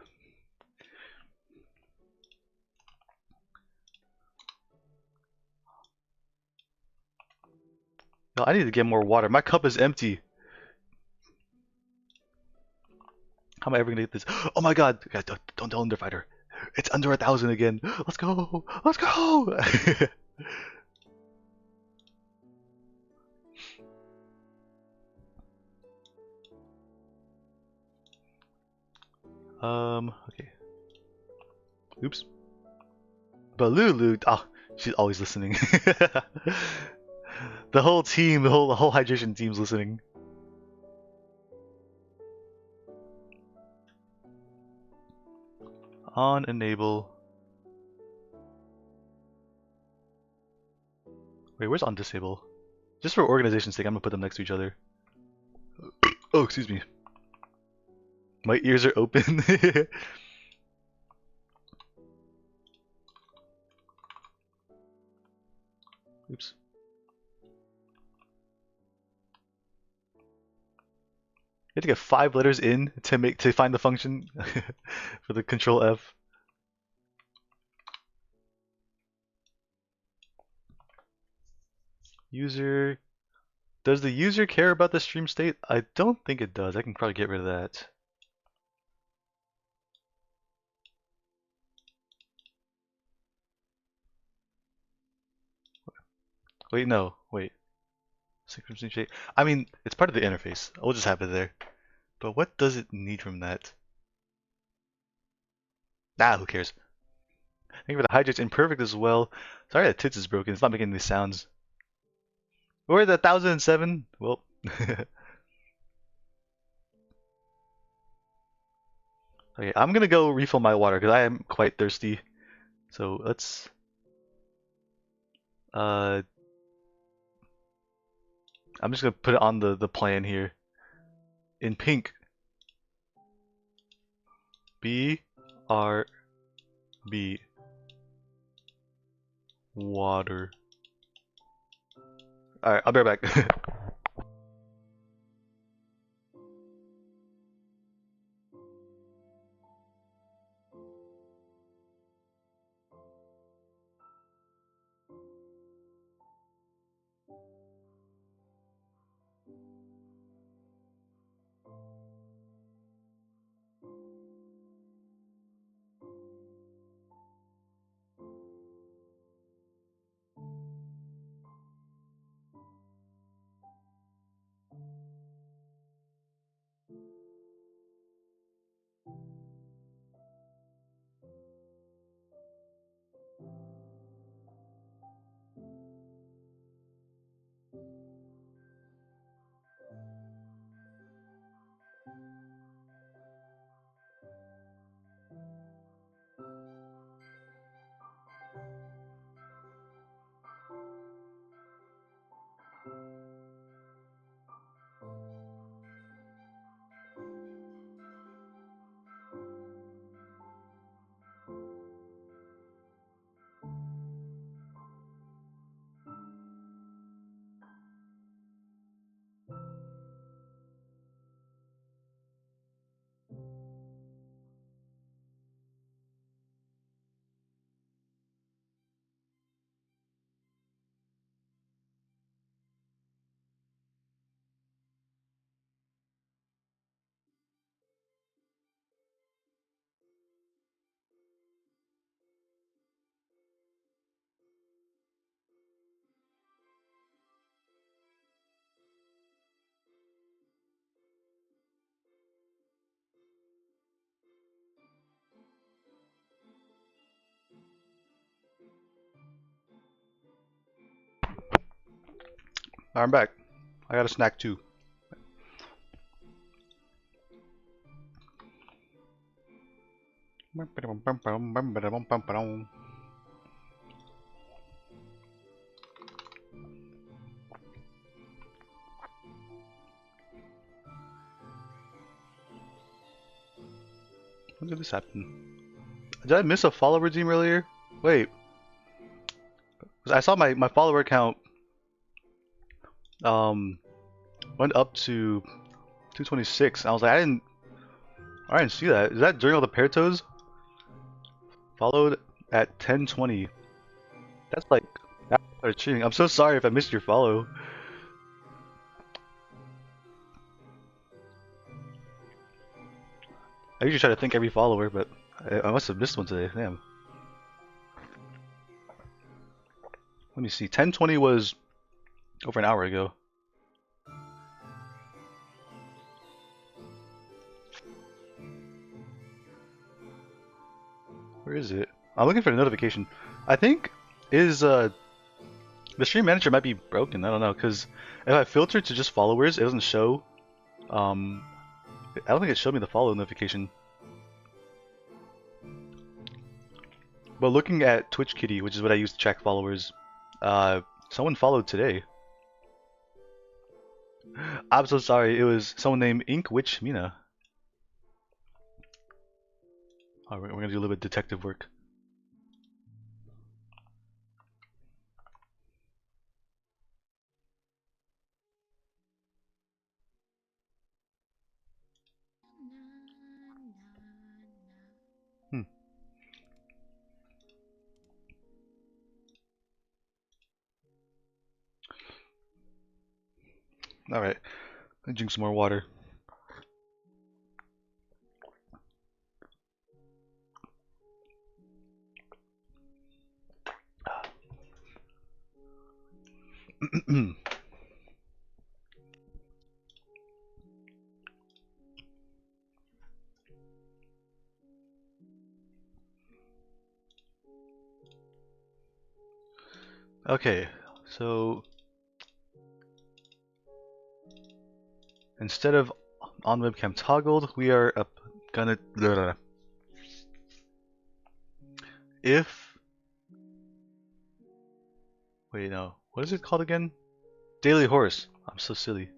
No, I need to get more water. My cup is empty. How am I ever gonna get this? Oh my god! Don't tell Underfighter. It's under 1,000 again. Let's go! Let's go! Okay. Oops. Balulu. Ah, she's always listening. The whole team, the whole hydration team's listening. On enable. Wait, where's on disable? Just for organization's sake, I'm gonna put them next to each other. Oh, excuse me. My ears are open. Oops. You have to get 5 letters in to find the function for the control F. User. Does the user care about the stream state? I don't think it does. I can probably get rid of that. Wait, no. Wait. Stream state. I mean, it's part of the interface. We'll just have it there. But what does it need from that? Ah, who cares? Thank you for the hydrate's imperfect as well. Sorry that tits is broken. It's not making any sounds. We're at 1007. Well. Okay, I'm gonna go refill my water because I am quite thirsty. So let's I'm just gonna put it on the plan here. In pink. B R B water. Alright, I'll be right back. I'm back. I got a snack too. When did this happen? Did I miss a follower redeem earlier? Wait. 'Cause I saw my follower count went up to 226. I was like, I didn't see that. Is that during all the Pertos? Followed at 1020. That's like that's cheating. I'm so sorry if I missed your follow. I usually try to thank every follower, but I must have missed one today. Damn. Let me see. 1020 was over an hour ago. Where is it? I'm looking for the notification. I think is The stream manager might be broken. I don't know, because if I filter to just followers, it doesn't show. I don't think it showed me the follow notification. But looking at Twitch Kitty, which is what I use to track followers, someone followed today. I'm so sorry. It was someone named Ink Witch Mina. Oh, we're gonna do a little bit of detective work. Hmm. All right. Let me drink some more water. Okay, so instead of on webcam toggled, we are gonna if wait no, what is it called again? Daily horse. I'm so silly.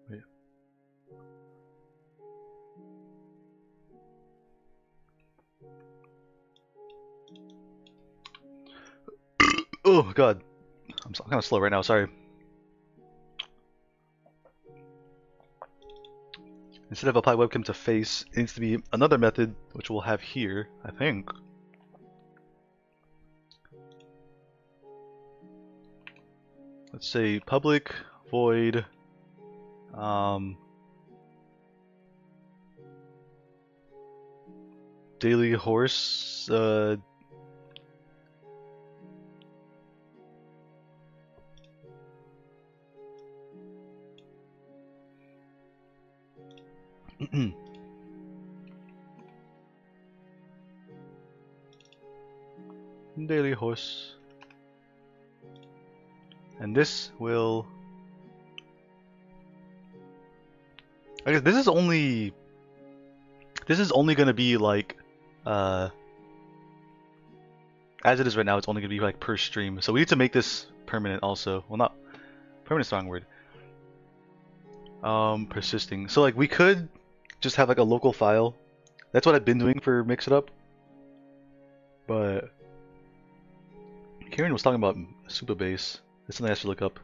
Wait. Oh god, I'm kind of slow right now. Sorry. Instead of apply webcam to face, it needs to be another method, which we'll have here, I think. Let's say public void daily horse daily horse, and this will, I guess this is only gonna be like as it is right now, it's only gonna be like per stream, so we need to make this permanent also. Well, not permanent, strong word. Persisting, so like we could just have like a local file. That's what I've been doing for Mix It Up, but Kieran was talking about Supabase. That's something I should look up.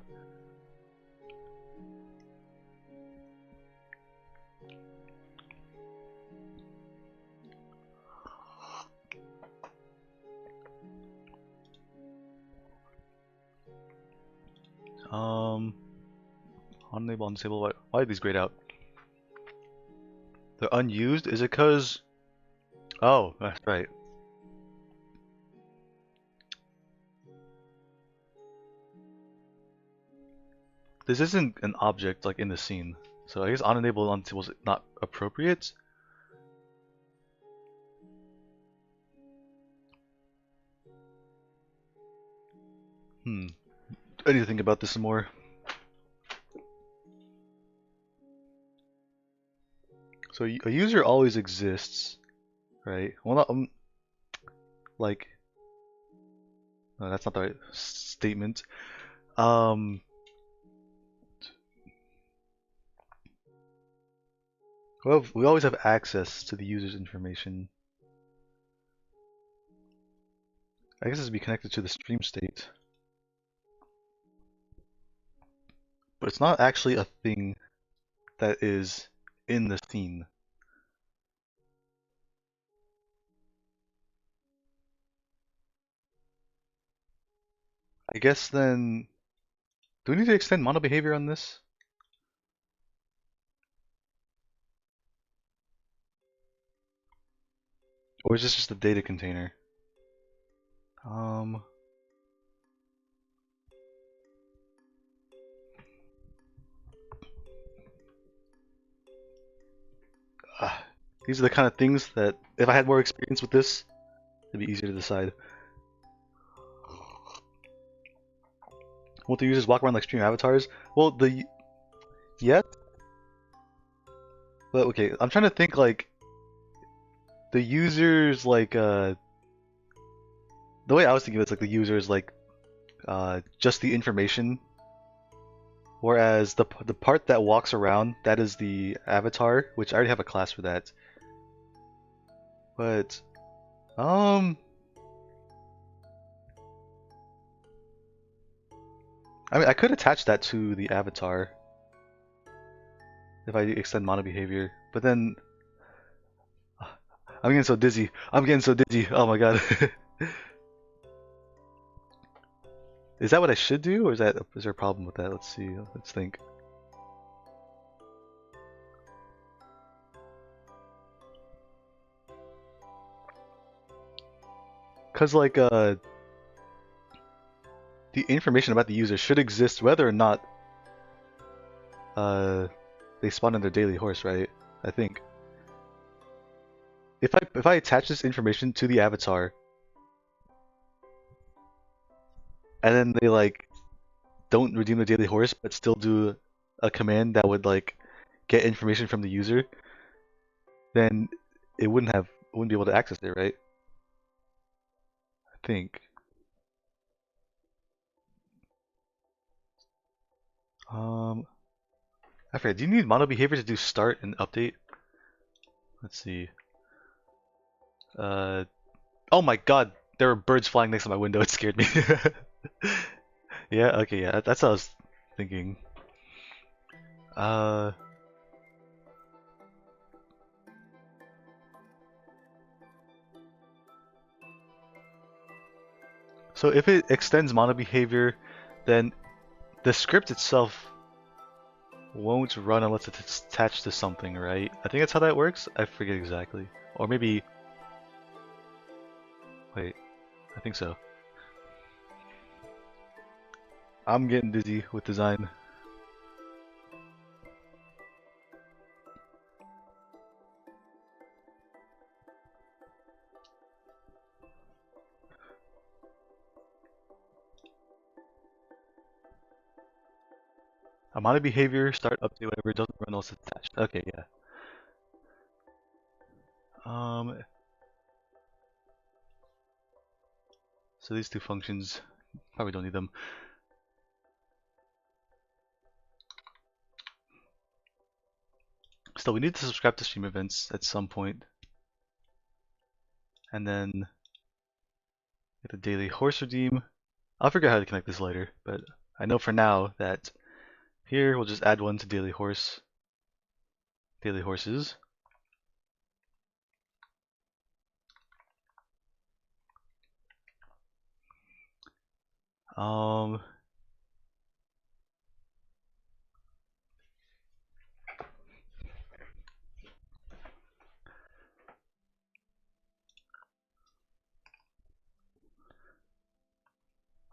Unable, undisable. Why are these grayed out? They're unused? Is it cause? Oh, that's right. This isn't an object like in the scene, so I guess unenable, undisable is not appropriate. I need to think about this some more. So a user always exists, right? Well, not like no, that's not the right statement. Well, we always have access to the user's information. I guess this would be connected to the stream state, but it's not actually a thing that is in the scene. I guess then, do we need to extend mono behavior on this? Or is this just a data container? These are the kind of things that, if I had more experience with this, it'd be easier to decide. Won't the users walk around like stream avatars? Well, yes, but okay. I'm trying to think like the users like the way I was thinking of it's like the users like just the information, whereas the part that walks around, that is the avatar, which I already have a class for that. But I mean, I could attach that to the avatar if I extend mono behavior, but then I'm getting so dizzy. I'm getting so dizzy. Oh my god. Is that what I should do, or is there a problem with that? Let's see. Let's think. Cause like the information about the user should exist whether or not they spawn in their daily horse, right? I think. If I attach this information to the avatar and then they like don't redeem the daily horse but still do a command that would like get information from the user, then it wouldn't be able to access it, right? I think. I forget. Do you need mono behavior to do start and update? Let's see. Oh my god, there were birds flying next to my window. It scared me. Yeah. Okay. Yeah. That's what I was thinking. Uh. So if it extends mono behavior, then the script itself won't run unless it's attached to something, right? I think that's how that works. I forget exactly. Or maybe... Wait, I think so. I'm getting dizzy with design. A mono behavior, start, update, whatever, doesn't run unless it's attached. Okay, yeah. So these two functions, probably don't need them. Still, we need to subscribe to stream events at some point. And then get the daily horse redeem. I'll figure out how to connect this later, but I know for now that here we'll just add one to daily horses.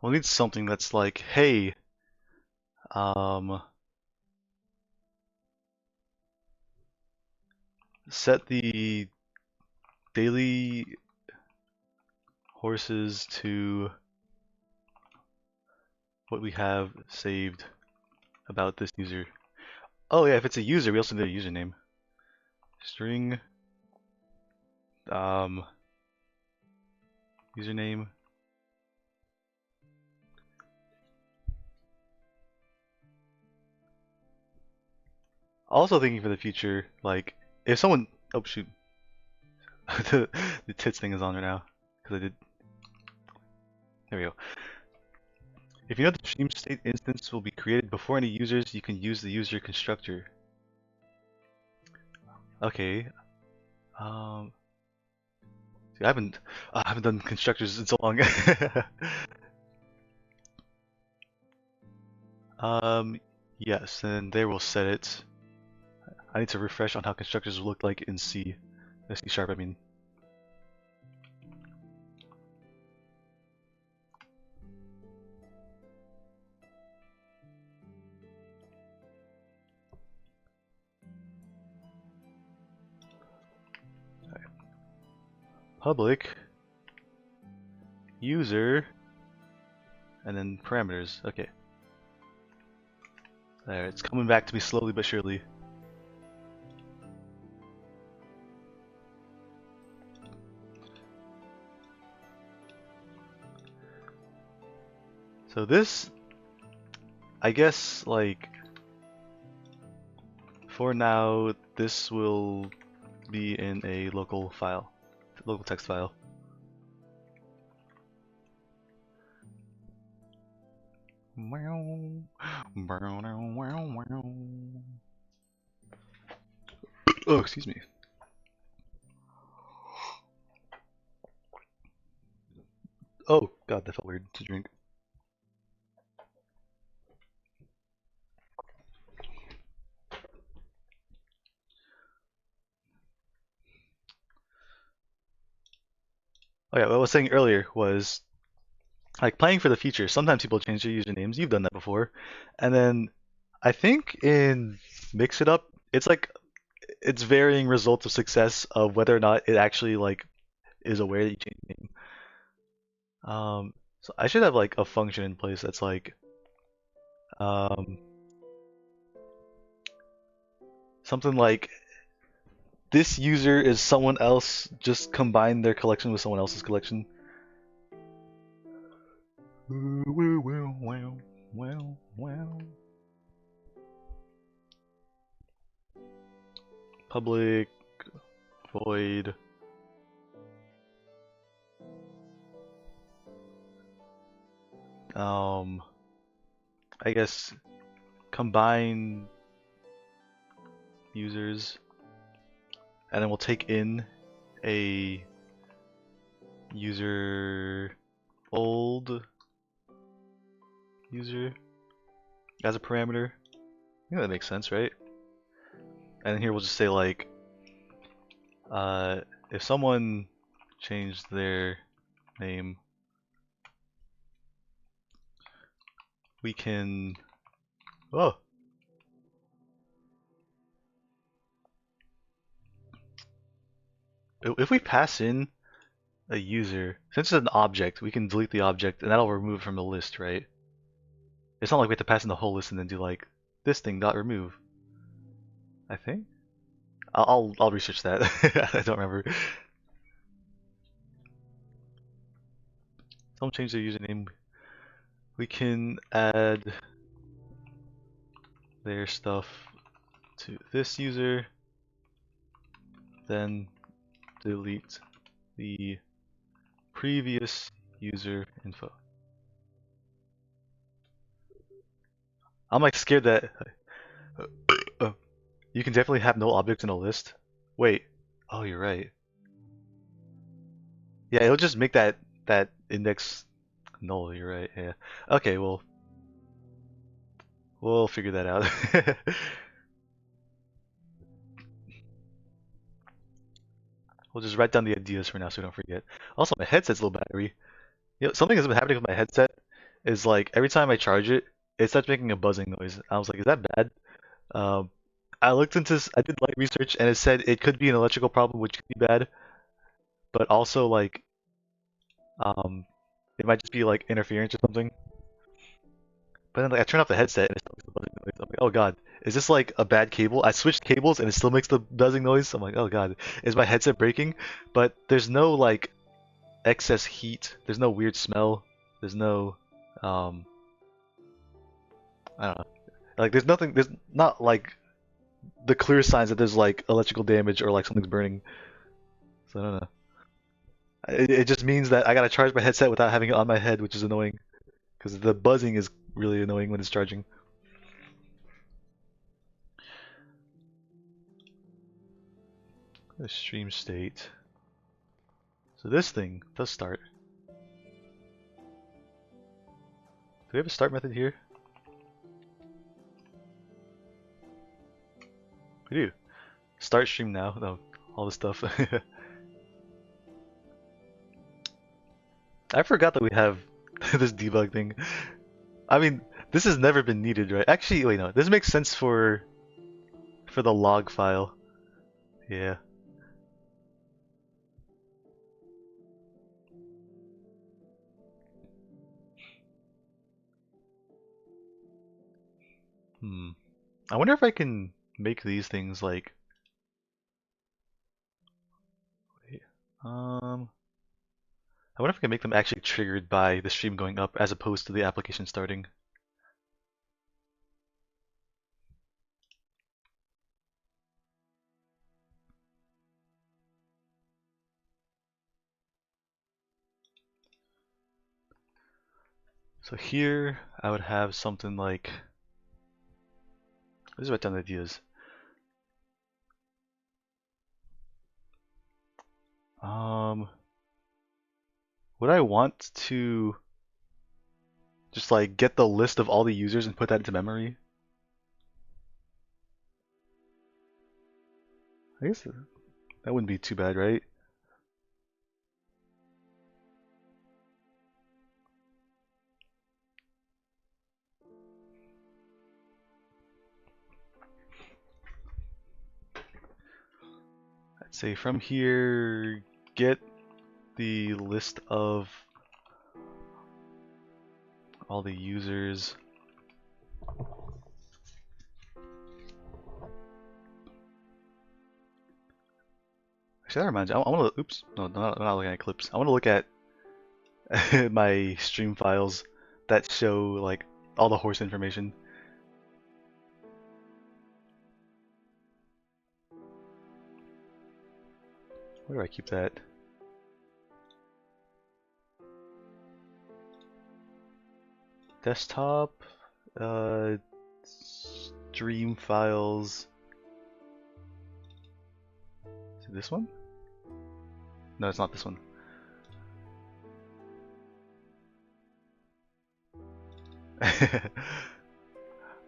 We'll need something that's like, hey, set the daily horses to what we have saved about this user. Oh yeah, if it's a user, we also need a username. String username. Also thinking for the future, like if someone, oh shoot, the tits thing is on right now because I did. There we go. If you know the stream state instance will be created before any users, you can use the user constructor. Okay. See, I haven't done constructors in so long. Yes, and there we'll set it. I need to refresh on how constructors look like in C. C sharp, I mean. public user and then parameters. Okay. There, it's coming back to me slowly but surely. So this, I guess, like, for now, this will be in a local file, local text file. Oh, excuse me. Oh, God, that felt weird to drink. Oh yeah, what I was saying earlier was, like, playing for the future, sometimes people change their usernames. You've done that before. And then I think in Mix It Up, it's like it's varying results of success of whether or not it actually like is aware that you changed the name. So I should have like a function in place that's like something like this user is someone else, just combine their collection with someone else's collection. Public void I guess combine users, and then we'll take in a user old user as a parameter. I think that makes sense, right? And here we'll just say like if someone changed their name, we can if we pass in a user, since it's an object, we can delete the object and that'll remove it from the list, right? It's not like we have to pass in the whole list and then do like this thing dot remove. I think I'll research that. I don't remember. Someone change their username. We can add their stuff to this user, then delete the previous user info. I'm like scared that you can definitely have no objects in a list. Wait, oh, you're right. Yeah, it'll just make that index null. You're right. Yeah. Okay, well, we'll figure that out. We'll just write down the ideas for now so we don't forget. Also, my headset's a little battery. You know, something that's been happening with my headset is like every time I charge it, it starts making a buzzing noise. I was like, is that bad? Um, I looked into I did light research and it said it could be an electrical problem, which could be bad, but also like um, it might just be like interference or something. But then like I turn off the headset and it still makes the buzzing noise. I'm like, oh god, is this like a bad cable? I switched cables and it still makes the buzzing noise. I'm like, oh god, is my headset breaking? But there's no like excess heat. There's no weird smell. There's no I don't know. Like there's nothing. There's not like the clear signs that there's like electrical damage or like something's burning. So I don't know. It just means that I gotta charge my headset without having it on my head, which is annoying because the buzzing is really annoying when it's charging. The stream state. So this thing does start. Do we have a start method here? We do. Start stream now. No, all this stuff. I forgot that we have this debug thing. I mean, this has never been needed, right? Actually, wait, no. This makes sense for the log file. Yeah. I wonder if I can make these things like. Wait, I wonder if I can make them actually triggered by the stream going up as opposed to the application starting. So here I would have something like. Let's write down ideas. Would I want to just like get the list of all the users and put that into memory? I guess that wouldn't be too bad, right? I'd say from here, get the list of all the users. Actually, that reminds me. I want to. Oops. No, I'm not looking at clips. I want to look at my stream files that show like all the horse information. Where do I keep that? Desktop, stream files. Is it this one? No, it's not this one.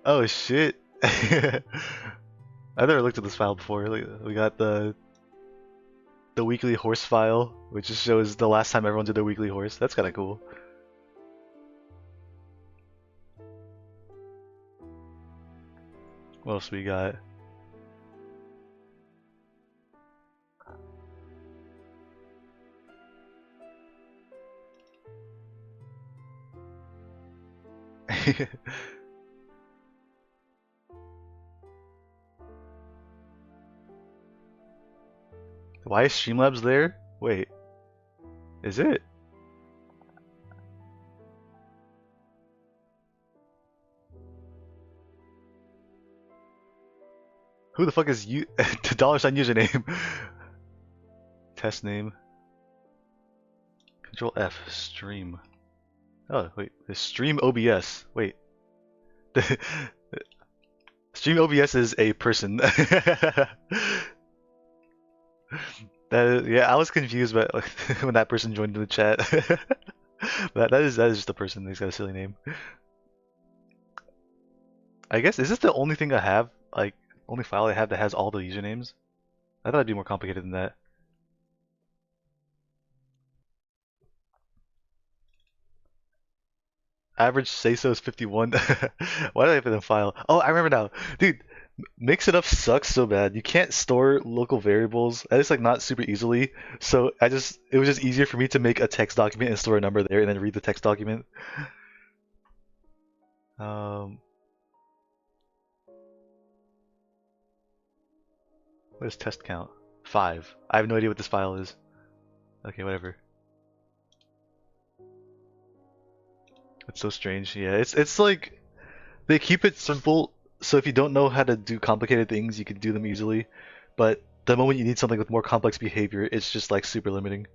Oh shit! I never looked at this file before. We got the weekly horse file, which just shows the last time everyone did their weekly horse. That's kind of cool. What else we got? Why is Streamlabs there? Wait, is it? Who the fuck is you? The $sign username. Test name. Control F. Stream. Oh wait, the stream OBS. Wait, the stream OBS is a person. Yeah, I was confused by when that person joined the chat. But that is just a person. He's got a silly name. I guess is this the only thing I have? Like only file I have that has all the usernames? I thought it'd be more complicated than that. Average say so is 51. Why did I have it in file? Oh, I remember now. Dude, Mix It Up sucks so bad. You can't store local variables. At least like not super easily. So it was just easier for me to make a text document and store a number there and then read the text document. What is test count? 5. I have no idea what this file is. Okay, whatever. It's so strange. Yeah, it's like they keep it simple, so if you don't know how to do complicated things, you can do them easily. But the moment you need something with more complex behavior, it's just like super limiting.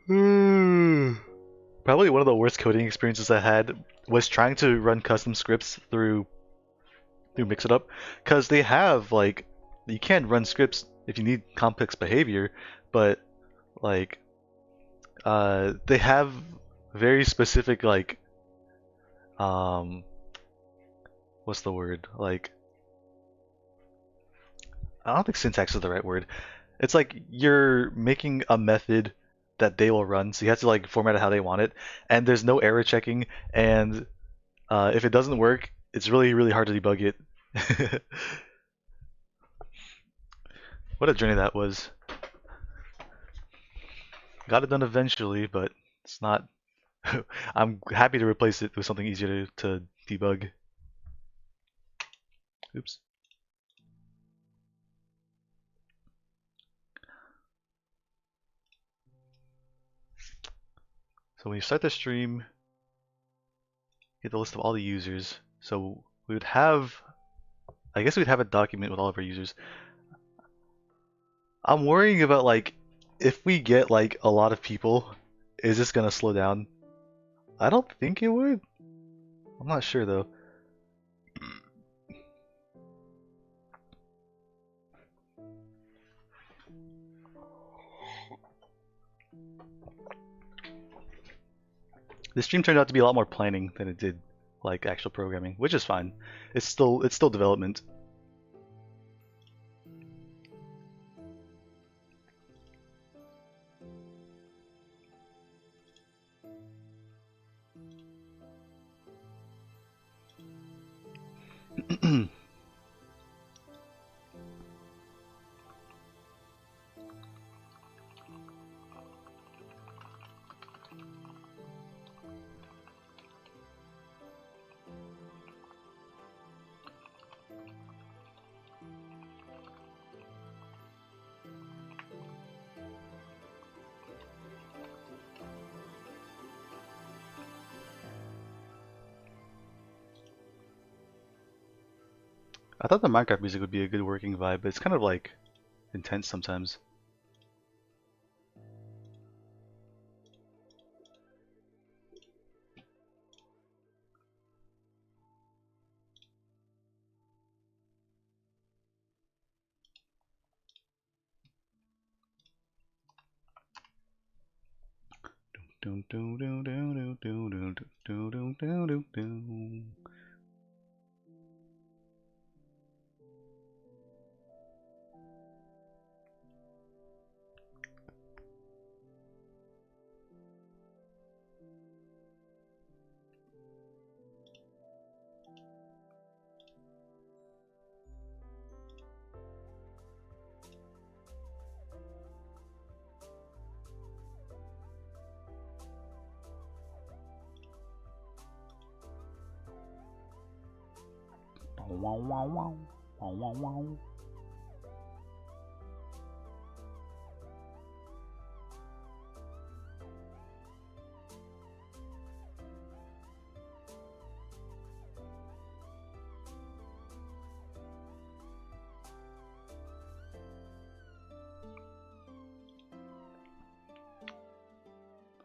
Probably one of the worst coding experiences I had was trying to run custom scripts through Mix It Up, because they have like you can run scripts if you need complex behavior, but like they have very specific like what's the word? Like I don't think syntax is the right word. It's like you're making a method that they will run, so you have to like format it how they want it, and there's no error checking, and if it doesn't work, it's really hard to debug it. What a journey that was. Got it done eventually, but it's not I'm happy to replace it with something easier to debug. Oops. So when you start the stream, get the list of all the users. So we would have, I guess we'd have a document with all of our users. I'm worrying about like, if we get like a lot of people, is this gonna slow down? I don't think it would. I'm not sure though. The stream turned out to be a lot more planning than it did like actual programming, which is fine. It's still development. I thought the Minecraft music would be a good working vibe, but it's kind of like intense sometimes. Wow, wow, wow. Wow, wow, wow.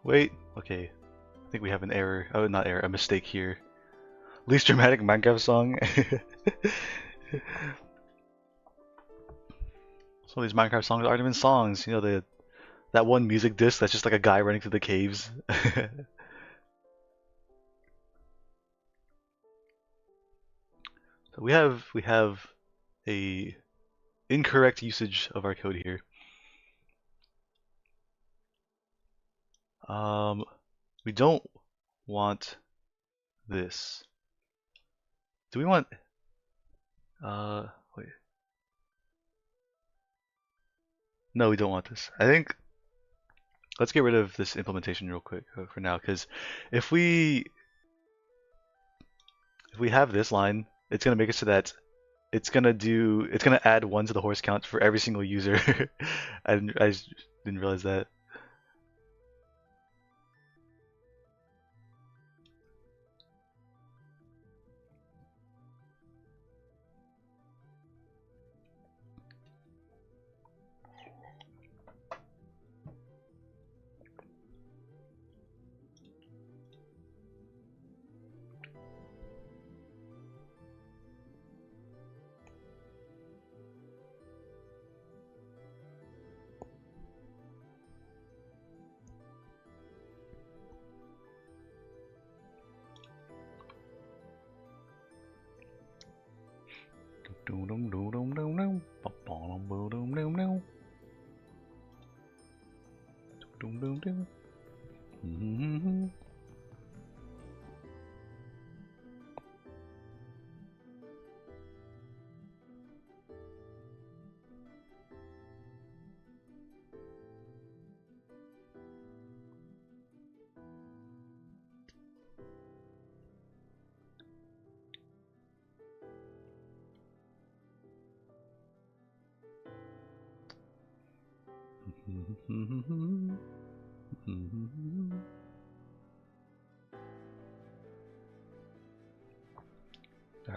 Wait, okay. I think we have an error. Oh, not error, a mistake here. Least dramatic Minecraft song. Some of these Minecraft songs aren't even songs. You know, that one music disc that's just like a guy running through the caves. So we have a incorrect usage of our code here. We don't want this. Do we want wait. No, we don't want this. I think let's get rid of this implementation real quick for now, because if we have this line, it's gonna make it so that it's gonna add one to the horse count for every single user. I just didn't realize that.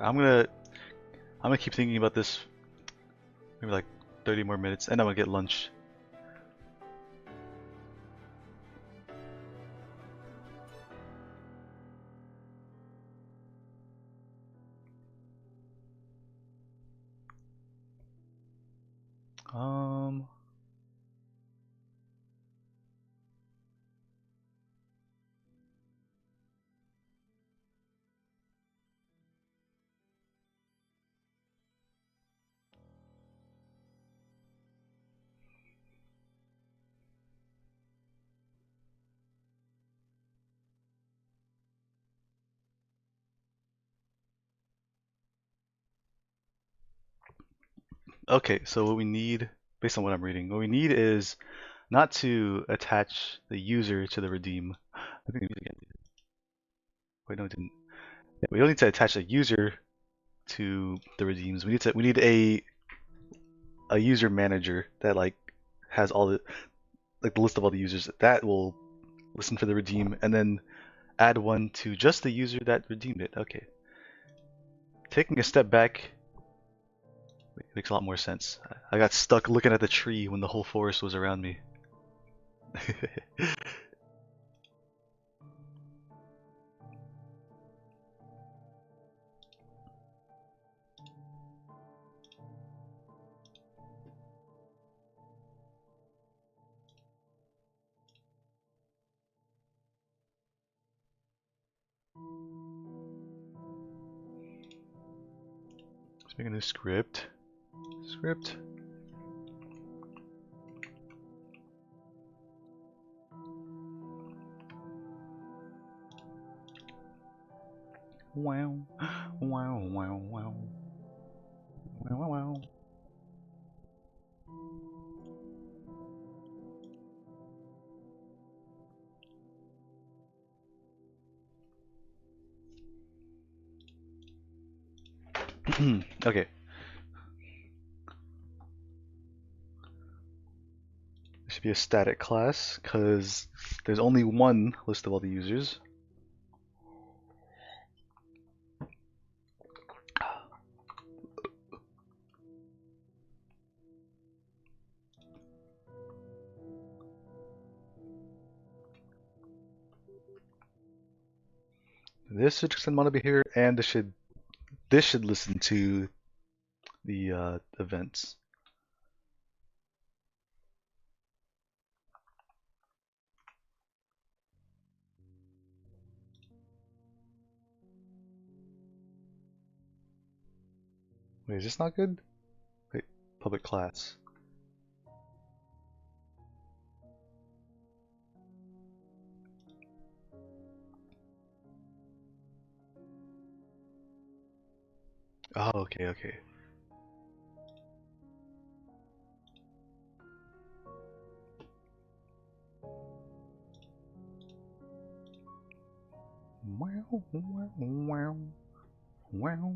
I'm gonna keep thinking about this maybe like 30 more minutes, and I'm gonna get lunch. Um. Okay, so what we need, based on what I'm reading, what we need is not to attach the user to the redeem. I think again. Wait, no, it didn't. Yeah, we don't need to attach a user to the redeems. We need a user manager that like has all the like the list of all the users that will listen for the redeem, and then add one to just the user that redeemed it. Okay. Taking a step back makes a lot more sense. I got stuck looking at the tree when the whole forest was around me. Let's make a new script. Script. Wow. Wow, wow, wow. Wow, wow, wow. Okay. There should be a static class because there's only one list of all the users. This should send mono here, and this should listen to the events. Wait, is this not good? Wait, public class. Oh, okay, okay. Wow, wow, wow, wow,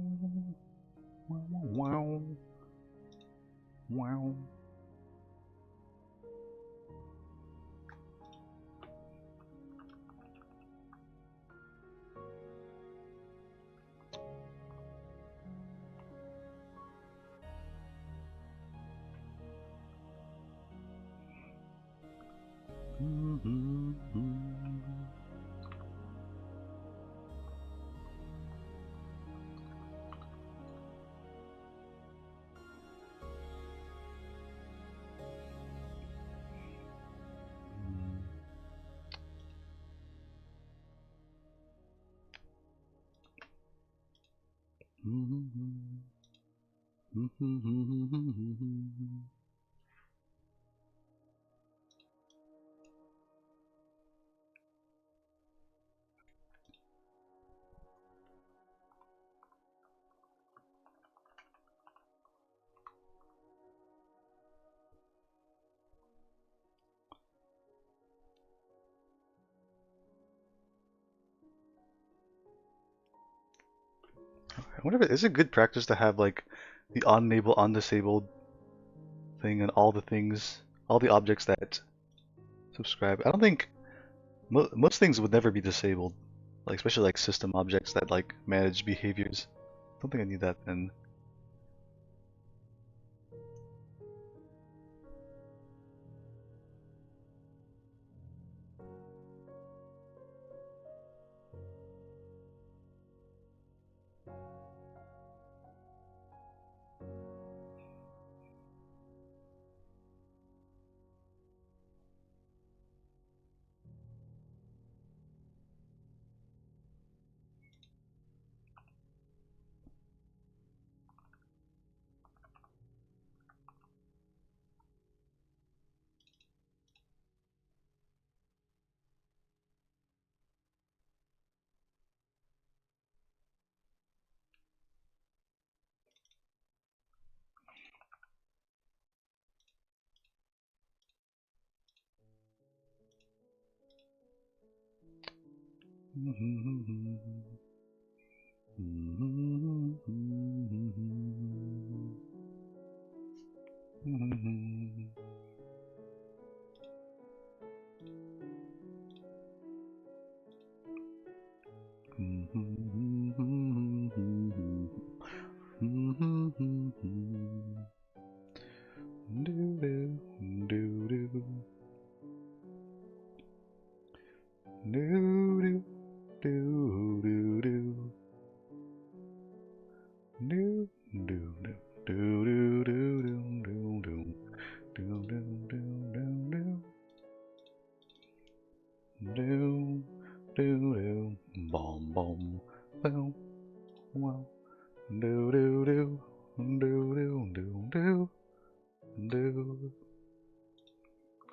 wow, wow. I wonder if is it good practice to have like the on enable on disabled thing and all the things all the objects that subscribe. I don't think most things would never be disabled, like especially like system objects that like manage behaviors. I don't think I need that then.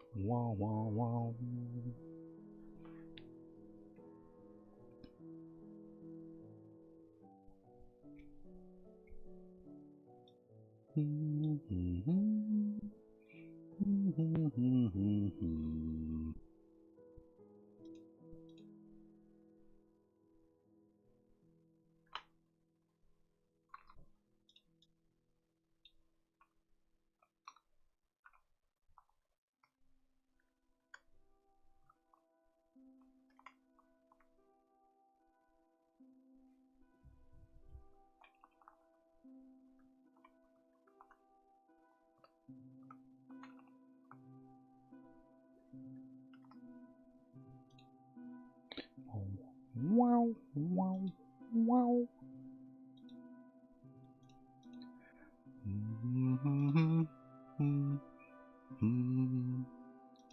Wow, wow, wow.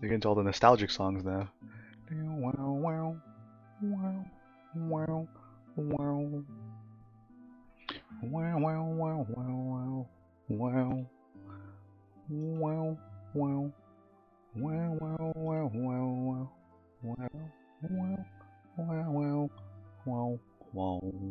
You get into all the nostalgic songs now. Wow, wow, wow, wow, wow. Wow, wow, wow, wow, wow. Wow, wow. Wow, wow, wow, wow, wow. Wow, wow, wow, wow, wow. Wow,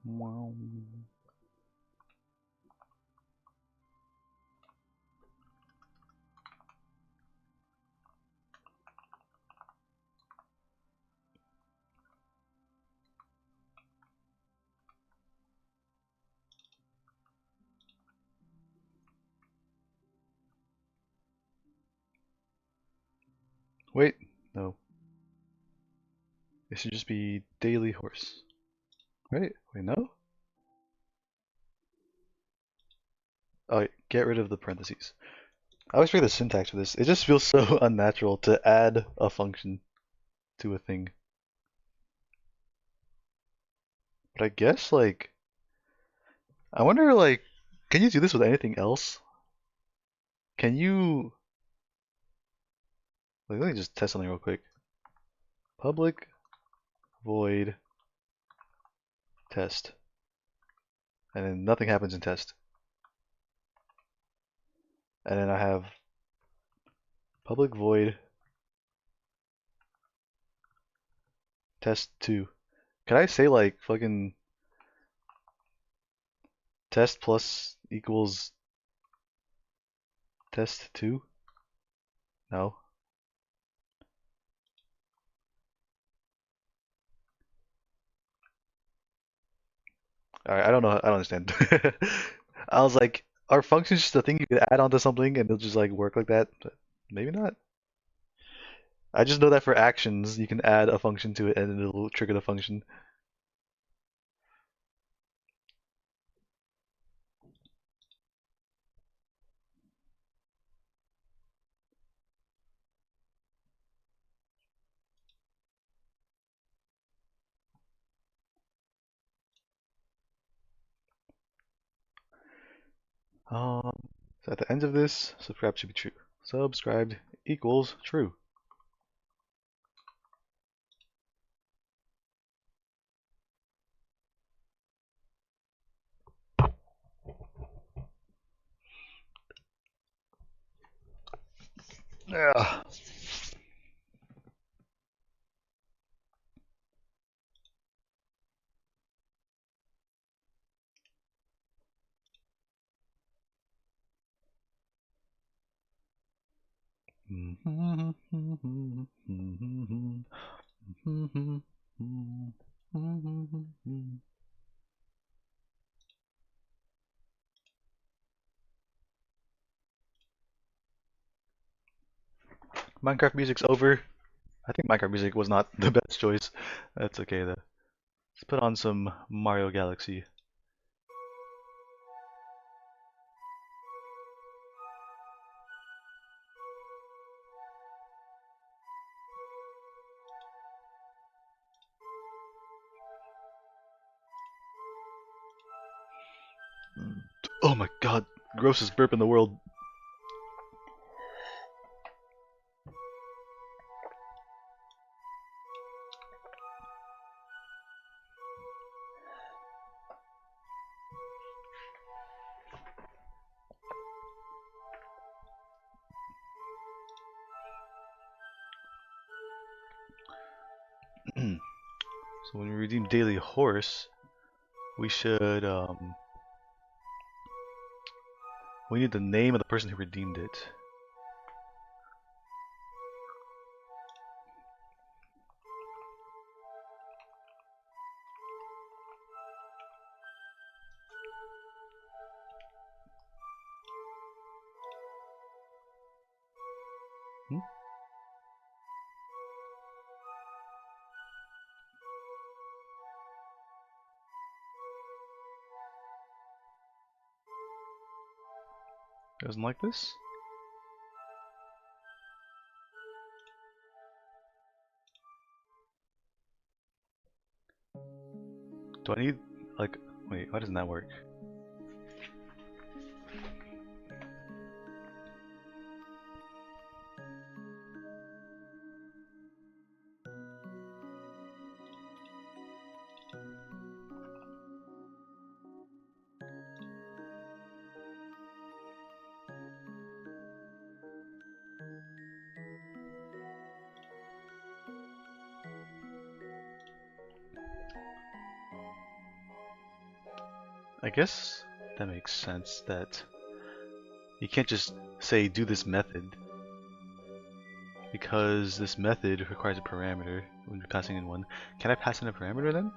wow. Wait, no. It should just be daily horse. Right? Wait, no? Oh, wait, get rid of the parentheses. I always forget the syntax for this. It just feels so unnatural to add a function to a thing. But I guess like I wonder like can you do this with anything else? Can you like let me just test something real quick. Public void test. And then nothing happens in test. And then I have public void test 2. Can I say like fucking test plus equals test 2? No. Alright, I don't know. I don't understand. I was like, are functions just a thing you could add onto something and they'll just like work like that? But maybe not. I just know that for actions, you can add a function to it and it'll trigger the function. So at the end of this, subscribe should be true. Subscribed equals true. Yeah. Minecraft music's over. I think Minecraft music was not the best choice. That's okay though. Let's put on some Mario Galaxy. Oh my god, grossest burp in the world. So when we redeem Daily Horse, we should we need the name of the person who redeemed it. Hmm? Doesn't like this? Do I need like wait, why doesn't that work? I guess that makes sense that you can't just say do this method because this method requires a parameter when you're passing in one. Can I pass in a parameter then?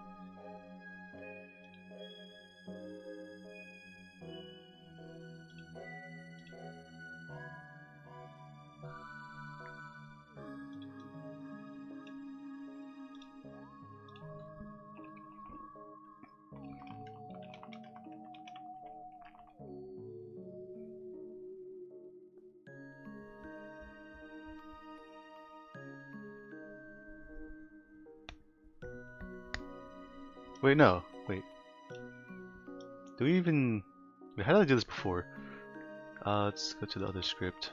Wait, no. Wait, Do we even... Wait, how did I do this before? Let's go to the other script.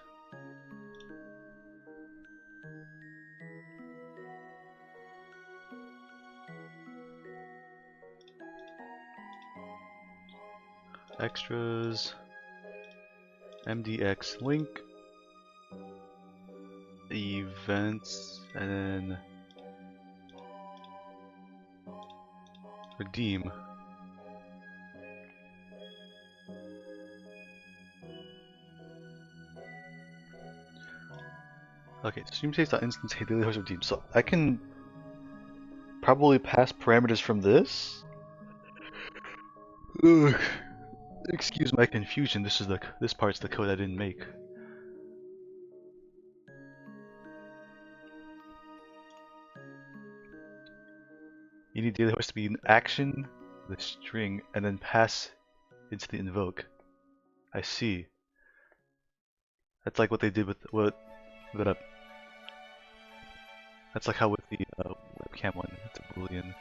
Extras, MDX link, events, and then redeem. Okay, streamsafe.instance hey daily horse redeem. So I can probably pass parameters from this. Ugh. Excuse my confusion. This part's the code I didn't make. You need daily horse to be in action, the string, and then pass into the invoke. I see. That's like what they did with that's like how with the webcam one. It's a boolean.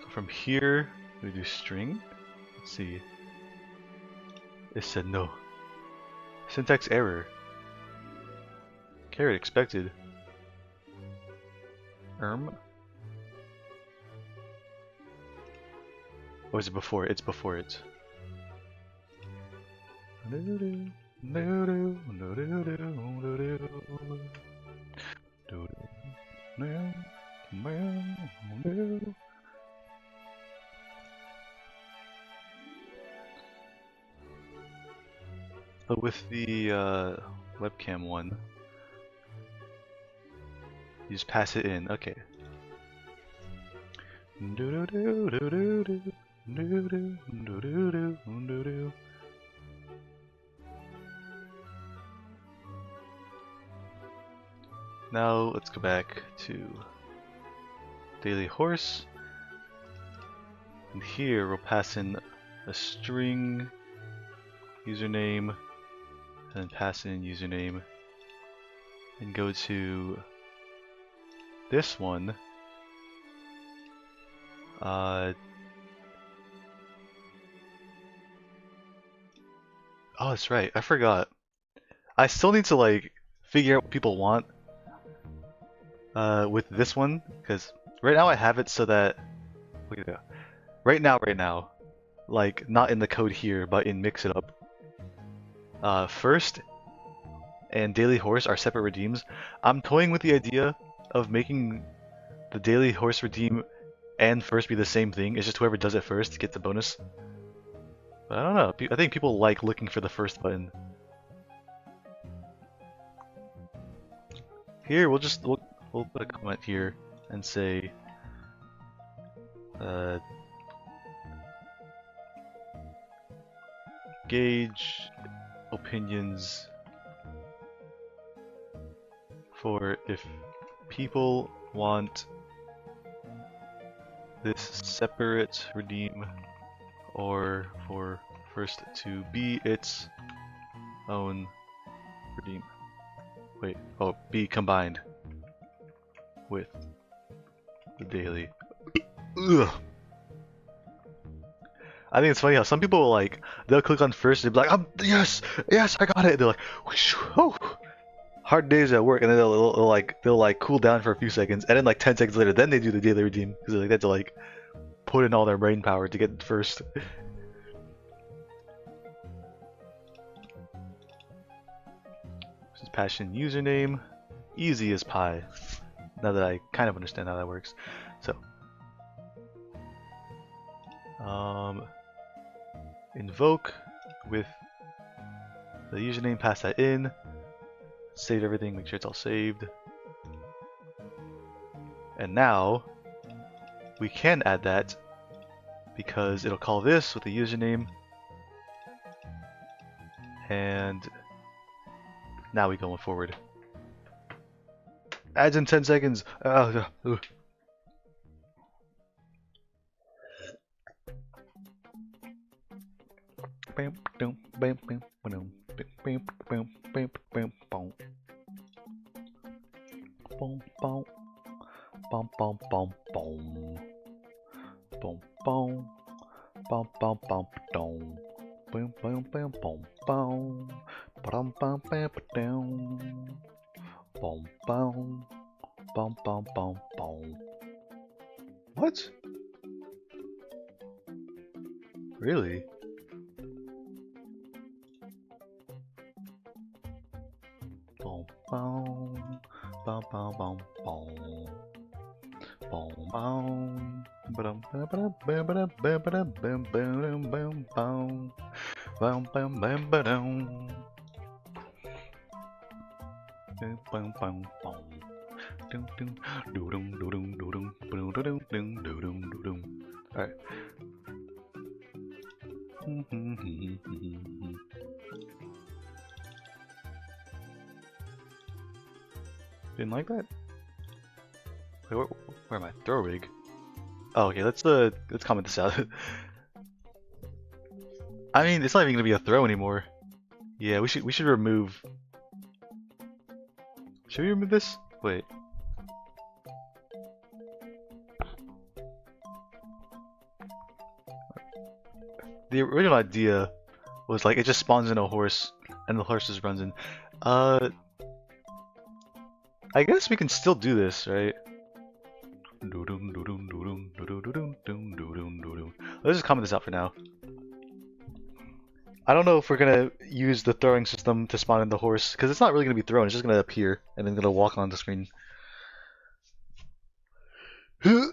From here, we do string. Let's see. It said no. Syntax error. Carrot expected. Or is it before? It's before it. But with the webcam one, you just pass it in. Okay. Now let's go back to daily horse, and here we'll pass in a string username and pass in username and go to this one. Oh, that's right. I forgot. I still need to like figure out what people want with this one, because right now I have it so that look at that. Right now, like not in the code here, but in Mix It Up. First and daily horse are separate redeems. I'm toying with the idea of making the daily horse redeem and first be the same thing. It's just whoever does it first gets the bonus. But I don't know. I think people like looking for the first button. Here, we'll put a comment here and say gauge opinions for if people want this separate redeem or for first to be its own redeem. Wait, oh, be combined with the daily. Ugh. I think it's funny how some people will like, they'll click on first and they'll be like, yes, I got it. And they're like, whoosh, oh. Hard days at work, and then they'll like cool down for a few seconds, and then like 10 seconds later, then they do the daily redeem because they have to like put in all their brain power to get it first. This is passion username, easy as pie. Now that I kind of understand how that works, so invoke with the username, pass that in, save everything, make sure it's all saved. And now we can add that because it'll call this with the username, and now we going forward. Adds in 10 seconds. What? Really? Alright. Didn't like that? Wait, where am I? Throw rig. Oh, okay. Let's comment this out. I mean, it's not even gonna be a throw anymore. Yeah, we should remove. Should we remove this? Wait. The original idea was like it just spawns in a horse and the horse just runs in. I guess we can still do this, right? Let's just comment this out for now. I don't know if we're gonna use the throwing system to spawn in the horse, because it's not really gonna be thrown, it's just gonna appear and then gonna walk on the screen. I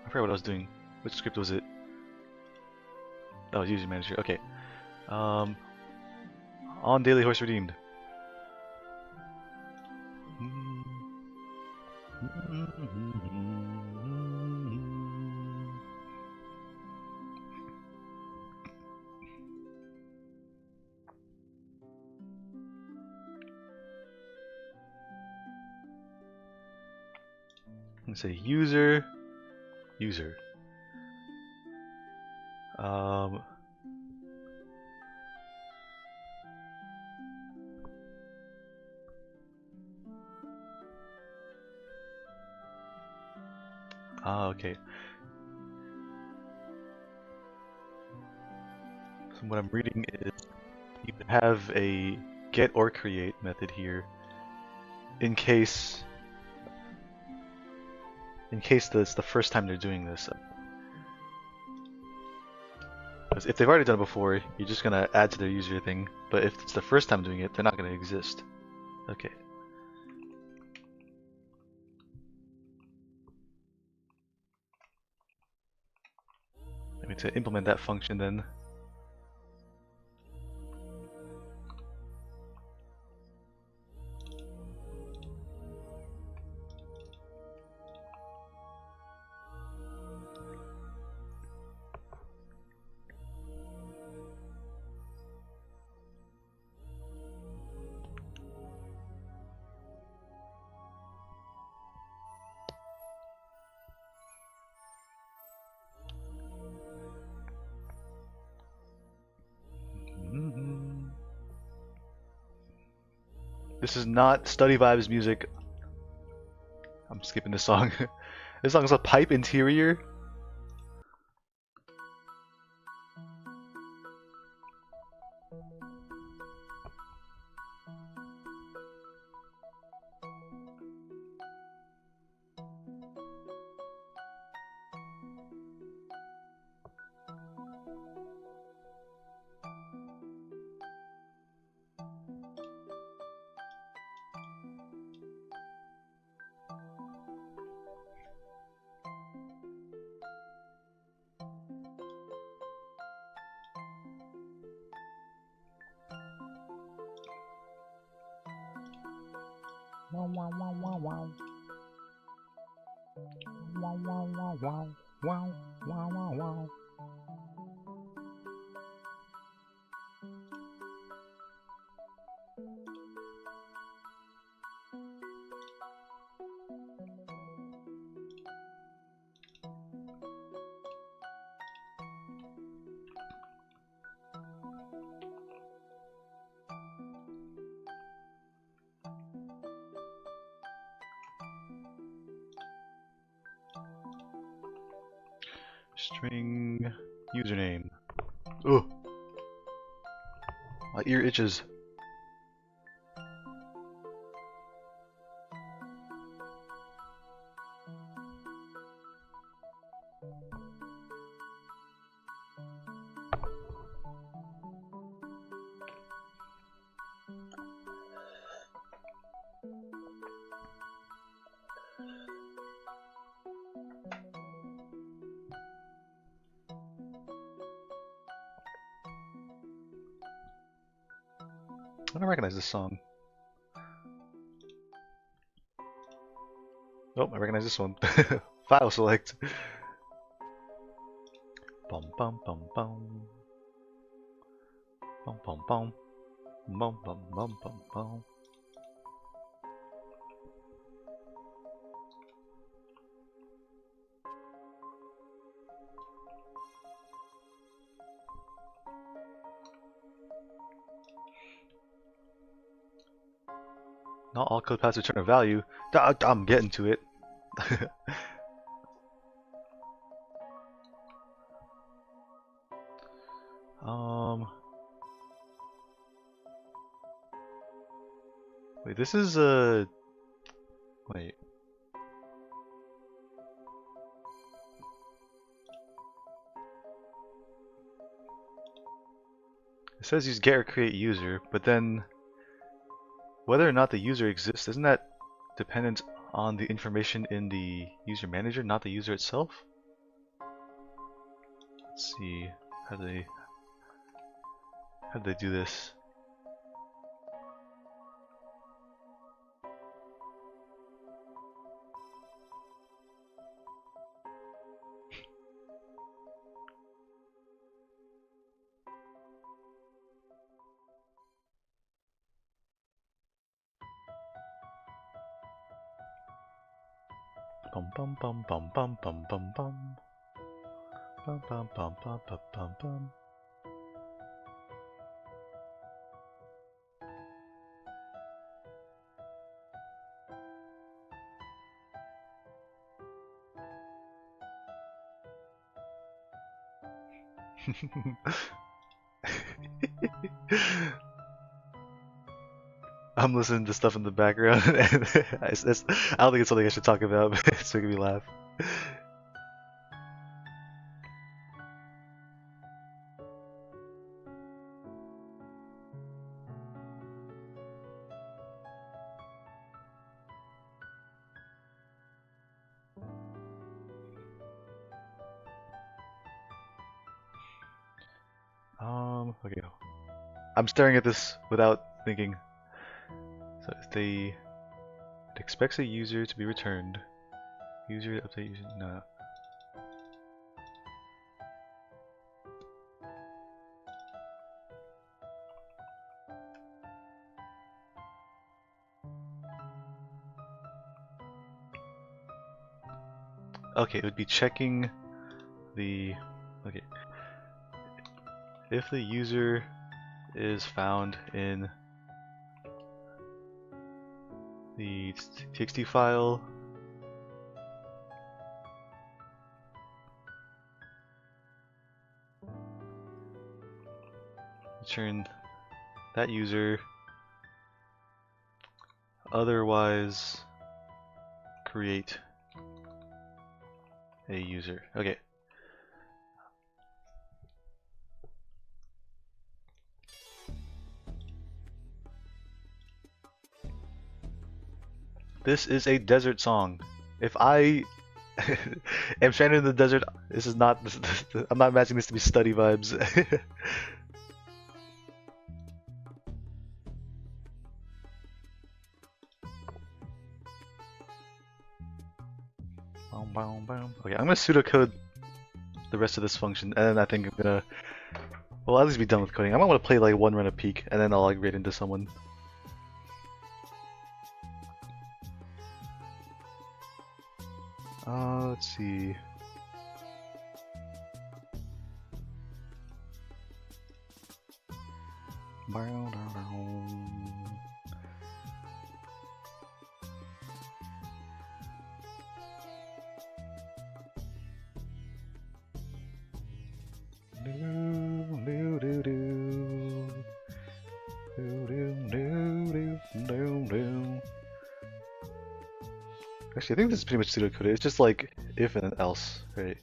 forgot what I was doing. Which script was it? Oh, user manager. Okay. On daily horse redeemed. Let's say user. Okay. So what I'm reading is you have a get or create method here in case it's the first time they're doing this. Because if they've already done it before, you're just gonna add to their user thing. But if it's the first time doing it, they're not gonna exist. Okay. I need to implement that function then. This is not Study Vibes music. I'm skipping this song. This song is a pipe interior. Wow, wow, wow, wow, wow. Wow, wow, wow, wow. Wow, wow, wow, wow. String username. Oh, my ear itches. I don't recognize this song. Oh, I recognize this one. File select. Bum bum bum bum. Bum bum bum. Bum bum bum bum bum. Not all code paths return a value. I'm getting to it. Wait, this is wait. It says use get or create user, but then whether or not the user exists, isn't that dependent on the information in the user manager, not the user itself? Let's see how they do this. Bum bum bum bum bum bum bum bum. Bum bum bum bum bum bum bum. I'm listening to stuff in the background, and I don't think it's something I should talk about, but it's making me laugh. Okay. I'm staring at this without thinking. So if it expects a user to be returned. User update user no. Okay, it would be checking the okay. If the user is found in the txt file, return that user. Otherwise, create a user. Okay. This is a desert song. If I am stranded in the desert, this is not. I'm not imagining this to be study vibes. Okay, I'm gonna pseudocode the rest of this function, and then I think I'm gonna, well, at least be done with coding. I might want to play like one run of Peak, and then I'll like raid into someone. Let's see. Actually, I think this is pretty much pseudocoded. It's just like if and then else, right?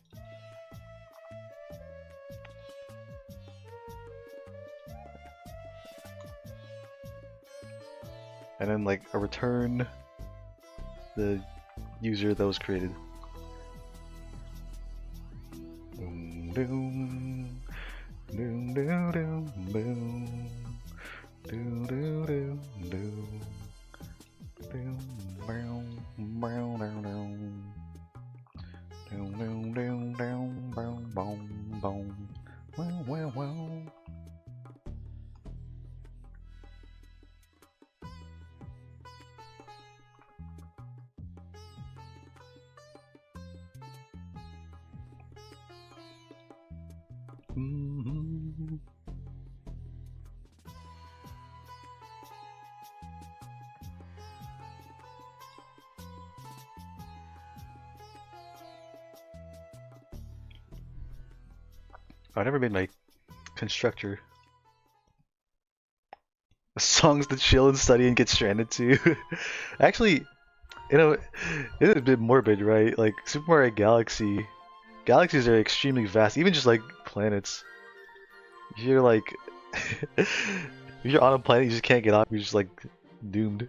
And then like a return the user that was created. Boom, boom, boom, boom, boom, boom, boom, boom, boom, boom. I never made my constructor. Songs to chill and study and get stranded to. Actually, you know, it's a bit morbid, right? Like Super Mario Galaxy, galaxies are extremely vast, even just like planets. If you're like, if you're on a planet, you just can't get off. You're just like doomed.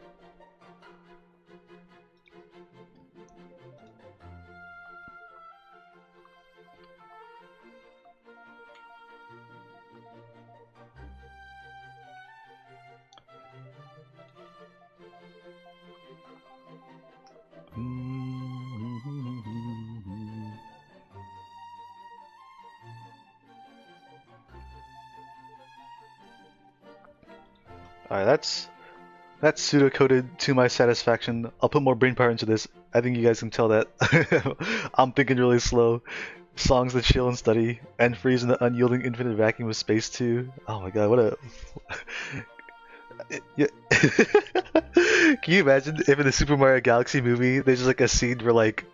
Alright, that's pseudo-coded to my satisfaction. I'll put more brain power into this. I think you guys can tell that I'm thinking really slow. Songs that chill and study, and freeze in the unyielding infinite vacuum of space too. Oh my god, what a... Yeah. Can you imagine if in the Super Mario Galaxy movie there's just like a scene where like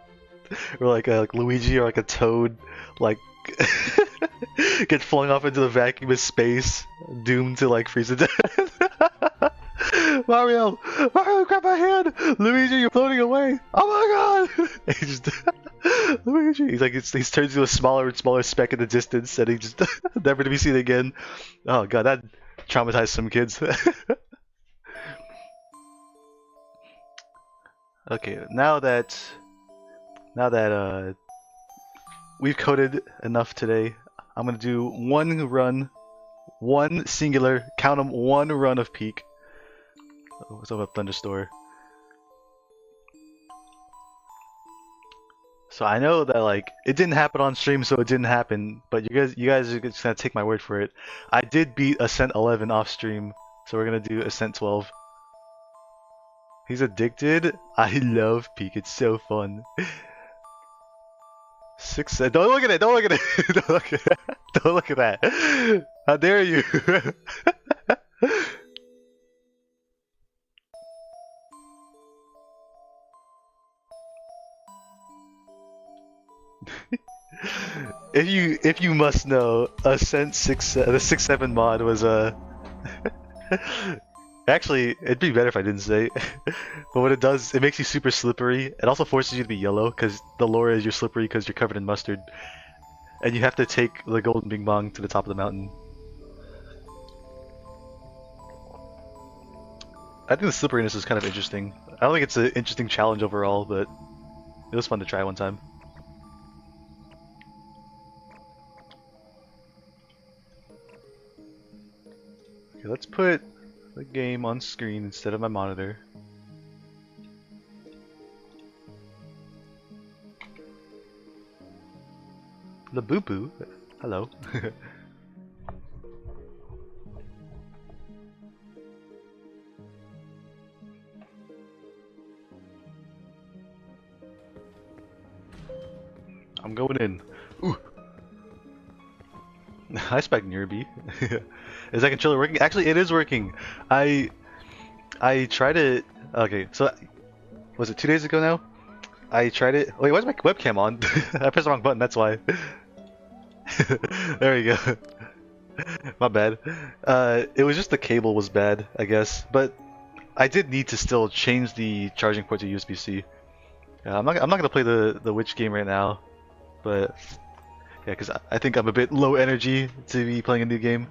Luigi or like a Toad like get flung off into the vacuum of space, doomed to like freeze to death. Mario, grab my hand! Luigi, you're floating away! Oh my god! And he just Luigi, he's turned into a smaller and smaller speck in the distance, and he just never to be seen again. Oh god, that traumatized some kids. Okay, now that we've coded enough today, I'm gonna do one singular, count them, one run of Peak. Oh, what's up with Thunderstore? So I know that like it didn't happen on stream, so it didn't happen. But you guys are just gonna take my word for it. I did beat Ascent 11 off stream, so we're gonna do Ascent 12. He's addicted. I love Peak. It's so fun. Don't look at it. Don't look at it. Don't look at that. Don't look at that. How dare you? If you must know, Ascent 6 the 6-7 mod was Actually, it'd be better if I didn't say. But what it does, it makes you super slippery. It also forces you to be yellow, because the lore is you're slippery because you're covered in mustard. And you have to take the golden bing bong to the top of the mountain. I think the slipperiness is kind of interesting. I don't think it's an interesting challenge overall, but it was fun to try one time. Okay, let's put the game on screen instead of my monitor. The boo boo. Hello. I'm going in. Ooh. I spec Nirby. Is that controller working? Actually, it is working. I tried it. Okay, so was it 2 days ago now? I tried it. Wait, why is my webcam on? I pressed the wrong button. That's why. There we go. My bad. It was just the cable was bad, I guess. But I did need to still change the charging port to USB-C. I'm not gonna play the Witch game right now, but yeah, because I think I'm a bit low energy to be playing a new game,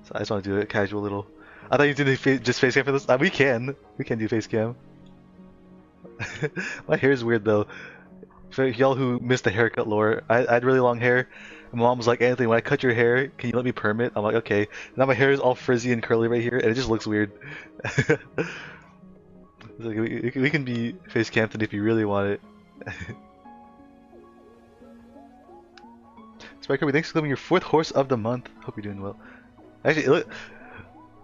so I just want to do it casual little. I thought you did just face cam for this. We can do face cam. My hair is weird though. For y'all who missed the haircut lore, I had really long hair. My mom was like, Anthony, when I cut your hair, can you let me perm it? I'm like, okay. Now my hair is all frizzy and curly right here, and it just looks weird. It's like, we can be face camped if you really want it. Spike Kirby, thanks for becoming your 4th horse of the month. Hope you're doing well. Actually,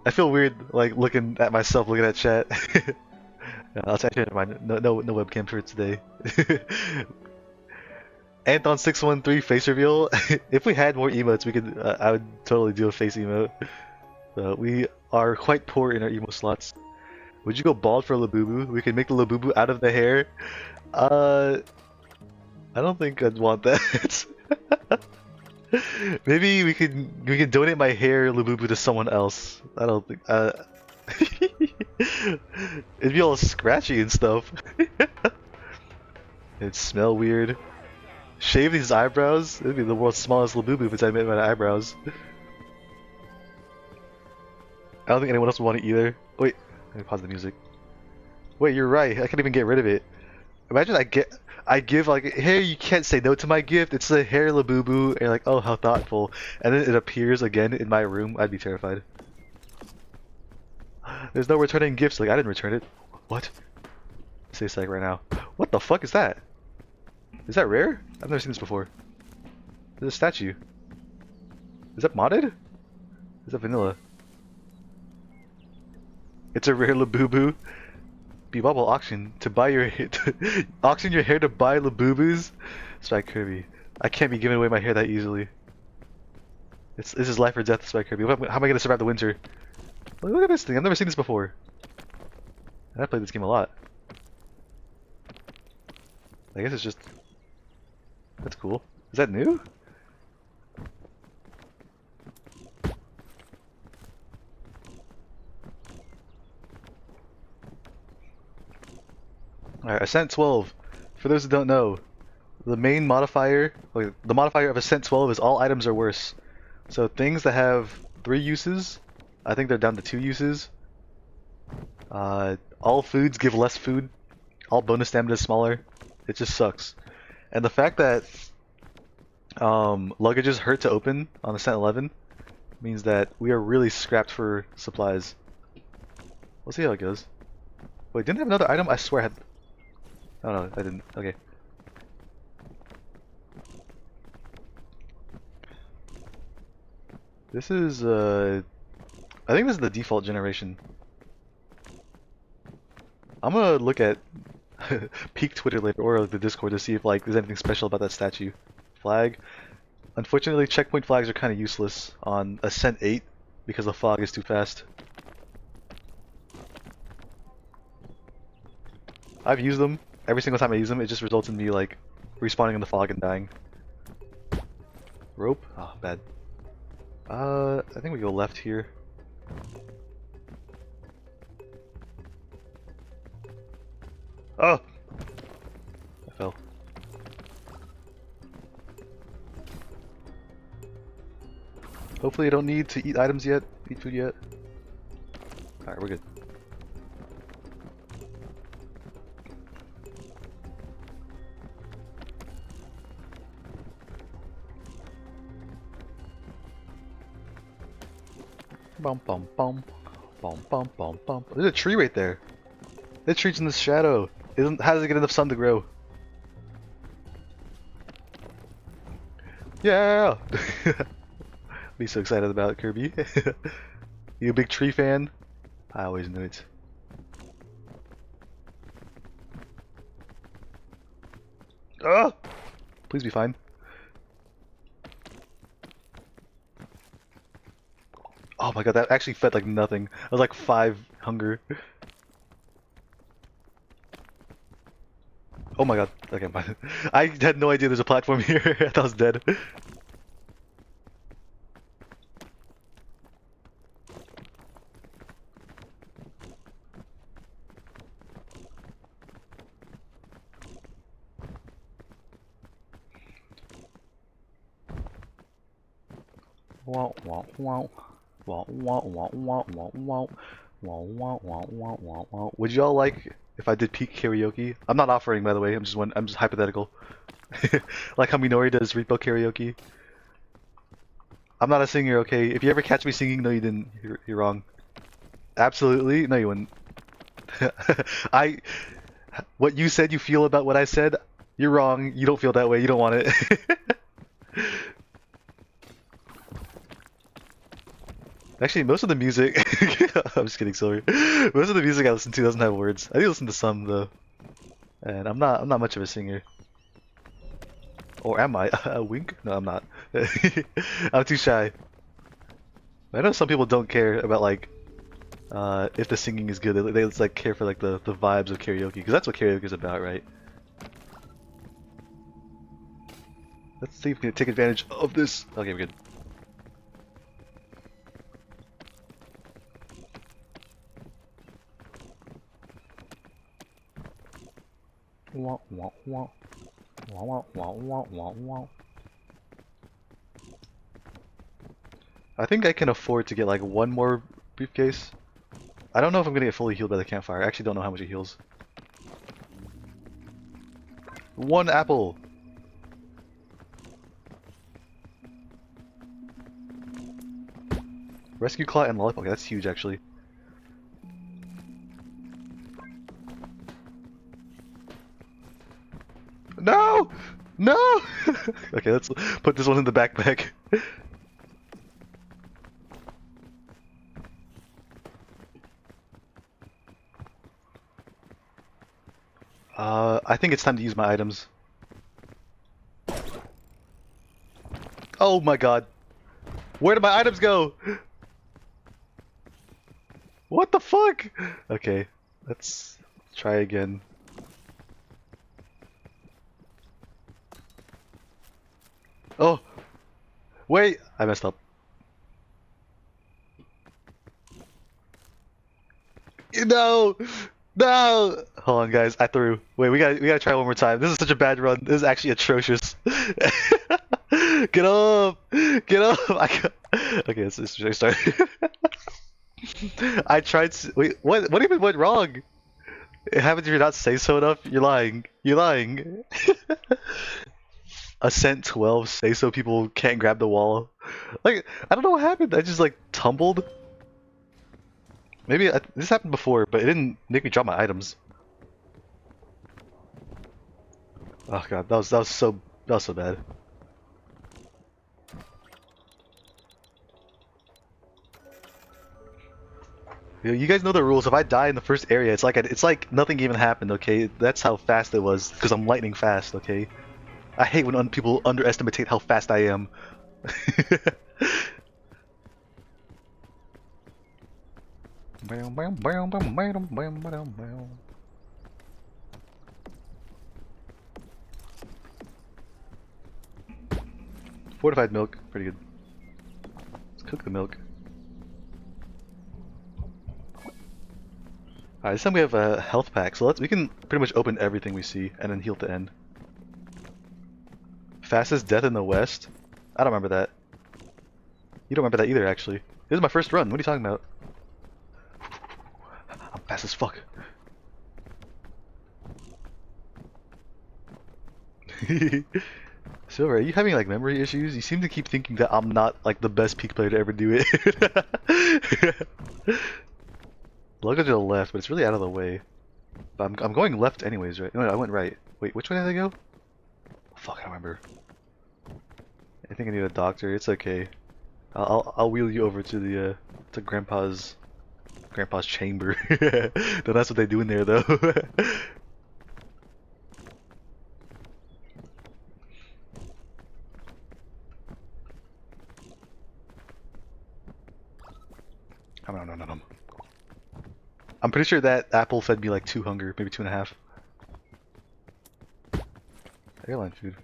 I feel weird like looking at myself, looking at chat. I'll actually never mind. No webcam for today. Anton613 face reveal. If we had more emotes, we could. I would totally do a face emote. We are quite poor in our emo slots. Would you go bald for Labubu? We can make the Labubu out of the hair. I don't think I'd want that. Maybe we can donate my hair Labubu to someone else. I don't think. It'd be all scratchy and stuff. It'd smell weird. Shave these eyebrows? It'd be the world's smallest Labubu if I made my eyebrows. I don't think anyone else would want it either. Wait, let me pause the music. Wait, you're right. I can't even get rid of it. Imagine I give like, hey, you can't say no to my gift. It's a hair Labubu, and you're like, oh, how thoughtful. And then it appears again in my room. I'd be terrified. There's no returning gifts. Like, I didn't return it. What? Say a sec right now. What the fuck is that? Is that rare? I've never seen this before. There's a statue. Is that modded? Is that vanilla? It's a rare Labubu. Bebop auction to buy your auction your hair to buy Labubus. Spike Kirby. I can't be giving away my hair that easily. This is life or death, Spike Kirby. How am I gonna survive the winter? Look at this thing. I've never seen this before. And I played this game a lot. I guess it's just. That's cool. Is that new? Alright, Ascent 12. For those who don't know, the main modifier, like, the modifier of Ascent 12 is all items are worse. So things that have 3 uses, I think they're down to 2 uses. All foods give less food. All bonus stamina is smaller. It just sucks. And the fact that luggages hurt to open on Ascent 11 means that we are really scrapped for supplies. We'll see how it goes. Wait, didn't I have another item? I swear I had. Oh no, I didn't. Okay. This is I think this is the default generation. I'm gonna look at peek Twitter later or the Discord to see if like there's anything special about that statue. Flag. Unfortunately, checkpoint flags are kind of useless on Ascent 8 because the fog is too fast. I've used them. Every single time I use them, it just results in me like respawning in the fog and dying. Rope? Oh, bad. I think we go left here. Oh! I fell. Hopefully I don't need to eat items yet, eat food yet. Alright, we're good. Bum bum bum. Bum bum bum bum. There's a tree right there. That tree's in the shadow. How does it get enough sun to grow? Yeah! Be so excited about it, Kirby. You a big tree fan? I always knew it. Ah! Please be fine. Oh my god, that actually fed like nothing. I was like 5 hunger. Oh my god. Okay, fine. I had no idea there's a platform here. I thought I was dead. Wow, wow, wow. Wow, wow, wow, wow, wow, wow. Wow, wow, wow, wow, wow, wow. Would y'all like if I did peak karaoke? I'm not offering, by the way. I'm just hypothetical. Like how Minori does Repo karaoke. I'm not a singer, okay? If you ever catch me singing, no, you didn't. You're wrong. Absolutely, no, you wouldn't. I, what you said you feel about what I said, you're wrong. You don't feel that way. You don't want it. Actually, most of the music, I'm just kidding, sorry. Most of the music I listen to doesn't have words. I do listen to some though, and I'm not much of a singer. Or am I? A wink? No, I'm not. I'm too shy. I know some people don't care about like if the singing is good. They just like care for like the vibes of karaoke, because that's what karaoke is about, right? Let's see if we can take advantage of this. Okay, we're good. Wah, wah, wah. Wah, wah, wah, wah, wah, wah. I think I can afford to get like one more briefcase. I don't know if I'm gonna get fully healed by the campfire. I actually don't know how much it heals. 1 apple! Rescue claw and lollipop. Okay, that's huge actually. No! No! Okay, let's put this one in the backpack. I think it's time to use my items. Oh my god. Where did my items go? What the fuck? Okay, let's try again. Oh! Wait! I messed up. No! No! Hold on, guys. I threw. Wait, we gotta try one more time. This is such a bad run. This is actually atrocious. Get up! Get up! Okay, let's restart. I tried. Wait, what even went wrong? It happens if you're not say so enough. You're lying. You're lying. Ascent 12 say so people can't grab the wall. Like, I don't know what happened. I just like tumbled. Maybe this happened before, but it didn't make me drop my items. Oh god, that was so bad. You guys know the rules. If I die in the first area, it's like nothing even happened. Okay, that's how fast it was because I'm lightning fast. Okay, I hate when people underestimate how fast I am. 45 milk, pretty good. Let's cook the milk. Alright, this time we have a health pack, so we can pretty much open everything we see and then heal at the end. Fastest death in the West? I don't remember that. You don't remember that either, actually. This is my first run. What are you talking about? I'm fast as fuck. Silver, are you having like memory issues? You seem to keep thinking that I'm not like the best peak player to ever do it. Luggage to the left, but it's really out of the way. But I'm going left anyways, right? No, I went right. Wait, which way did I go? Fuck, I don't remember. I think I need a doctor. It's okay. I'll wheel you over to the to Grandpa's chamber. No, that's what they do in there though. No. I'm pretty sure that apple fed me like 2 hunger, maybe 2.5. Airline food.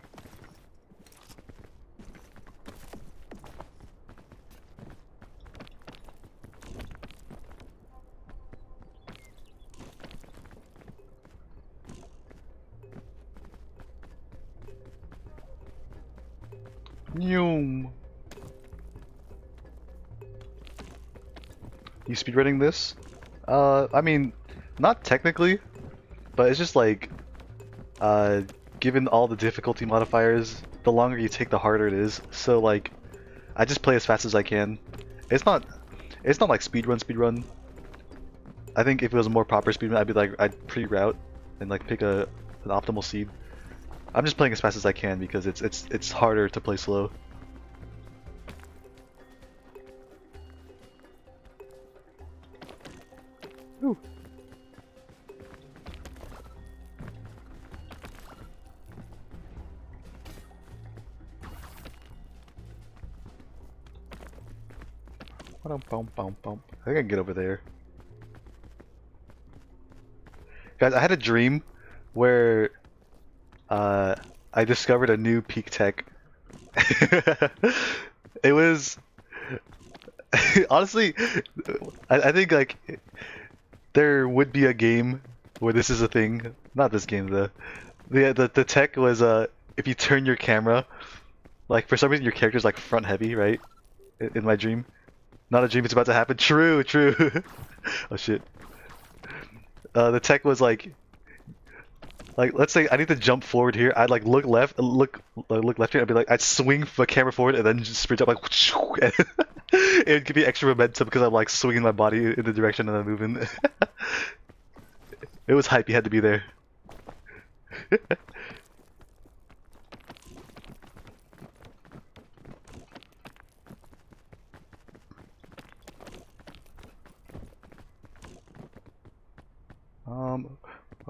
Noom. You speedrunning this? I mean, not technically, but it's just like, given all the difficulty modifiers, the longer you take, the harder it is. So like, I just play as fast as I can. It's not like speedrun. I think if it was a more proper speedrun, I'd pre-route and like pick an optimal seed. I'm just playing as fast as I can because it's harder to play slow. Ooh. I think I can get over there. Guys, I had a dream where I discovered a new peak tech. It was honestly, I think like there would be a game where this is a thing. Not this game though. The tech was if you turn your camera, like for some reason your character's like front heavy, right? In my dream. Not a dream, it's about to happen. True. Oh shit. The tech was like let's say I need to jump forward here. I'd like look left here. I'd be like I'd swing the camera forward and then just sprint up like it'd give me extra momentum because I'm like swinging my body in the direction that I'm moving. It was hype. You had to be there.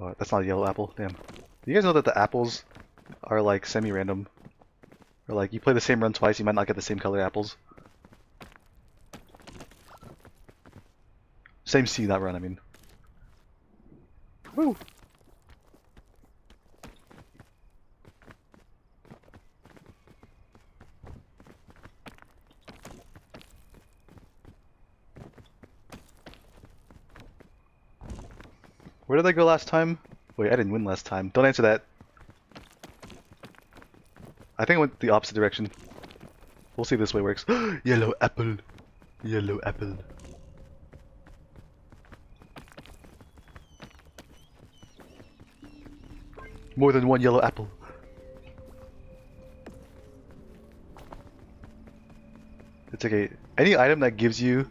Oh, that's not a yellow apple. Damn. You guys know that the apples are like semi-random? Or like you play the same run twice, you might not get the same color apples. Same seed, not run, I mean. Woo! Where did I go last time? Wait, I didn't win last time. Don't answer that. I think I went the opposite direction. We'll see if this way works. Yellow apple. Yellow apple. More than one yellow apple. It's okay. Any item that gives you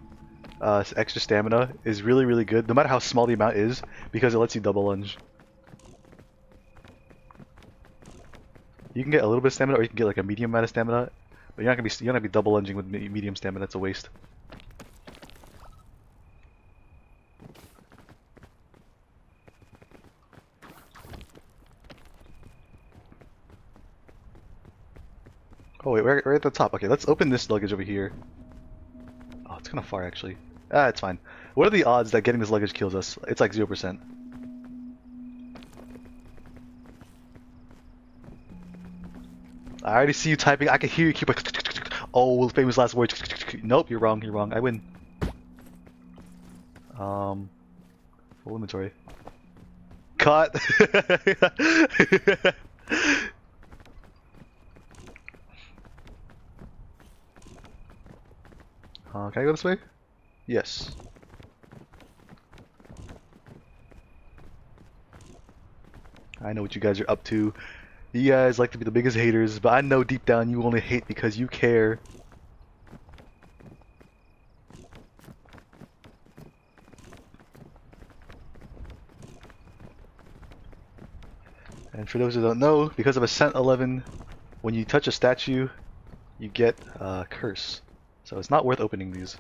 extra stamina is really good, no matter how small the amount is, because it lets you double lunge. You can get a little bit of stamina, or you can get like a medium amount of stamina, but you're not gonna be double lunging with medium stamina. That's a waste. Oh wait, we're at the top. Okay, let's open this luggage over here. Oh, it's kind of far actually. Ah, it's fine. What are the odds that getting this luggage kills us? It's like 0%. I already see you typing. I can hear you keep like, oh, famous last words. Nope, you're wrong. I win. Full inventory. Caught! Can I go this way? Yes. I know what you guys are up to. You guys like to be the biggest haters, but I know deep down you only hate because you care. And for those who don't know, because of Ascent 11, when you touch a statue, you get a curse. So it's not worth opening these.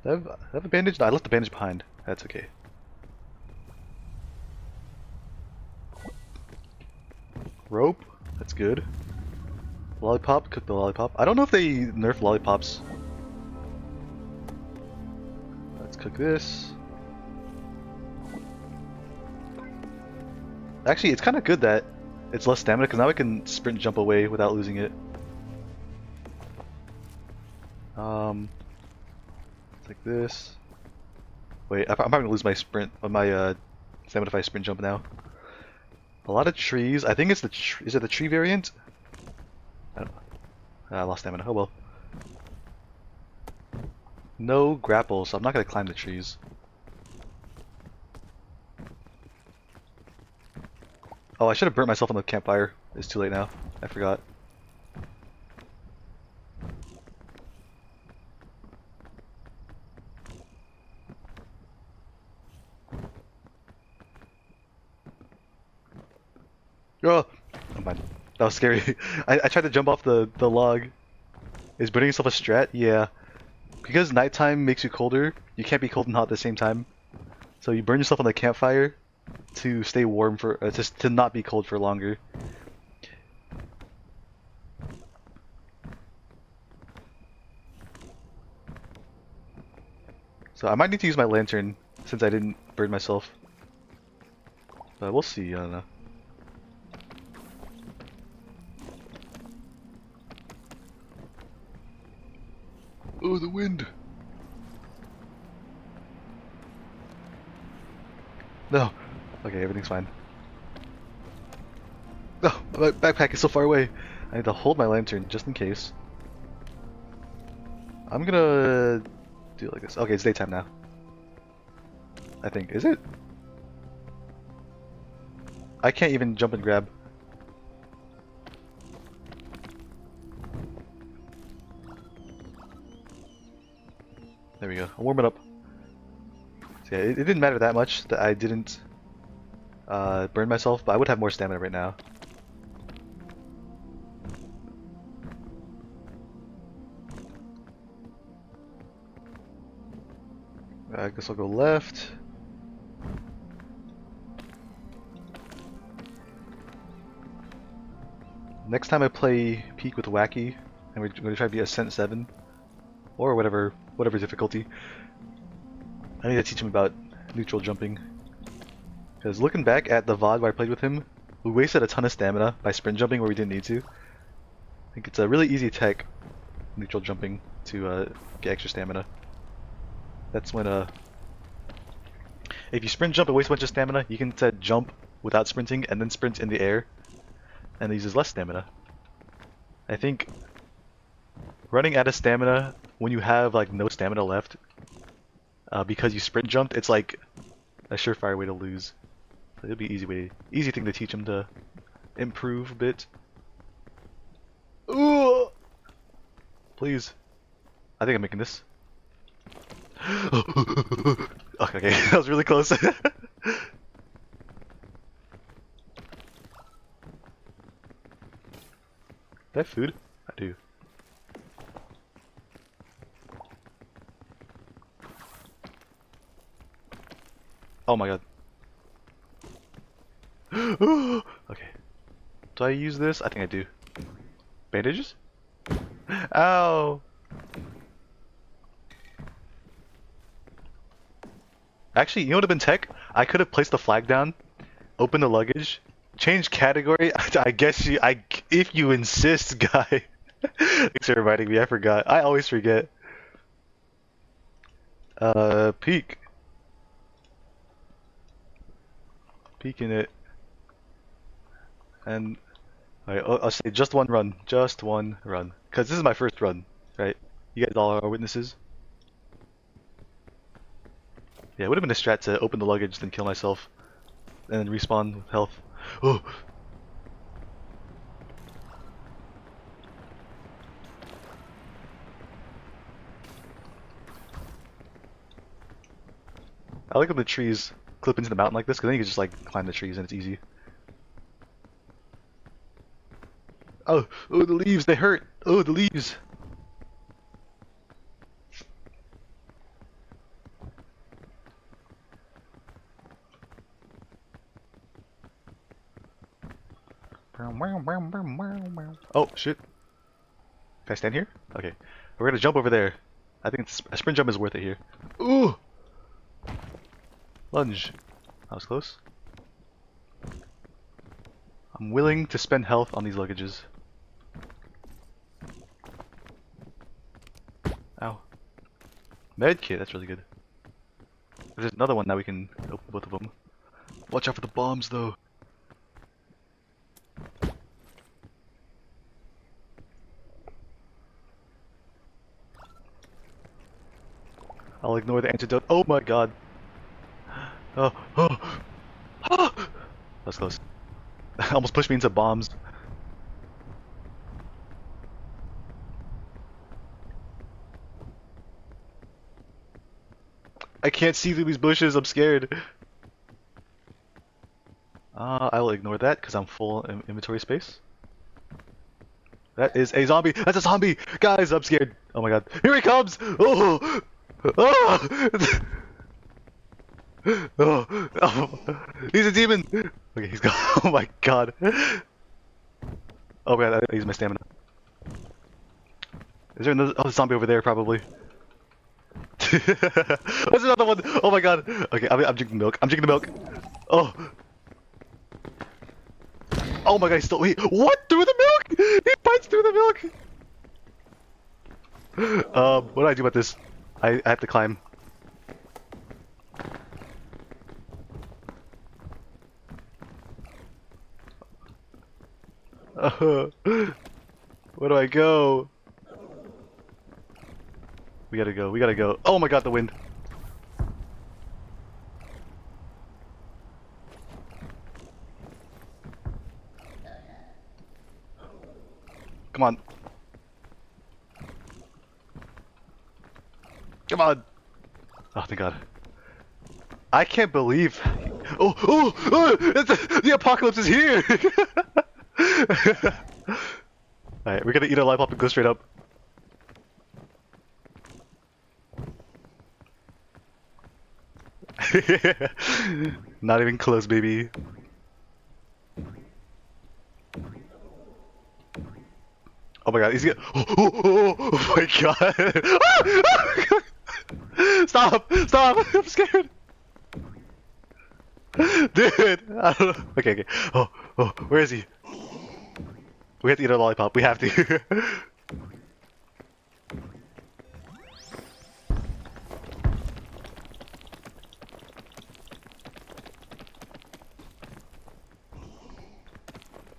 Do I have a bandage? No, I left the bandage behind. That's okay. Rope? That's good. Lollipop? Cook the lollipop. I don't know if they nerf lollipops. Let's cook this. Actually, it's kind of good that it's less stamina, because now I can sprint jump away without losing it. Like this. Wait, I'm probably gonna lose my sprint, my stamina if I sprint jump now. A lot of trees. I think it's the is it the tree variant? I don't know. I lost stamina. Oh well. No grapple, so I'm not gonna climb the trees. Oh, I should have burnt myself on the campfire. It's too late now. I forgot. Oh, never mind. That was scary. I tried to jump off the log. Is burning yourself a strat? Yeah. Because nighttime makes you colder, you can't be cold and hot at the same time. So you burn yourself on the campfire to stay warm for just to not be cold for longer. So I might need to use my lantern since I didn't burn myself. But we'll see, I don't know. Oh, the wind! No! Okay, everything's fine. No! My backpack is so far away! I need to hold my lantern just in case. I'm gonna do it like this. Okay, it's daytime now. I think. Is it? I can't even jump and grab. There we go. I'll warm it up. So yeah, it didn't matter that much that I didn't burn myself, but I would have more stamina right now. I guess I'll go left. Next time I play Peak with Wacky, and we're going to try to be Ascent 7, or whatever difficulty, I need to teach him about neutral jumping. Because looking back at the VOD where I played with him, we wasted a ton of stamina by sprint jumping where we didn't need to. I think it's a really easy tech, neutral jumping, to get extra stamina. That's when if you sprint jump and waste a bunch of stamina, you can instead jump without sprinting and then sprint in the air, and it uses less stamina. I think running out of stamina when you have like no stamina left, because you sprint jumped, it's like a surefire way to lose. So it'll be easy thing to teach him to improve a bit. Ooh! Please. I think I'm making this. Okay, that was really close. Do I have food? I do. Oh my god. Okay. Do I use this? I think I do. Bandages? Ow! Actually, you know what would have been tech? I could have placed the flag down, opened the luggage, changed category. I guess if you insist, guy. Thanks for reminding me. I forgot. I always forget. Peek. Peeking it. And alright, I'll say just one run. Just one run. Because this is my first run, right? You guys all are witnesses. Yeah, it would have been a strat to open the luggage, then kill myself, and then respawn with health. Oh! I like when the trees clip into the mountain like this, because then you can just like climb the trees and it's easy. Oh, oh, the leaves, they hurt. Oh, the leaves. Oh, shit. Can I stand here? Okay. We're gonna jump over there. I think a sprint jump is worth it here. Ooh! Lunge. That was close. I'm willing to spend health on these luggages. Ow. Medkit, that's really good. There's another one that we can open both of them. Watch out for the bombs though. I'll ignore the antidote. Oh my god. Oh, oh, oh. That's close. Almost pushed me into bombs. I can't see through these bushes, I'm scared. I will ignore that because I'm full inventory space. That is a zombie! That's a zombie! Guys, I'm scared! Oh my god. Here he comes! Oh! Oh! Oh! Oh! He's a demon! Okay, he's gone. Oh my god. Oh my god, I use my stamina. Is there another zombie over there, probably? There's another one! Oh my god! Okay, I'm drinking milk. I'm drinking the milk. Oh! Oh my god, he's still- wait, what? Through the milk? He bites through the milk! What do I do about this? I have to climb. Where do I go? We gotta go, we gotta go. Oh my god, the wind! Come on. Come on! Oh, thank god. I can't believe... Oh, oh, oh! The apocalypse is here! Alright, we're gonna eat our life up and go straight up. Not even close, baby. Oh my god, he's gonna. Oh my god! Stop! Stop! I'm scared! Dude! I don't know. Okay, okay. Oh, oh, where is he? We have to eat a lollipop. We have to.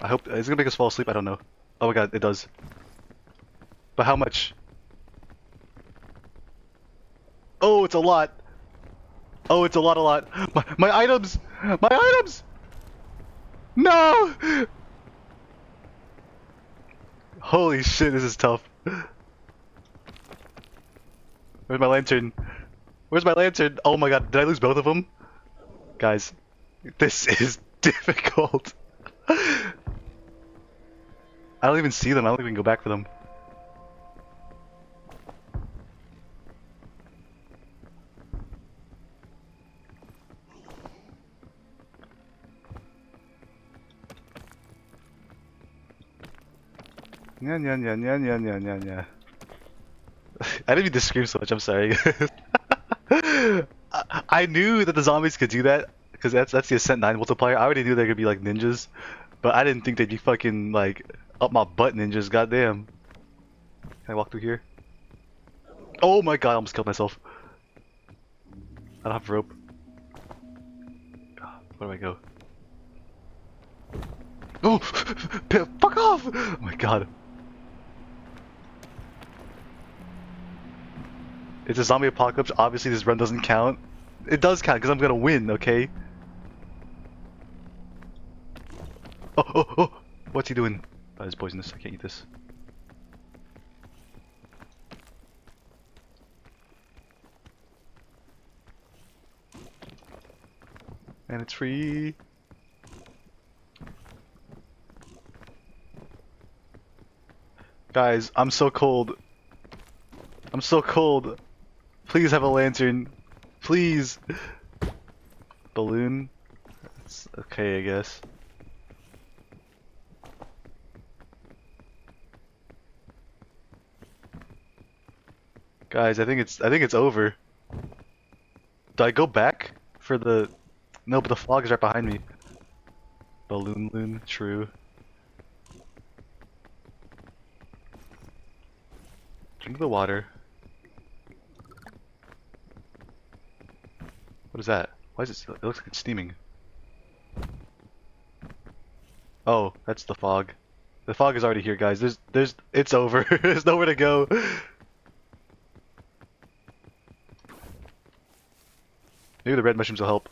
I hope it's gonna make us fall asleep. I don't know. Oh my god, it does. But how much? Oh, it's a lot. Oh, it's a lot, a lot. My items! My items! No! Holy shit, this is tough. Where's my lantern? Where's my lantern? Oh my god, did I lose both of them? Guys, this is difficult. I don't even see them, I don't even go back for them. Nya nya nya nya nya nya nya nya. I didn't mean to scream so much, I'm sorry. I knew that the zombies could do that, because that's the Ascent 9 multiplier. I already knew they could be like ninjas, but I didn't think they'd be fucking like up my butt ninjas, goddamn. Can I walk through here? Oh my god, I almost killed myself. I don't have rope. Where do I go? Oh! Fuck off! Oh my god. It's a zombie apocalypse. Obviously, this run doesn't count. It does count because I'm gonna win, okay? Oh, oh, oh! What's he doing? Oh, it's poisonous. I can't eat this. And it's free. Guys, I'm so cold. I'm so cold. Please have a lantern. Please. Balloon. That's okay, I guess. Guys, I think it's over. Do I go back for the? No, but the fog is right behind me. Balloon loon, true. Drink the water. What is that? Why is it? It looks like it's steaming. Oh, that's the fog. The fog is already here, guys. It's over. There's nowhere to go. Maybe the red mushrooms will help.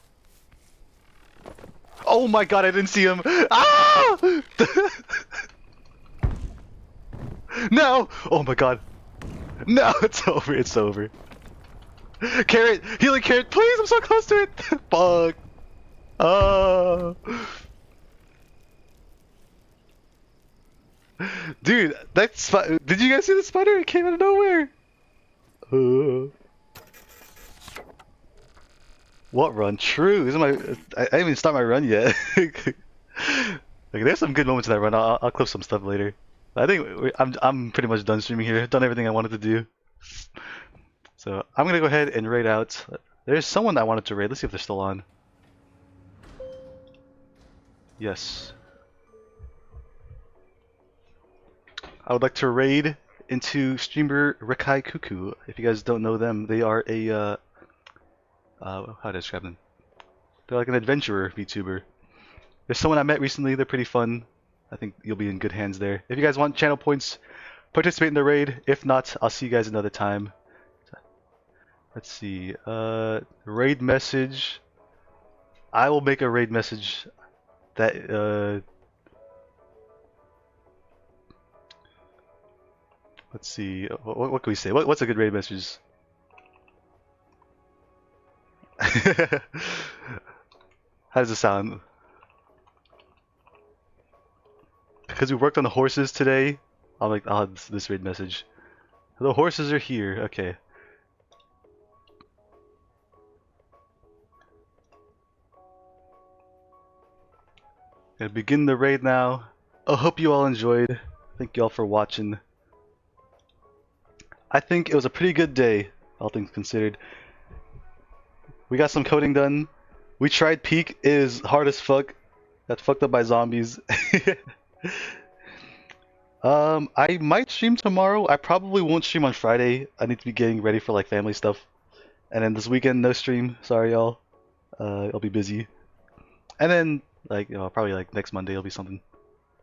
Oh my god, I didn't see him! Ah! No! Oh my god. No, it's over, it's over. Carrot! Healing carrot, please! I'm so close to it! Fuck! Oh! Dude, did you guys see the spider? It came out of nowhere! What run? True. This is I didn't even start my run yet. Like, there's some good moments in that run. I'll clip some stuff later. I think I'm pretty much done streaming here. Done everything I wanted to do. So I'm gonna go ahead and raid out. There's someone I wanted to raid. Let's see if they're still on. Yes. I would like to raid into streamer Rekai Cuckoo. If you guys don't know them, they are a how to describe them? They're like an adventurer VTuber. There's someone I met recently. They're pretty fun. I think you'll be in good hands there. If you guys want channel points, participate in the raid. If not, I'll see you guys another time. Let's see. Raid message. I will make a raid message that let's see. What can we say? What's a good raid message? How does it sound? Because we worked on the horses today, I'll have this raid message. The horses are here. Okay. Gonna begin the raid now. I hope you all enjoyed. Thank you all for watching. I think it was a pretty good day, all things considered. We got some coding done. We tried Peak. It is hard as fuck. Got fucked up by zombies. I might stream tomorrow. I probably won't stream on Friday. I need to be getting ready for like family stuff. And then this weekend, no stream. Sorry, y'all. I'll be busy. And then, like, probably like next Monday will be something.